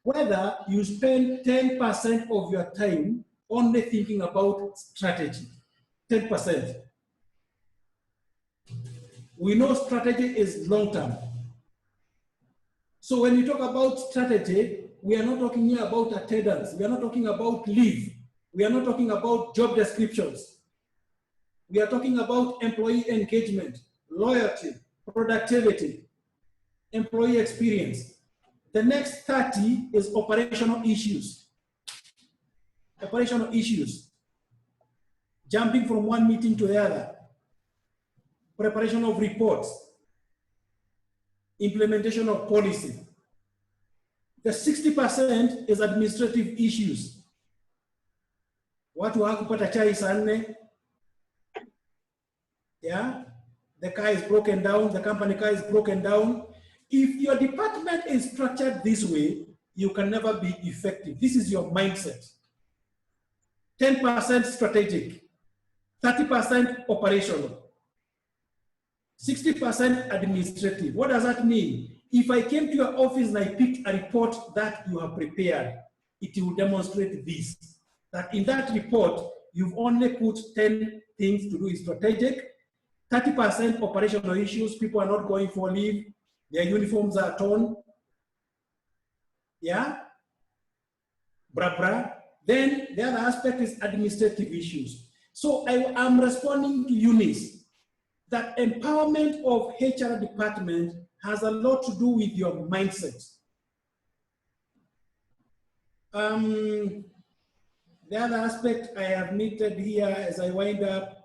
whether you spend 10% of your time only thinking about strategy. 10%. We know strategy is long-term. So when we talk about strategy, we are not talking here about attendance. We are not talking about leave. We are not talking about job descriptions. We are talking about employee engagement, loyalty, productivity, employee experience. The next 30 is operational issues. Operational issues. Jumping from one meeting to the other. Preparation of reports. Implementation of policy. The 60% is administrative issues. Watu hawakupata chai saa 4. Yeah, the car is broken down, the company car is broken down. If your department is structured this way, you can never be effective. This is your mindset. 10% strategic, 30% operational, 60% administrative. What does that mean? If I came to your office and I picked a report that you have prepared, it will demonstrate this, that in that report, you've only put 10 things to do is strategic, 30% operational issues, people are not going for leave, their uniforms are torn, yeah, blah, blah. Then the other aspect is administrative issues. So I am responding to Eunice that empowerment of HR department has a lot to do with your mindset. The other aspect I have noted here as I wind up,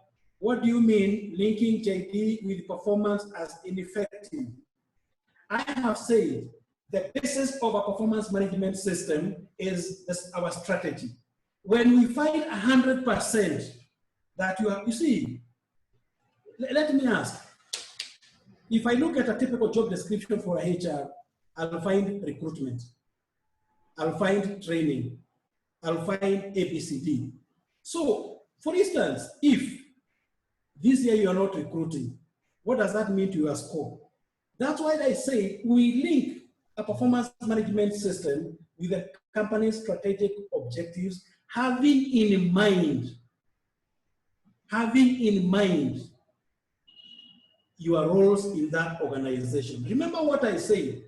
what do you mean linking JD with performance as ineffective? I have said the basis of a performance management system is our strategy. When we find 100% that you see, let me ask, if I look at a typical job description for a HR, I'll find recruitment, I'll find training, I'll find ABCD. So, for instance, if this year you are not recruiting, what does that mean to your score? That's why I say we link a performance management system with the company's strategic objectives, having in mind your roles in that organization. Remember what I said.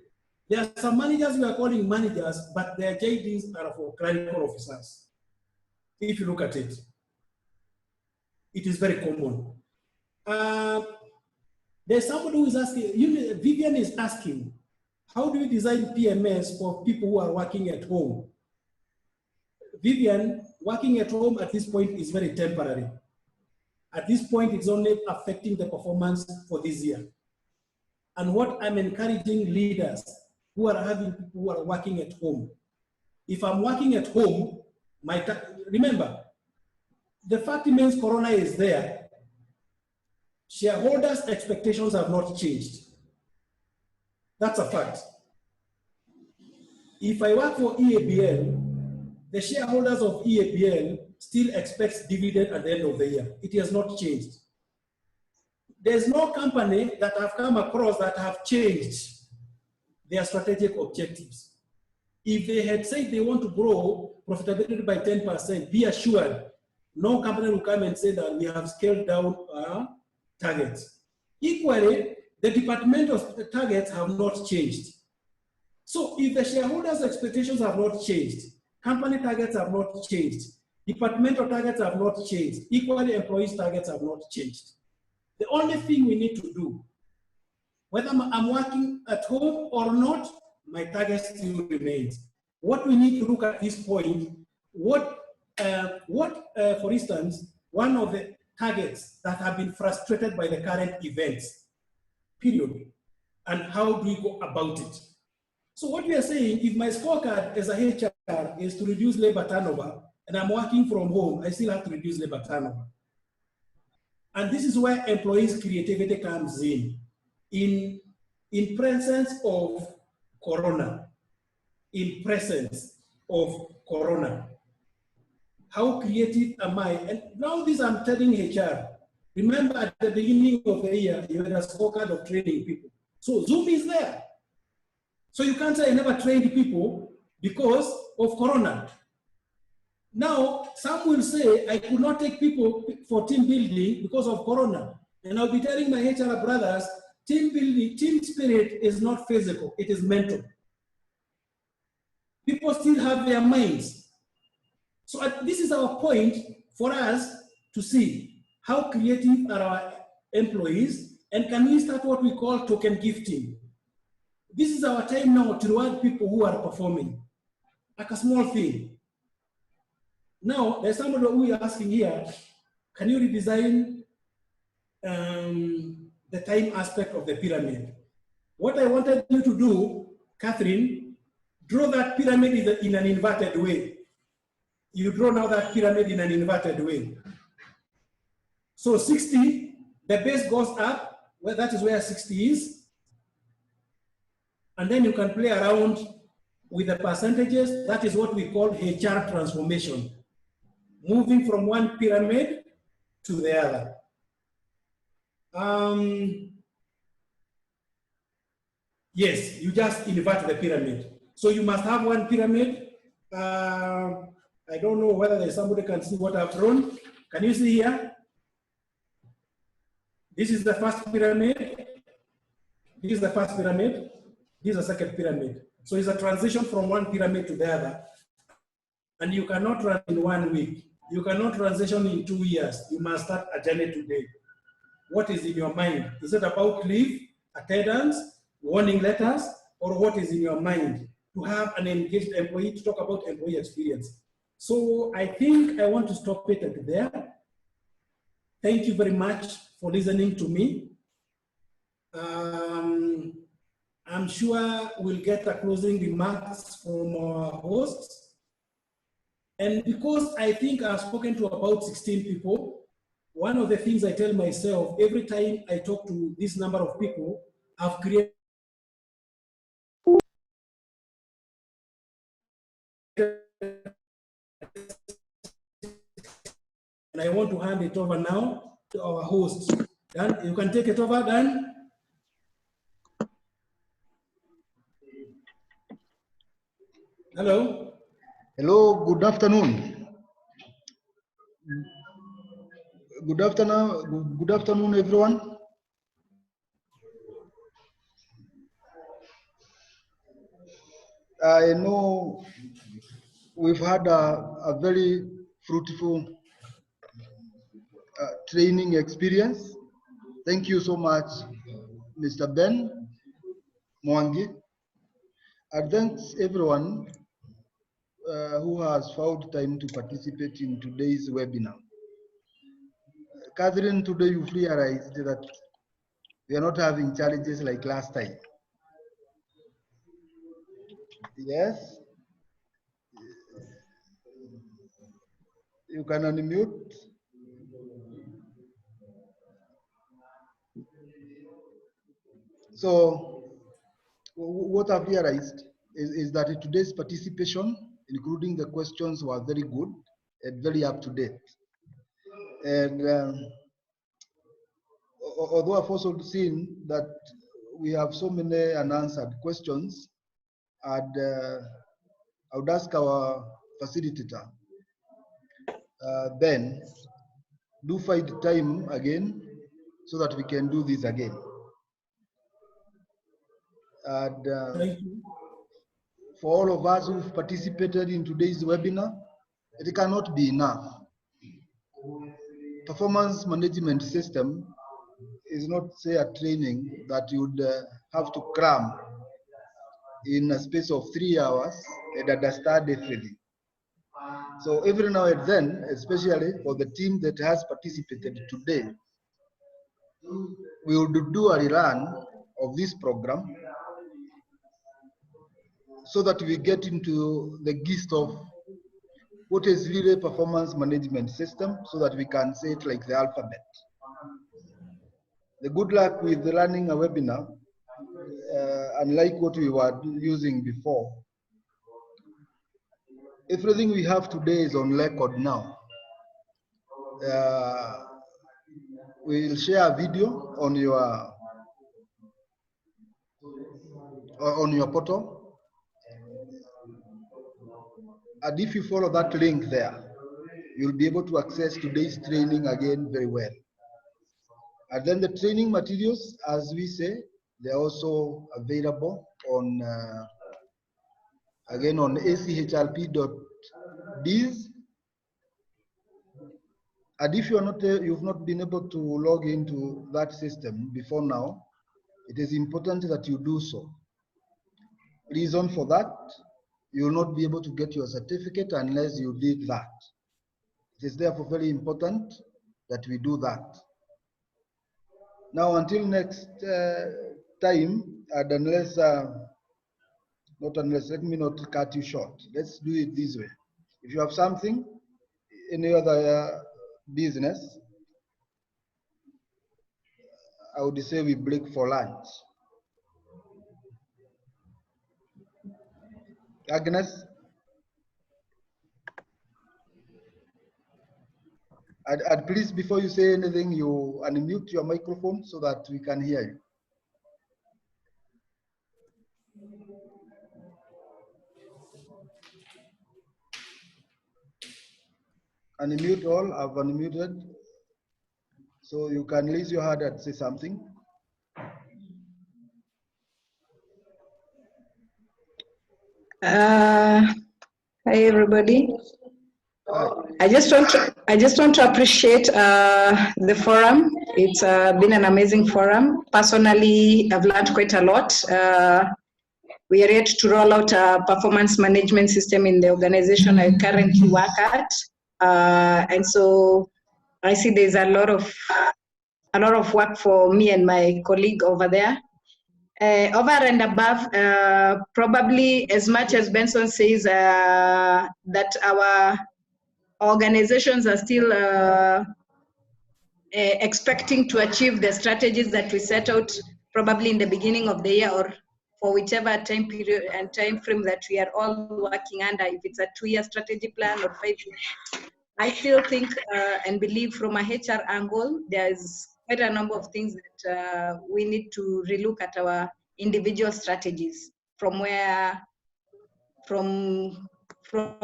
There are some managers we are calling managers, but their JDs are for clerical officers. If you look at it, it is very common. There's somebody who is asking, Vivian is asking, how do you design PMS for people who are working at home? Vivian, working at home at this point is very temporary. At this point, it's only affecting the performance for this year. And what I'm encouraging leaders who are having people who are working at home. If I'm working at home, remember, the fact remains Corona is there. Shareholders' expectations have not changed. That's a fact. If I work for EABL, the shareholders of EABL still expect dividend at the end of the year. It has not changed. There's no company that I've come across that have changed their strategic objectives. If they had said they want to grow profitability by 10%, be assured, no company will come and say that we have scaled down our targets. Equally, the departmental targets have not changed. So if the shareholders' expectations have not changed, company targets have not changed, departmental targets have not changed, equally employees' targets have not changed. The only thing we need to do, whether I'm working at home or not, my target still remains. What we need to look at this point, for instance, one of the targets that have been frustrated by the current events, period, and how do we go about it? So what we are saying, if my scorecard as a HR is to reduce labor turnover, and I'm working from home, I still have to reduce labor turnover. And this is where employees' creativity comes in presence of Corona, How creative am I? And now this I'm telling HR. Remember at the beginning of the year, you had a scorecard of training people. So Zoom is there. So you can't say I never trained people because of Corona. Now, some will say I could not take people for team building because of Corona. And I'll be telling my HR brothers, team building, team spirit is not physical, it is mental. People still have their minds. So this is our point for us to see how creative are our employees, and can we start what we call token gifting. This is our time now to reward people who are performing, like a small thing. Now, there's somebody who is asking here, can you redesign the time aspect of the pyramid? What I wanted you to do, Catherine, draw that pyramid in an inverted way. You draw now that pyramid in an inverted way. So 60, the base goes up, well, that is where 60 is. And then you can play around with the percentages. That is what we call HR transformation. Moving from one pyramid to the other. Yes, you just invert the pyramid. So you must have one pyramid. I don't know whether there's somebody can see what I've drawn. Can you see here? This is the first pyramid. This is the first pyramid. This is the second pyramid. So it's a transition from one pyramid to the other. And you cannot run in 1 week. You cannot transition in 2 years. You must start a journey today. What is in your mind? Is it about leave, attendance, warning letters, or what is in your mind? To have an engaged employee, to talk about employee experience. So I think I want to stop it at there. Thank you very much for listening to me. I'm sure we'll get a closing remarks from our hosts. And because I think I've spoken to about 16 people, one of the things I tell myself, every time I talk to this number of people, I've created and I want to hand it over now to our host. Dan, you can take it over, Dan. Hello. Hello, good afternoon. Good afternoon, everyone. I know we've had a very fruitful training experience. Thank you so much, Mr. Ben Mwangi. And thanks everyone who has found time to participate in today's webinar. Catherine, today you've realized that we are not having challenges like last time. Yes? You can unmute. So, what I've realized is that today's participation, including the questions, were very good and very up to date. And although I've also seen that we have so many unanswered questions, I would ask our facilitator, Ben, do find time again so that we can do this again. And Thank you. for all of us who've participated in today's webinar, it cannot be enough. Performance management system is not, say, a training that you would have to cram in a space of 3 hours and understand everything. So every now and then, especially for the team that has participated today, we will do a rerun of this program so that we get into the gist of what is really a performance management system, so that we can say it like the alphabet. The good luck with running a webinar, unlike what we were using before. Everything we have today is on record now. We'll share a video on your portal. And if you follow that link there, you'll be able to access today's training again very well. And then the training materials, as we say, they're also available on, again, on achrp.biz. And if you are not, you've not been able to log into that system before now, it is important that you do so. Reason for that, you will not be able to get your certificate unless you did that. It is therefore very important that we do that. Now, until next time, and unless, not unless, let me not cut you short. Let's do it this way. If you have something, any other business, I would say we break for lunch. Agnes? And please, before you say anything, you unmute your microphone so that we can hear you. Unmute all, I've unmuted. So you can raise your hand and say something. Hi everybody. Hi. I just want to appreciate the forum. It's been an amazing forum. Personally, I've learned quite a lot. We are yet to roll out a performance management system in the organization I currently work at, and so I see there's a lot of work for me and my colleague over there. Over and above, probably as much as Benson says that our organizations are still expecting to achieve the strategies that we set out probably in the beginning of the year or for whichever time period and time frame that we are all working under, if it's a 2-year strategy plan or 5 years. I still think and believe from a HR angle, there's quite a number of things that we need to relook at our individual strategies from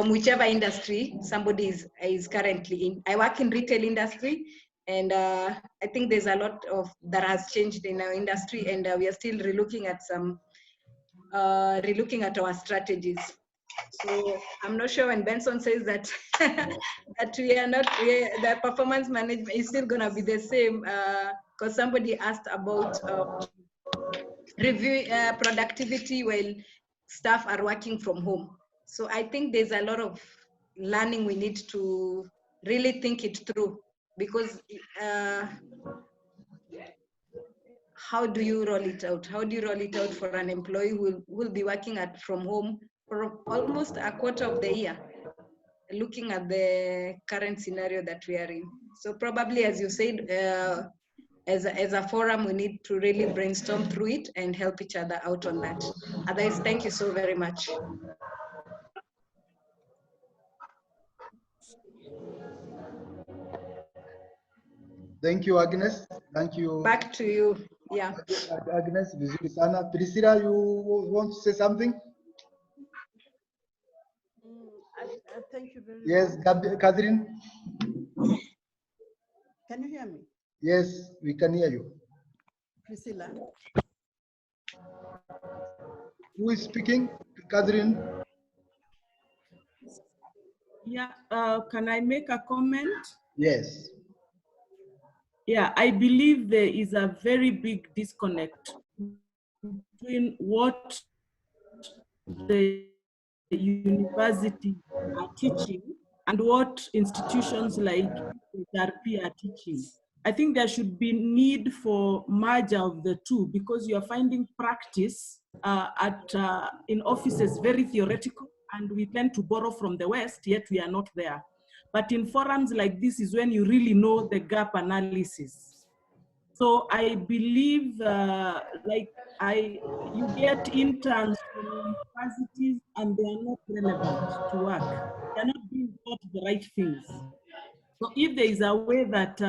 whichever industry somebody is currently in. I work in retail industry, and I think there's a lot that has changed in our industry, and we are still relooking at our strategies. So I'm not sure when Benson says that that the performance management is still gonna be the same, because somebody asked about review productivity while staff are working from home. So I think there's a lot of learning we need to really think it through, because how do you roll it out? How do you roll it out for an employee who will be working from home for almost a quarter of the year, looking at the current scenario that we are in? So probably, as you said, as a forum, we need to really brainstorm through it and help each other out on that. Otherwise, thank you so very much. Thank you, Agnes. Thank you. Back to you. Yeah. Agnes, vizuri sana. Priscilla, you want to say something? Thank you very much. Yes, Catherine? Can you hear me? Yes, we can hear you. Priscilla. Who is speaking? Catherine? Yeah, can I make a comment? Yes. Yeah, I believe there is a very big disconnect between what the universities are teaching and what institutions like ACHRP are teaching. I think there should be need for merger of the two, because you are finding practice in offices very theoretical, and we tend to borrow from the West, yet we are not there. But in forums like this is when you really know the gap analysis. So I believe you get interns from universities and they are not relevant to work. They are not being taught the right things. So if there is a way that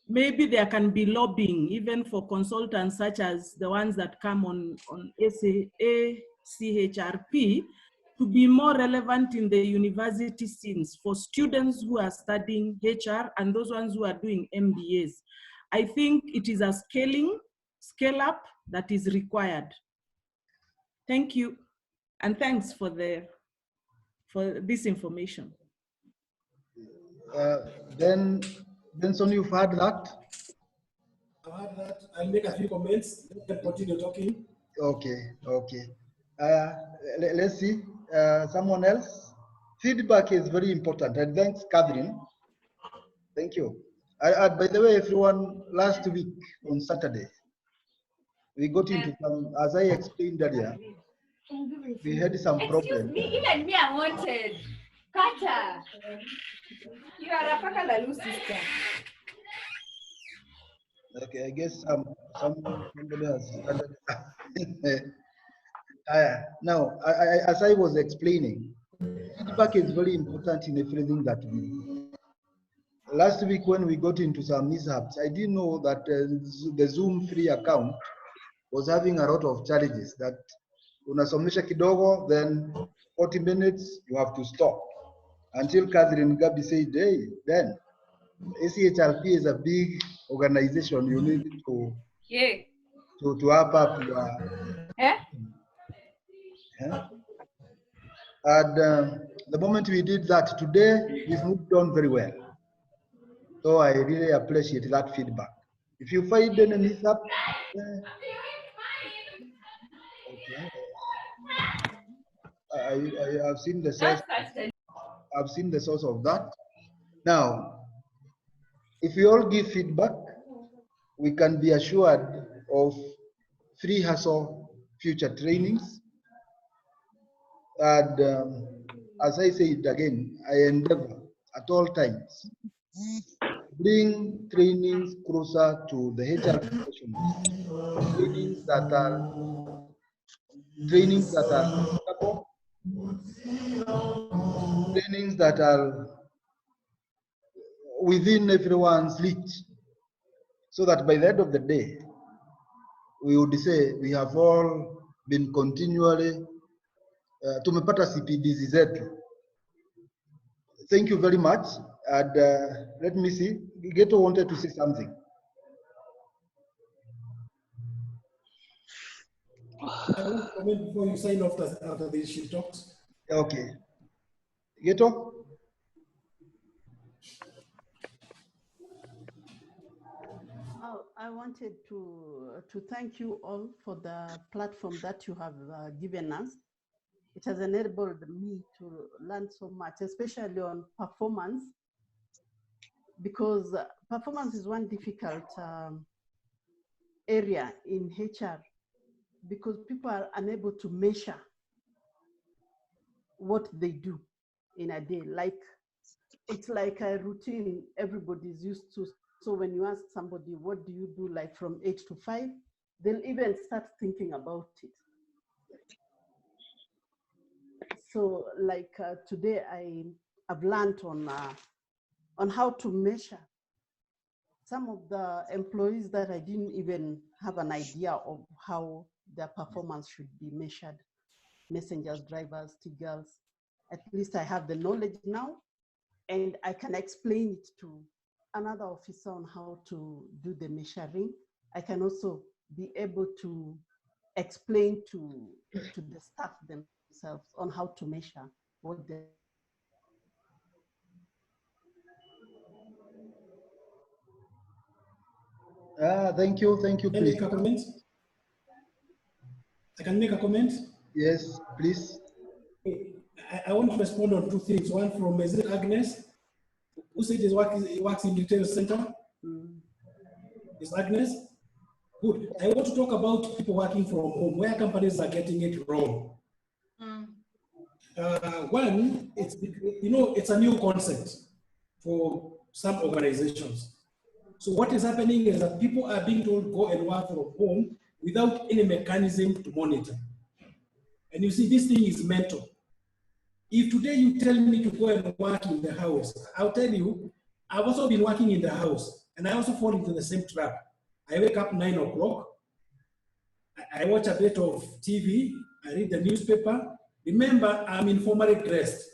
maybe there can be lobbying even for consultants such as the ones that come on ACHRP to be more relevant in the university scenes for students who are studying HR and those ones who are doing MBAs. I think it is a scale up that is required. Thank you, and thanks for this information. Then, Benson, you've heard that? I've heard that. I'll make a few comments. Let them continue talking. Okay, okay. Let's see. Someone else? Feedback is very important. And thanks, Catherine. Thank you. By the way, everyone, last week on Saturday, we got into some, as I explained earlier, we had some problems. Excuse me, even me, I wanted. Kata, you are a Pakalalu sister. Okay, I guess somebody has started. Now, as I was explaining, feedback is very important in everything that we do. Last week when we got into some mishaps, I didn't know that the Zoom free account was having a lot of challenges, that unasomesha kidogo, then 40 minutes, you have to stop. Until Catherine Gabi said, hey, then ACHRP is a big organization, you need to wrap up your... And the moment we did that today, we've moved on very well. So I really appreciate that feedback. If you find any mishap, okay. I have seen the source. I've seen the source of that. Now, if we all give feedback, we can be assured of free hustle future trainings. And as I said again, I endeavor at all times bring trainings closer to the HR professionals. Trainings that are comfortable, trainings that are within everyone's reach, so that by the end of the day, we would say we have all been continually tumepata CPDs zetu. Thank you very much. And let me see, Geto wanted to say something. I want to comment before you sign off after this she talks. Okay. Geto? Oh, I wanted to thank you all for the platform that you have given us. It has enabled me to learn so much, especially on performance, because performance is one difficult area in HR, because people are unable to measure what they do in a day. Like, it's like a routine everybody's used to. So when you ask somebody, what do you do, like from 8 to 5, they'll even start thinking about it. So like today, I've learned on how to measure some of the employees that I didn't even have an idea of how their performance should be measured. Messengers, drivers, T-girls. At least I have the knowledge now, and I can explain it to another officer on how to do the measuring. I can also be able to explain to the staff themselves on how to measure what they... Thank you, Can I make a comment? I can make a comment? Yes, please. I want to respond on 2 things. One from Agnes, who said he works in retail center. Is Agnes? Good. I want to talk about people working from home, where companies are getting it wrong. One, it's a new concept for some organizations. So what is happening is that people are being told go and work from home without any mechanism to monitor. And you see, this thing is mental. If today you tell me to go and work in the house, I'll tell you, I've also been working in the house, and I also fall into the same trap. I wake up 9 o'clock, I watch a bit of TV, I read the newspaper, Remember, I'm informally dressed.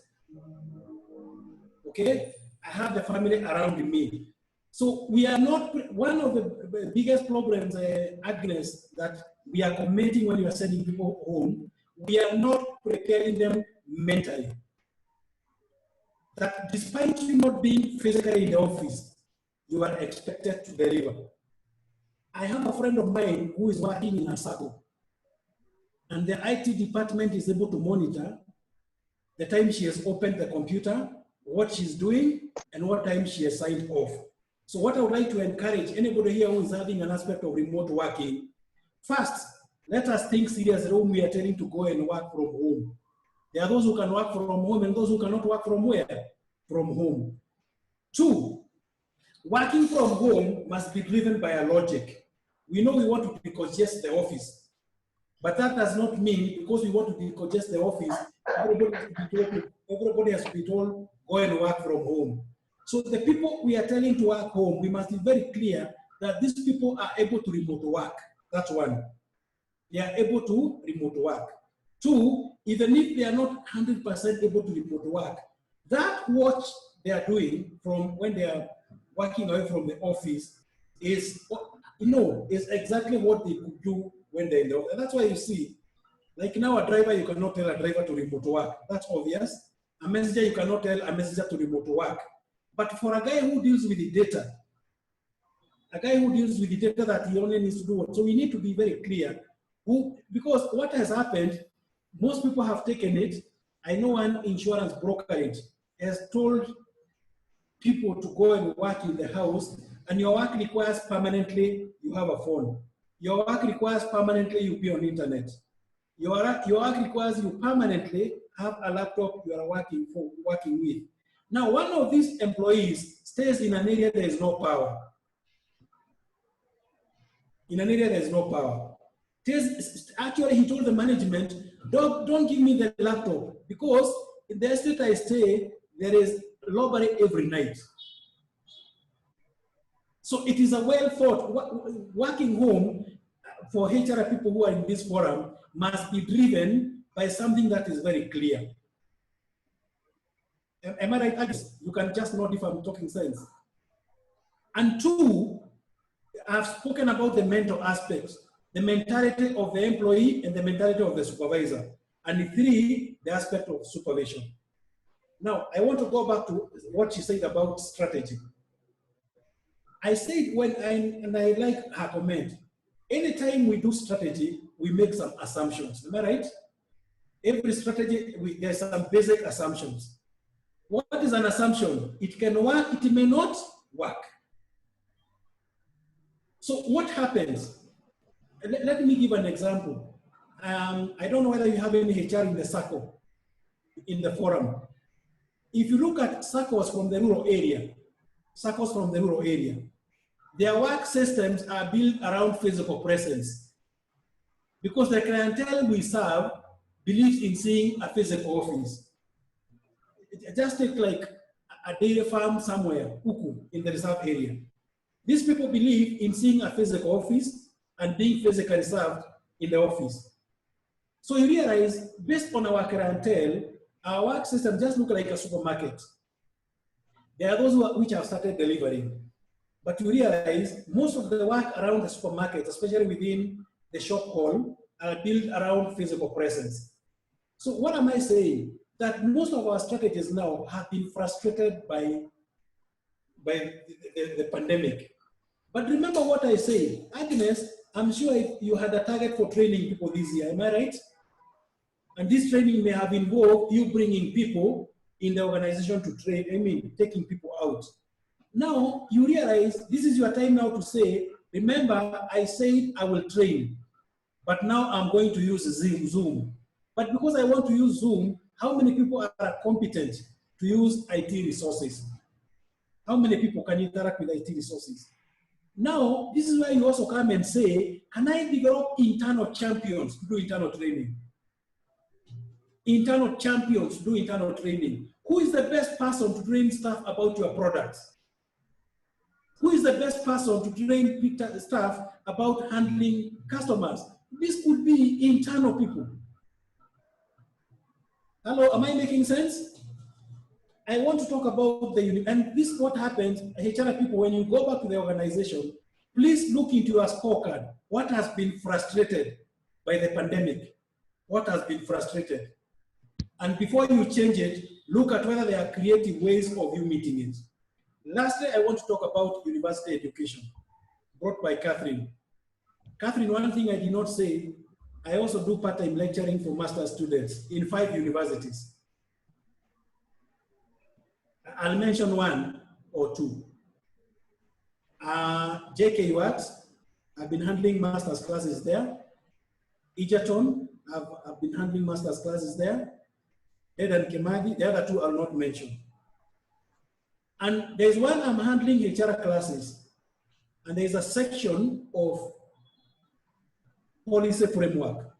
Okay? I have the family around me. So we are not, one of the biggest problems, Agnes, that we are committing when you are sending people home, we are not preparing them mentally. That despite you not being physically in the office, you are expected to deliver. I have a friend of mine who is working in a circle, and the IT department is able to monitor the time she has opened the computer, what she's doing, and what time she has signed off. So what I would like to encourage anybody here who is having an aspect of remote working, first, let us think seriously when we are telling to go and work from home. There are those who can work from home and those who cannot work from where? From home. Two, working from home must be driven by a logic. We know we want to decongest the office, but that does not mean because we want to decongest the office, everybody has to be told, go and work from home. So the people we are telling to work home, we must be very clear that these people are able to remote work. That's one. They are able to remote work. Two, even if they are not 100% able to remote work, that what they are doing from when they are working away from the office is, is exactly what they could do when they're in the office. And that's why you see, like now a driver, you cannot tell a driver to remote work. That's obvious. A messenger, you cannot tell a messenger to remote work. But for a guy who deals with the data, that he only needs to do it. So we need to be very clear. Because what has happened, most people have taken it. I know one insurance brokerage has told people to go and work in the house, and your work requires permanently you have a phone. Your work requires permanently you be on internet. Your work requires you permanently have a laptop you are working with. Now, one of these employees stays in an area there is no power. In an area there is no power. Actually, he told the management, don't give me the laptop, because in the estate I stay, there is robbery every night. So it is a well thought, working home for HR people who are in this forum must be driven by something that is very clear. Am I right? You can just note if I'm talking sense. And two, I've spoken about the mental aspects, the mentality of the employee and the mentality of the supervisor. And three, the aspect of supervision. Now, I want to go back to what she said about strategy. I said and I like her comment, anytime we do strategy, we make some assumptions. Am I right? Every strategy, there's some basic assumptions. What is an assumption? It can work, it may not work. So what happens? Let me give an example. I don't know whether you have any HR in the circle, in the forum. If you look at circles from the rural area, their work systems are built around physical presence, because the clientele we serve believes in seeing a physical office. Just take like a dairy farm somewhere, Uku, in the reserve area. These people believe in seeing a physical office and being physically served in the office. So you realize, based on our clientele, our work system just looks like a supermarket. There are those which have started delivering. But you realize most of the work around the supermarket, especially within the shop hall, are built around physical presence. So what am I saying? That most of our strategies now have been frustrated by the pandemic. But remember what I say, Agnes, I'm sure you had a target for training people this year, am I right? And this training may have involved you bringing people in the organization to train, taking people out. Now, you realize this is your time now to say, remember, I said I will train, but now I'm going to use Zoom. But because I want to use Zoom, how many people are competent to use IT resources? How many people can interact with IT resources? Now, this is where you also come and say, can I develop internal champions to do internal training? Internal champions to do internal training. Who is the best person to train staff about your products? Who is the best person to train staff about handling customers? This could be internal people. Hello, am I making sense? I want to talk about the, and this is what happens, HR people, when you go back to the organization, please look into your scorecard. What has been frustrated by the pandemic? What has been frustrated? And before you change it, look at whether there are creative ways of you meeting it. Lastly, I want to talk about university education, brought by Catherine. Catherine, one thing I did not say, I also do part-time lecturing for master's students in 5 universities. I'll mention 1 or 2. JKUAT, I've been handling master's classes there. Egerton, I've been handling master's classes there. Ed and Kemadi, the other 2 I'll not mention. And there's one I'm handling HR classes, and there's a section of policy framework.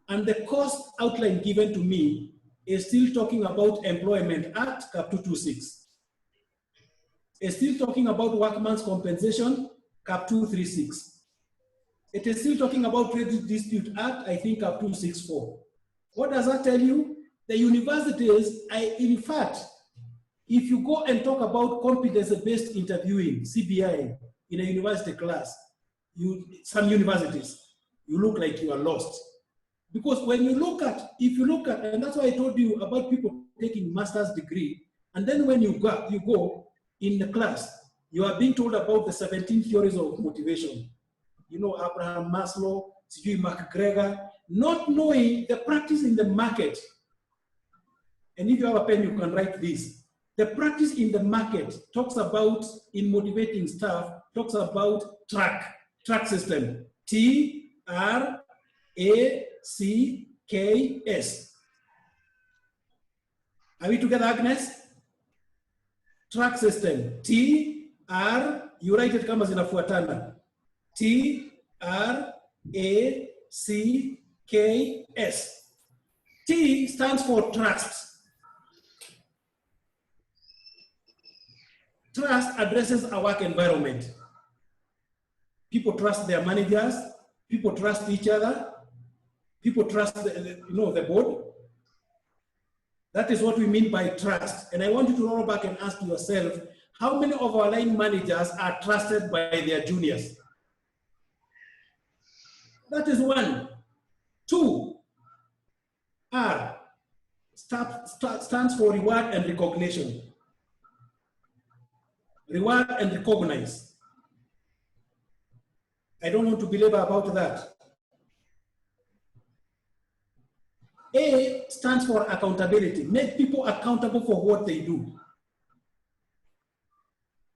And the course outline given to me is still talking about Employment Act, Cap 226. It's still talking about Workman's Compensation, Cap 236. It is still talking about Trade Dispute Act, I think Cap 264. What does that tell you? The universities, in fact, if you go and talk about competence-based interviewing, CBI, in a university class, some universities, you look like you are lost. Because when you look at, and that's why I told you about people taking master's degree, and then when you go in the class, you are being told about the 17 theories of motivation. You know, Abraham Maslow, McGregor, not knowing the practice in the market. And if you have a pen, you can write this. The practice in the market talks about, in motivating staff, talks about track system. TRACKS. Are we together, Agnes? Track system. You write it kama zinafuatana. TRACKS. T stands for trust. Trust addresses our work environment. People trust their managers. People trust each other. People trust the board. That is what we mean by trust. And I want you to roll back and ask yourself, how many of our line managers are trusted by their juniors? That is 1. 2, R stands for reward and recognition. Reward and recognize. I don't want to belabor about that. A stands for accountability. Make people accountable for what they do.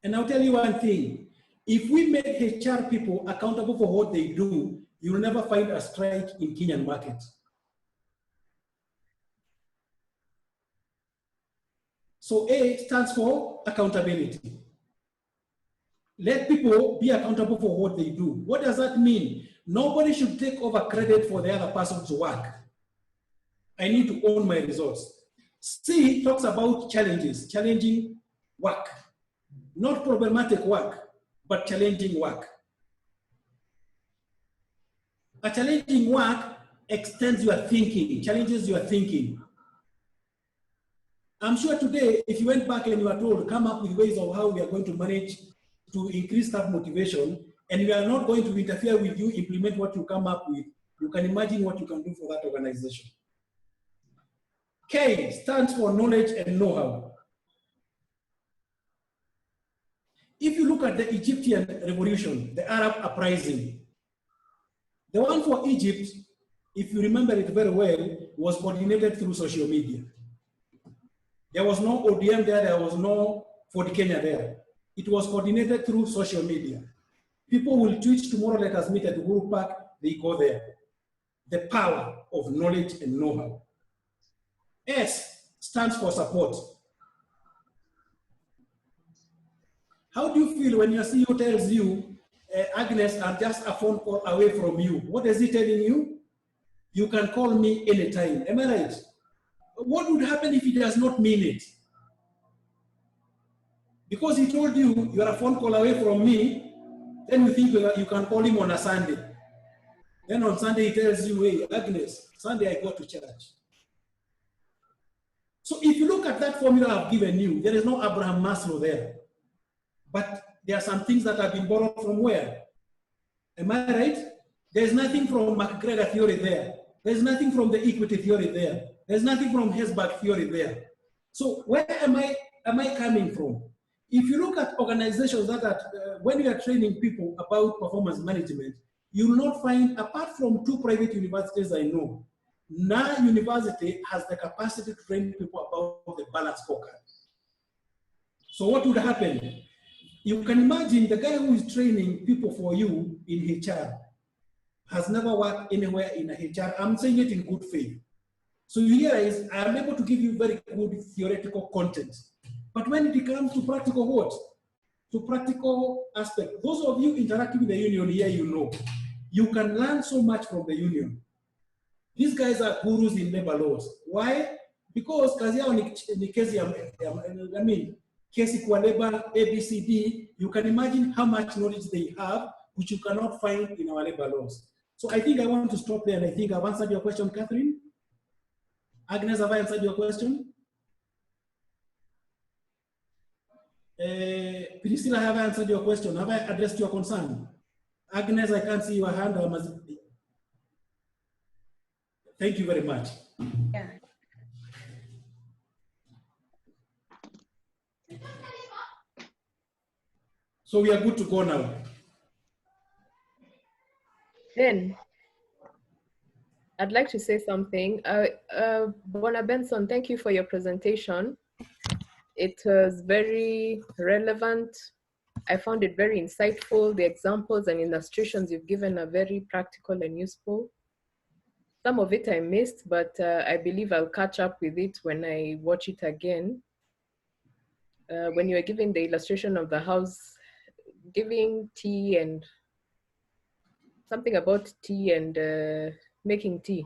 And I'll tell you one thing. If we make HR people accountable for what they do, you'll never find a strike in Kenyan market. So A stands for accountability. Let people be accountable for what they do. What does that mean? Nobody should take over credit for the other person's work. I need to own my results. C talks about challenges, challenging work. Not problematic work, but challenging work. A challenging work extends your thinking, challenges your thinking. I'm sure today, if you went back and you were told, come up with ways of how we are going to manage to increase staff motivation, and we are not going to interfere with you, implement what you come up with, you can imagine what you can do for that organization. K stands for knowledge and know-how. If you look at the Egyptian revolution, the Arab uprising, the one for Egypt, if you remember it very well, was coordinated through social media. There was no ODM there was no Ford Kenya there. It was coordinated through social media. People will tweet tomorrow, let us meet at the Uhuru Park, they go there. The power of knowledge and know-how. S stands for support. How do you feel when your CEO tells you, Agnes, I'm just a phone call away from you? What is he telling you? You can call me anytime. Am I right? What would happen if he does not mean it? Because he told you, you are a phone call away from me, then you think you can call him on a Sunday. Then on Sunday he tells you, hey, Agnes, Sunday I go to church. So if you look at that formula I've given you, there is no Abraham Maslow there. But there are some things that have been borrowed from where? Am I right? There's nothing from McGregor theory there. There's nothing from the equity theory there. There's nothing from Hesberg theory there. So where am I coming from? If you look at organizations that are, when you are training people about performance management, you will not find, apart from 2 private universities I know, no university has the capacity to train people about the balanced scorecard. So what would happen? You can imagine the guy who is training people for you in HR has never worked anywhere in a HR. I'm saying it in good faith. So you realize I am able to give you very good theoretical content. But when it comes to practical what? To practical aspect, those of you interacting with the union here, you know, you can learn so much from the union. These guys are gurus in labor laws. Why? Because kazi yao ni kesi ya, I mean, kesi kwa labor, ABCD, you can imagine how much knowledge they have, which you cannot find in our labor laws. So I think I want to stop there, and I think I've answered your question, Catherine. Agnes, have I answered your question? Priscilla, have I answered your question? Have I addressed your concern? Agnes, I can't see your hand. Thank you very much. Yeah. So we are good to go now. Then, I'd like to say something. Bona Benson, thank you for your presentation. It was very relevant. I found it very insightful. The examples and illustrations you've given are very practical and useful. Some of it I missed, but I believe I'll catch up with it when I watch it again. When you were giving the illustration of the house, giving tea and something about tea and making tea.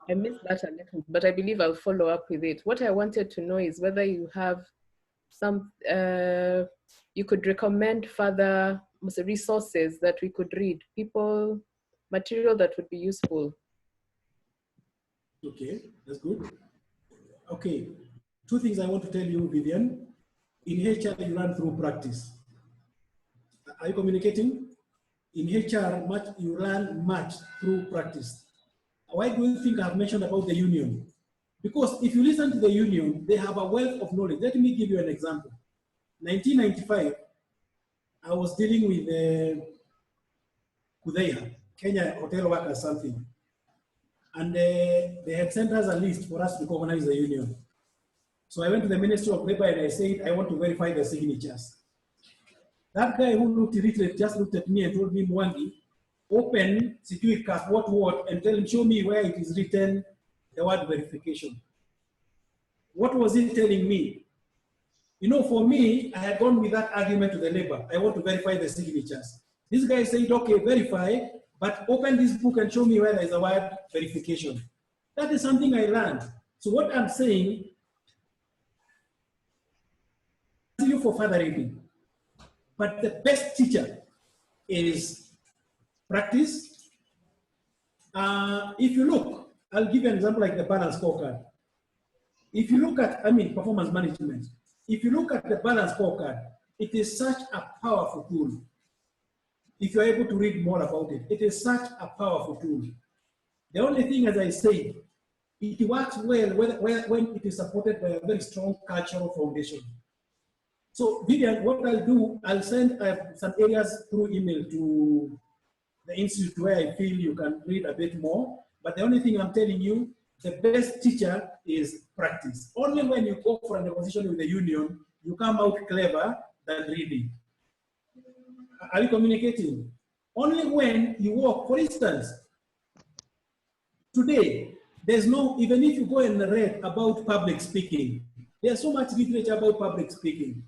I missed that a little, but I believe I'll follow up with it. What I wanted to know is whether you have some, you could recommend further resources that we could read, people, material that would be useful. Okay, that's good. Okay, 2 things I want to tell you, Vivian. In HR, you learn through practice. Are you communicating? In HR, you learn much through practice. Why do you think I've mentioned about the union? Because if you listen to the union, they have a wealth of knowledge. Let me give you an example. 1995, I was dealing with Kudeya, Kenya Hotel Workers something. And they had sent us a list for us to recognize the union. So I went to the Ministry of Labor and I said, I want to verify the signatures. That guy who looked illiterate just looked at me and told me, Mwangi, open Sijui Cap, what, and tell him, show me where it is written, the word verification. What was he telling me? You know, for me, I had gone with that argument to the labor. I want to verify the signatures. This guy said, okay, verify, but open this book and show me where there is a word verification. That is something I learned. So what I'm saying, you for further reading. But the best teacher is practice. If you look, I'll give you an example like the balance scorecard. If you look at, performance management, if you look at the balance scorecard, it is such a powerful tool. If you're able to read more about it, it is such a powerful tool. The only thing, as I say, it works well when it is supported by a very strong cultural foundation. So, Vivian, what I'll do, I'll send some areas through email to the institute where I feel you can read a bit more. But the only thing I'm telling you, the best teacher is practice. Only when you go for a negotiation with the union, you come out clever than reading. Are you communicating? Only when you work, for instance, today, there's no, even if you go and read about public speaking, there's so much literature about public speaking,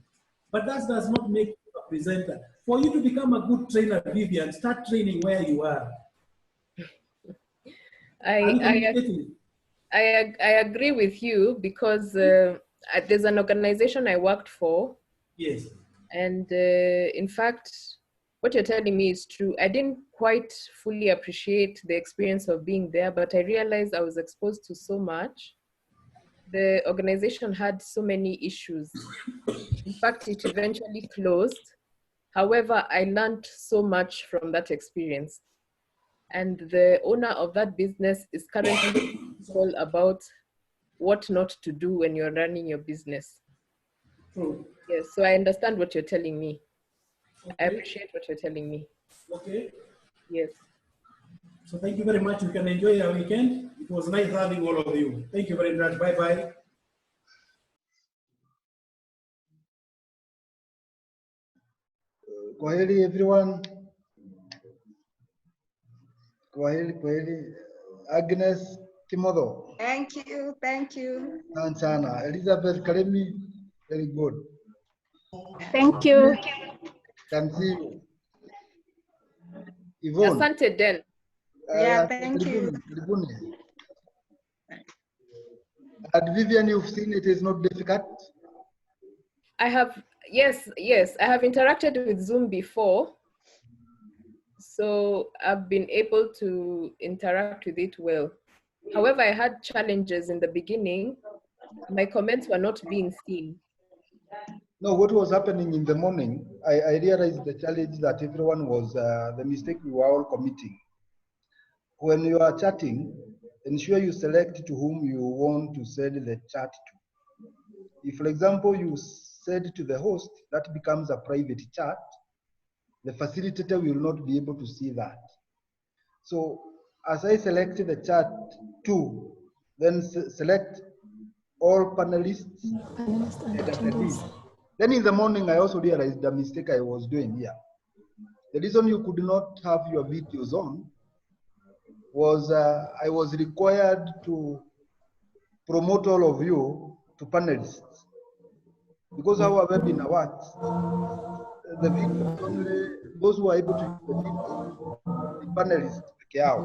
but that does not make you a presenter. For you to become a good trainer, Vivian, start training where you are. I agree with you because there's an organization I worked for. Yes. And in fact, what you're telling me is true. I didn't quite fully appreciate the experience of being there, but I realized I was exposed to so much. the organization had so many issues. In fact, it eventually closed. However, I learned so much from that experience. And the owner of that business is currently all about what not to do when you're running your business. True. Yes, so I understand what you're telling me. Okay. I appreciate what you're telling me. Okay. Yes. So thank you very much. You can enjoy your weekend. It was nice having all of you. Thank you very much. Bye-bye. Kwaheri everyone. Kwaheri. Agnes Timotho. Thank you. Thank you. Sana. Elizabeth Karemi. Very good. Thank you. Can see you. Yvonne. Asante Den. Yeah, thank you. Karibuni. And Vivian, you've seen it is not difficult. I have, yes, I have interacted with Zoom before. So I've been able to interact with it well. However, I had challenges in the beginning. My comments were not being seen. No, what was happening in the morning, I realized the challenge that everyone was, the mistake we were all committing. When you are chatting, ensure you select to whom you want to send the chat to. If, for example, you said to the host, that becomes a private chat, the facilitator will not be able to see that. So as I selected the chat to, then select all panelists and attendees. Then in the morning, I also realized the mistake I was doing here. The reason you could not have your videos on was I was required to promote all of you to panelists. Because our webinar works, the video only, those who are able to use the video, the panelists peke yao.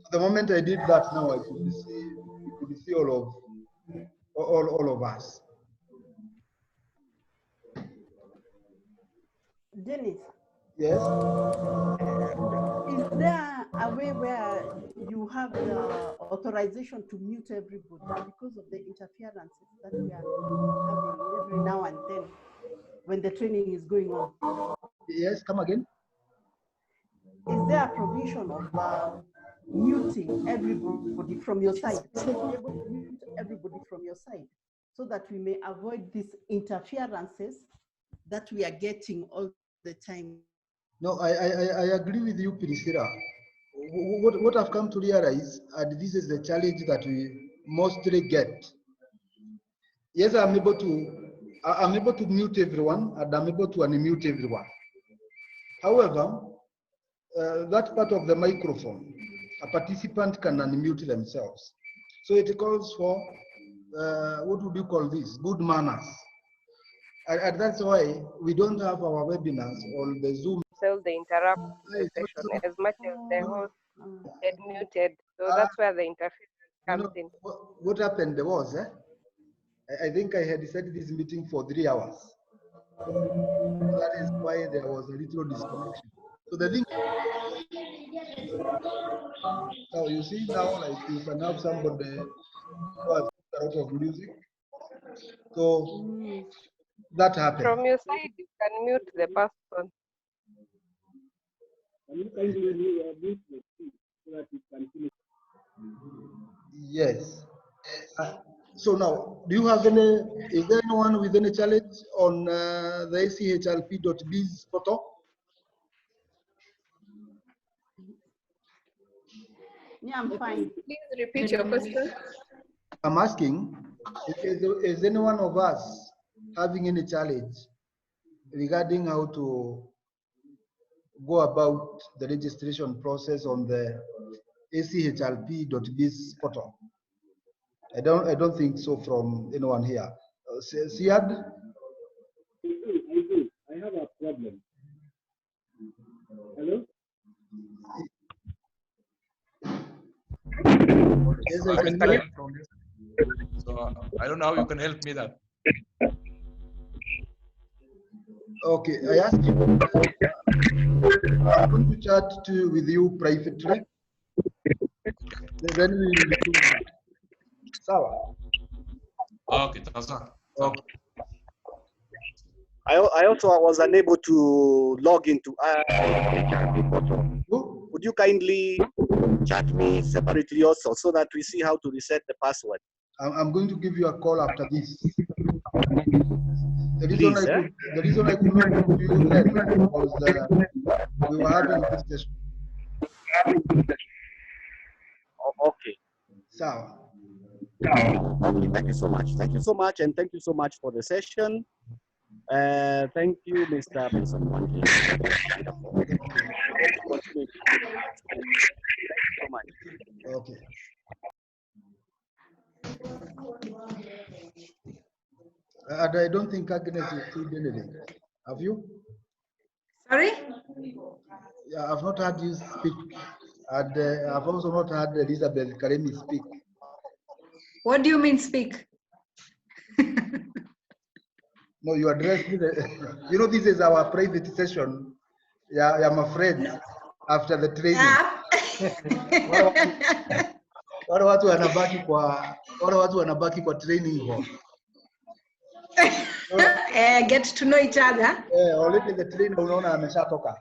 So the moment I did that, now I could see, you could see all of us. Dennis, Yes. is there a way where you have the authorization to mute everybody because of the interferences that we are having every now and then when the training is going on? Yes, come again. Is there a provision of muting everybody from your side? To be able to mute everybody from your side so that we may avoid these interferences that we are getting all the time. No, I agree with you, Priscilla. What I've come to realize, and this is the challenge that we mostly get. Yes, I'm able to mute everyone, and I'm able to unmute everyone. However, that part of the microphone, a participant can unmute themselves. So it calls for, what would you call this? Good manners. And that's why we don't have our webinars on the Zoom. So they interrupt the session as much as the host had muted. So that's where the interference comes in. What happened was, I think I had set this meeting for 3 hours. That is why there was a little disconnection. So the thing, now you see now, like you can have somebody who has a lot of music. So that happened. From your side, you can mute the person. Yes. So now, do you have any, is there anyone with any challenge on the ACHRP.biz portal? Yeah, I'm fine. Please repeat your question. I'm asking, is any one of us having any challenge regarding how to go about the registration process on the ACHRP.biz portal? I don't think so from anyone here. Siad? I do. I have a problem. Hello? Yes, So I I'm can stuck hear. from this. So I don't know how you can help me that. Okay, I asked you. I'm going to chat with you privately. Then we will do that. Sawa. Okay, sawa. Okay. I also was unable to log into ACHRP portal. Would you kindly chat me separately also so that we see how to reset the password? I'm going to give you a call after this. The Please, reason I could not talk to you then was we were having this discussion. Okay. Sawa. Okay, thank you so much. Thank you so much, and thank you so much for the session. Thank you, Mr. Benson. Wonderful. Thank you so much. Okay. And I don't think Agnes has said anything. Have you? Sorry? Yeah, I've not heard you speak. And I've also not heard Elizabeth Karemi speak. What do you mean speak? No, you addressed me. You know, this is our private session. Yeah, I'm afraid after the training. Wale watu wanabaki kwa training hall. Get to know each other. Already the trainer unaona ameshatoka.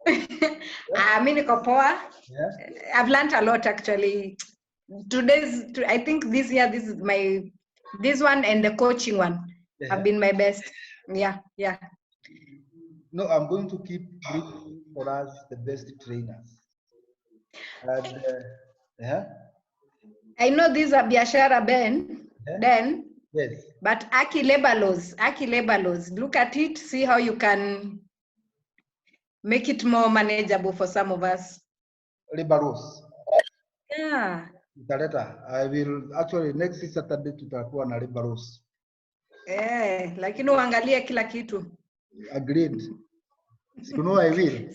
Mimi niko poa. Yeah. I've learned a lot actually. I think this year, this one and the coaching one have been my best. Yeah. No, I'm going to keep bringing for us the best trainers. And I know these are Biashara Ben. Yes. But Aki labor laws. Look at it, see how you can make it more manageable for some of us. Labor laws. Yeah. I will actually next Saturday tutakuwa na labor laws. Lakini uangalie kila kitu. Agreed. You know I will.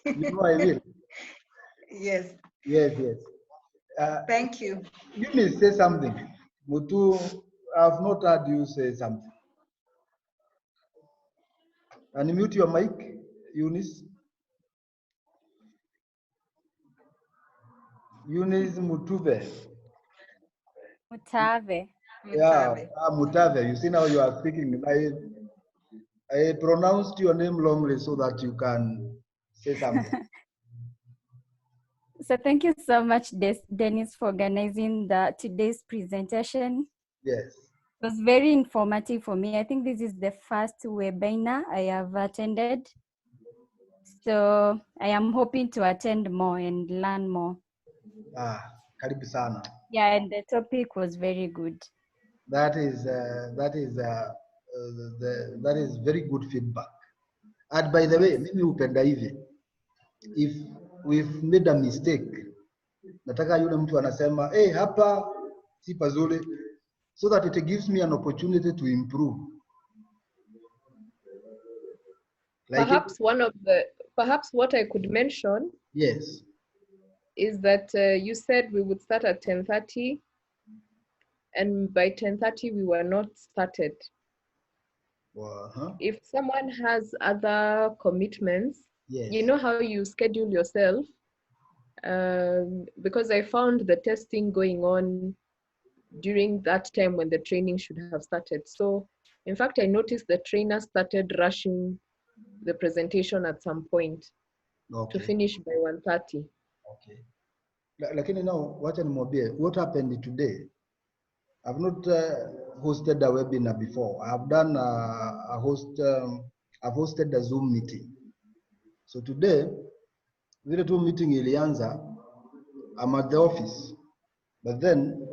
You know I will. Yes. Yes. Thank you. You may say something. Mutu, I've not heard you say something. Unmute your mic, Eunice. Eunice Mutuve. Mutave. Yeah, Mutave. You see now you are speaking. I pronounced your name wrongly so that you can say something. So thank you so much, Dennis, for organizing today's presentation. Yes. It was very informative for me. I think this is the first webinar I have attended. So I am hoping to attend more and learn more. Karibu sana. Yeah, and the topic was very good. That is very good feedback. And by the way, mimi hupenda hivi. If we've made a mistake, nataka yule mtu anasema, hey, hapa si pazuri, so that it gives me an opportunity to improve. Like perhaps what I could mention. Yes. Is that you said we would start at 10:30, and by 10:30 we were not started. If someone has other commitments, yes. You know how you schedule yourself, because I found the testing going on during that time when the training should have started. So in fact, I noticed the trainer started rushing the presentation at some point to finish by 1:30. Okay. Lakini now, what happened today? I've not hosted a webinar before. I've done I've hosted a Zoom meeting. So today, the Zoom meeting ilianza, I'm at the office, but then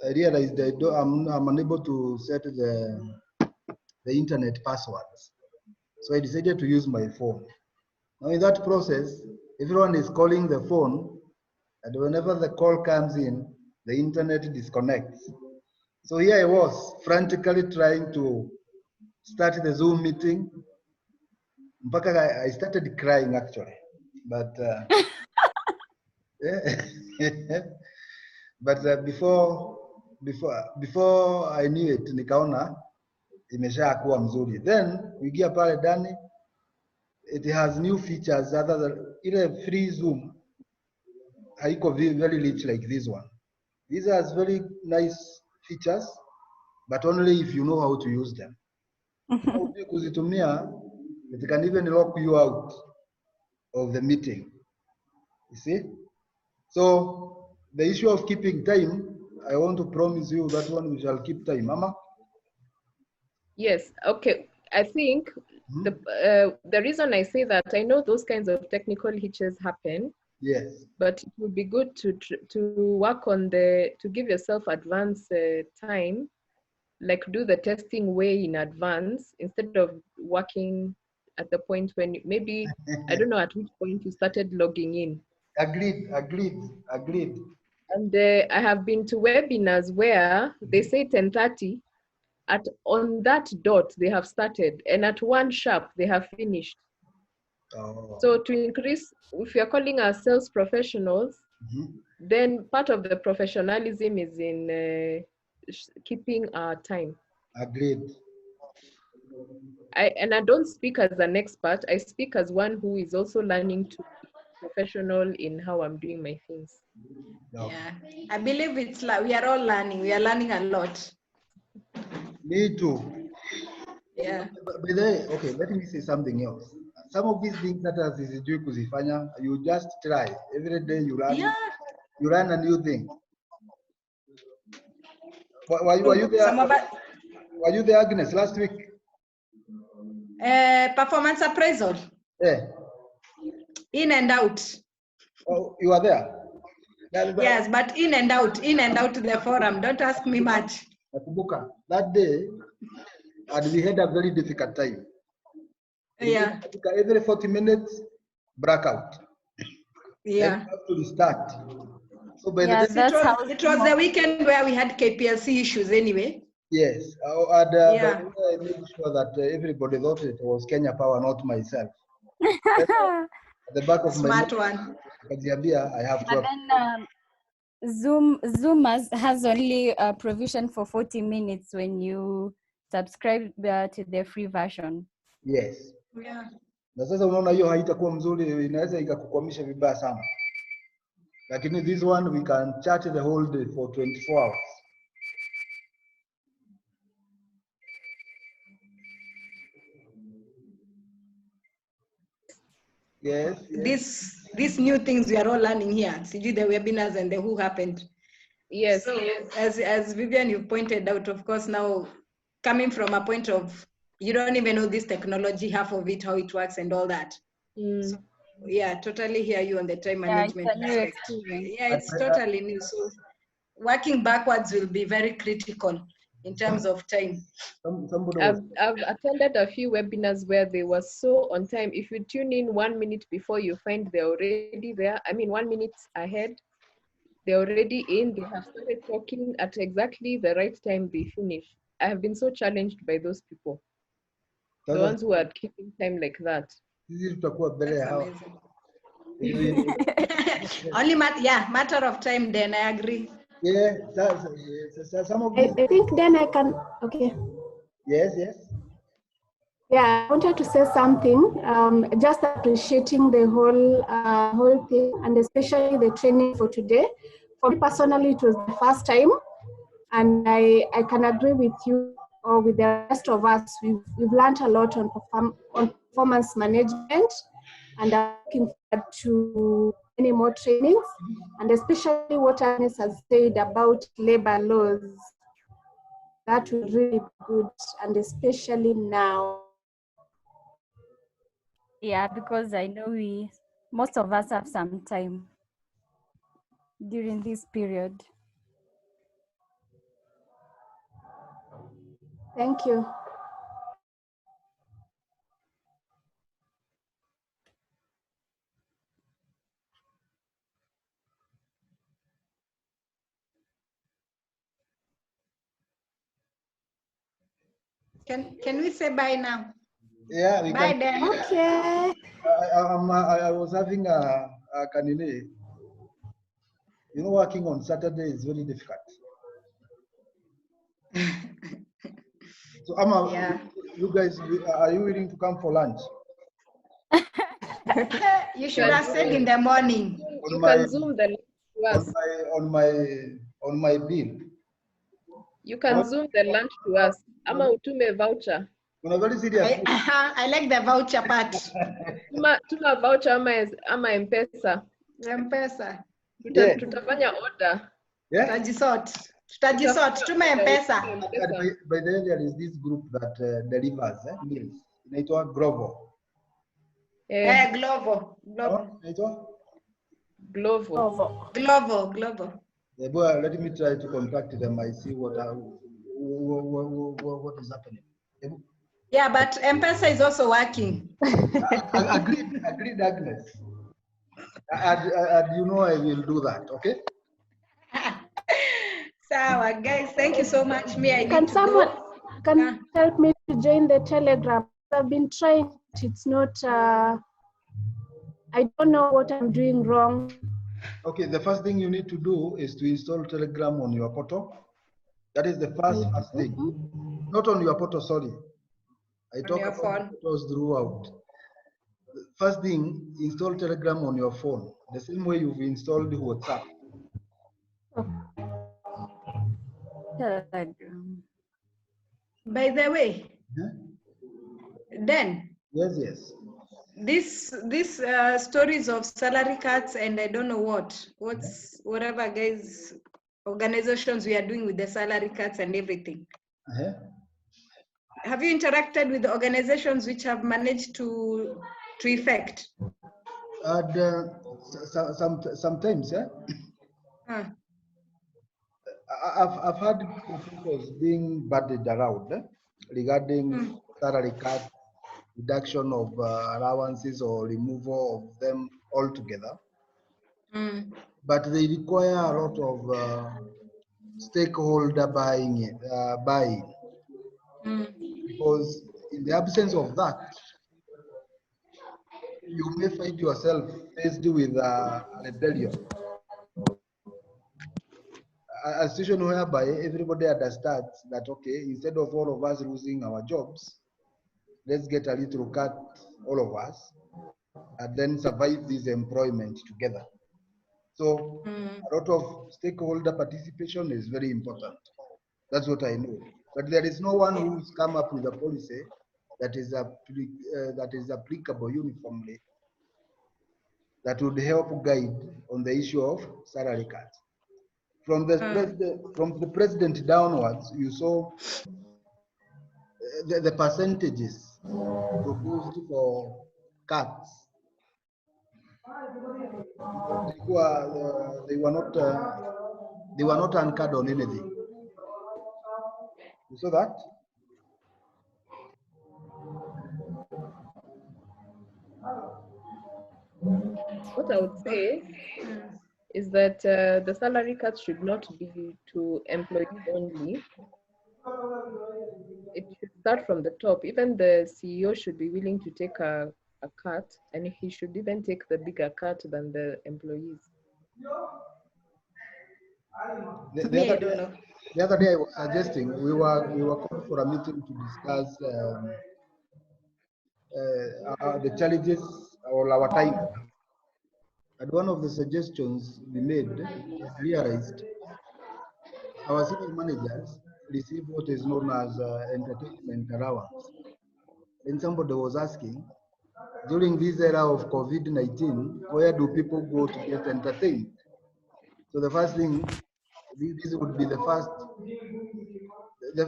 I realized I'm unable to set the internet passwords. So I decided to use my phone. Now in that process, everyone is calling the phone, and whenever the call comes in, the internet disconnects. So here I was frantically trying to start the Zoom meeting. I started crying actually, but but before I knew it, nikaona imeshakuwa mzuri. Then kuingia pale ndani, it has new features other than ile free Zoom. Haiko very rich like this one. These are very nice features, but only if you know how to use them. It can even lock you out of the meeting. You see? So the issue of keeping time, I want to promise you that one we shall keep time. Mama? Yes, okay. I think the reason I say that, I know those kinds of technical hitches happen. Yes. But it would be good to work on to give yourself advance time, like do the testing way in advance instead of working at the point when maybe, I don't know at which point you started logging in. Agreed. And I have been to webinars where they say 10:30, on that dot they have started, and at 1 sharp they have finished. Oh. So to increase, if you're calling ourselves professionals, then part of the professionalism is in keeping our time. Agreed. And I don't speak as an expert, I speak as one who is also learning to be professional in how I'm doing my things. Yeah, I believe it's like we are all learning. We are learning a lot. Me too. Yeah. By the way, okay, let me say something else. Some of these things that as is due kuzifanya, you just try. Every day you learn. Yeah. You learn a new thing. Were you there? Were you there, Agnes, last week? Performance appraisal. Yeah. In and out. Oh, you are there? Yes, but in and out to the forum. Don't ask me much. That day, and we had a very difficult time. Yeah. Every 40 minutes, blackout. Yeah. And we have to restart. So by Yeah, the that's how it was the weekend where we had KPLC issues anyway. Yes, and Yeah. by the way, I made sure that everybody thought it was Kenya Power, not myself. At the back of my Smart one. I have to. But then Zoom has only a provision for 40 minutes when you subscribe to the free version. Yes. Yeah. Na sasa unaona hiyo haitakuwa mzuri, inaweza ikakukwamisha vibaya sana. Lakini this one we can chat the whole day for 24 hours. Yes. These new things we are all learning here. See the webinars and the who happened. Yes. So as Vivian, you pointed out, of course, now coming from a point of you don't even know this technology, half of it, how it works and all that. So, yeah, totally hear you on the time management it's a new aspect. experience. Yeah, it's totally new. So working backwards will be very critical in terms of time. I've attended a few webinars where they were so on time. If you tune in 1 minute before, you find they're already there. I mean, 1 minute ahead, they're already in. They have started talking at exactly the right time they finish. I have been so challenged by those people. The ones who are keeping time like that. That's amazing. Only matter of time, then I agree. Yeah, some of I think then I can, okay. Yes. Yeah, I wanted to say something, just appreciating the whole thing, and especially the training for today. For me personally, it was the first time, and I can agree with you or with the rest of us. We've learned a lot on performance management, and I'm looking forward to many more trainings, and especially what Agnes has said about labor laws. That will really be good, and especially now. Yeah, because I know most of us have some time during this period. Thank you. Can we say bye now? Yeah, we bye can. then. Okay. I was having a kanine. You know, working on Saturday is very difficult. So, Amma, you guys, are you willing to come for lunch? You should have said in the morning. You can Zoom the on on my bill. You can zoom the lunch to us. Ama utume voucher. On a very serious. I like the voucher part. Tuma voucher ama M-Pesa. M-Pesa. Yeah. Tutafanya order. Yeah. Tutajisort. Tuma M-Pesa. By the way, there is this group that delivers meals. Inaitwa Glovo. Glovo. Let me try to contact them. I see what is happening. Yeah, but M-Pesa is also working. Agreed, Agnes. And you know I will do that, okay? So, guys, thank you so much. Can someone help me to join the Telegram? I've been trying, it's not, I don't know what I'm doing wrong. Okay, the first thing you need to do is to install Telegram on your portal. That is the first thing. Not on your portal, sorry. I talk about portals throughout. First thing, install Telegram on your phone. The same way you've installed WhatsApp. Telegram. By the way, then. Yes. This stories of salary cuts and I don't know whatever guys organizations we are doing with the salary cuts and everything. Have you interacted with the organizations which have managed to effect? Sometimes, yeah. I've had proposals being batted around regarding salary cut, reduction of allowances or removal of them altogether. But they require a lot of stakeholder buying. Because in the absence of that, you may find yourself faced with a rebellion. A situation whereby everybody understands that, okay, instead of all of us losing our jobs, let's get a little cut, all of us, and then survive this employment together. So a lot of stakeholder participation is very important. That's what I know. But there is no one who's come up with a policy that is applicable uniformly, that would help guide on the issue of salary cuts. From the president downwards, you saw the percentages proposed for cuts. They were not anchored on anything. You saw that? What I would say is that the salary cuts should not be to employees only. It should start from the top. Even the CEO should be willing to take a cut, and he should even take the bigger cut than the employees. The other day I was suggesting we were called for a meeting to discuss the challenges or our time. And one of the suggestions we made is realized our senior managers receive what is known as entertainment allowance. And somebody was asking, during this era of COVID-19, where do people go to get entertained? So the first thing, this would be the first,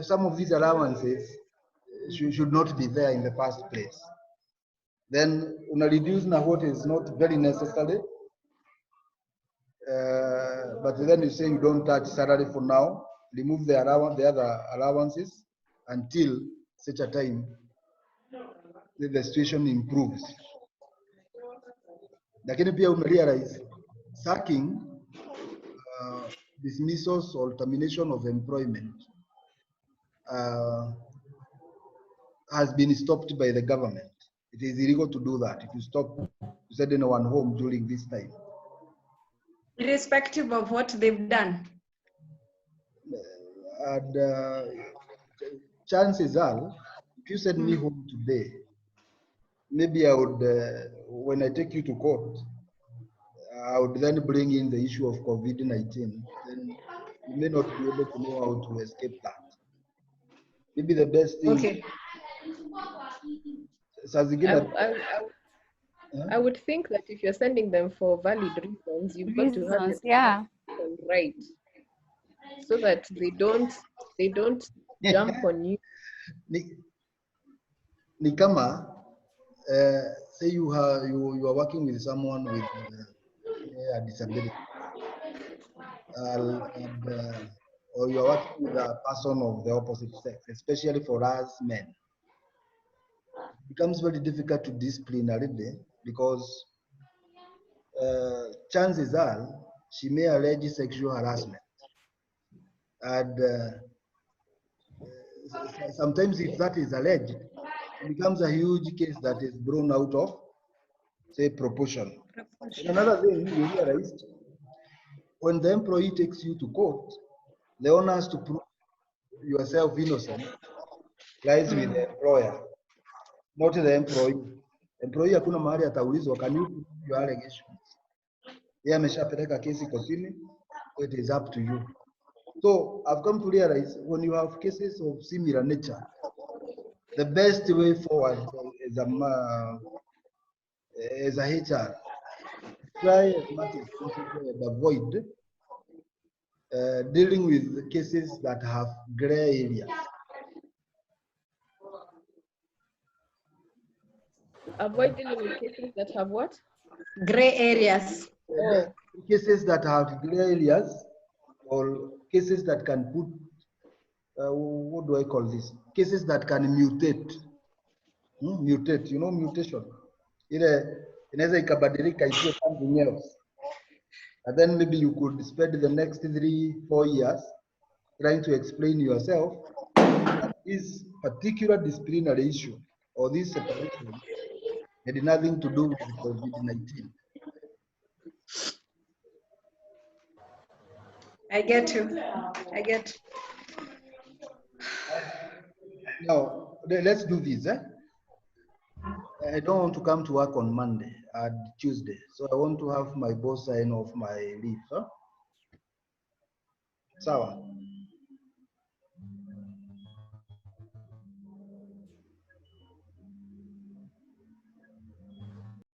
some of these allowances should not be there in the first place. Then una reduce na what is not very necessary, but then you say you don't touch salary for now, remove the other allowances until such a time the situation improves. Lakini pia umerealize sacking, dismissals or termination of employment has been stopped by the government. It is illegal to do that if you stop to send anyone home during this time. Irrespective of what they've done. And chances are, if you send me home today, maybe I would, when I take you to court, I would then bring in the issue of COVID-19. Then you may not be able to know how to escape that. Maybe the best thing. Okay. I would think that if you're sending them for valid reasons, you've got to have Reasons, yeah. them right, so that they don't jump on you. Ni kama say you are working with someone with a disability, or you are working with a person of the opposite sex, especially for us men. It becomes very difficult to discipline a lady because chances are she may allege sexual harassment, and sometimes if that is alleged, it becomes a huge case that is blown out of, say, proportion. And another thing you realized, when the employee takes you to court, the onus to prove yourself innocent lies with the employer, not the employee. Employee hakuna mahali ataulizwa, can you prove your allegations? Yeye ameshapeleka kesi kotini, so it is up to you. So I've come to realize when you have cases of similar nature, the best way forward as a HR, try as much as possible and avoid dealing with cases that have gray areas. Avoid dealing with cases that have what? Gray areas. Cases that have gray areas, or cases that can put, what do I call this? Cases that can mutate. Mutate, you know, mutation. Inaweza ikabadilika ikuwe something else. And then maybe you could spend the next 3-4 years trying to explain yourself that this particular disciplinary issue or this separation had nothing to do with COVID-19. I get you. I get. Now, let's do this. I don't want to come to work on Monday and Tuesday, so I want to have my boss sign off my leave. Sawa.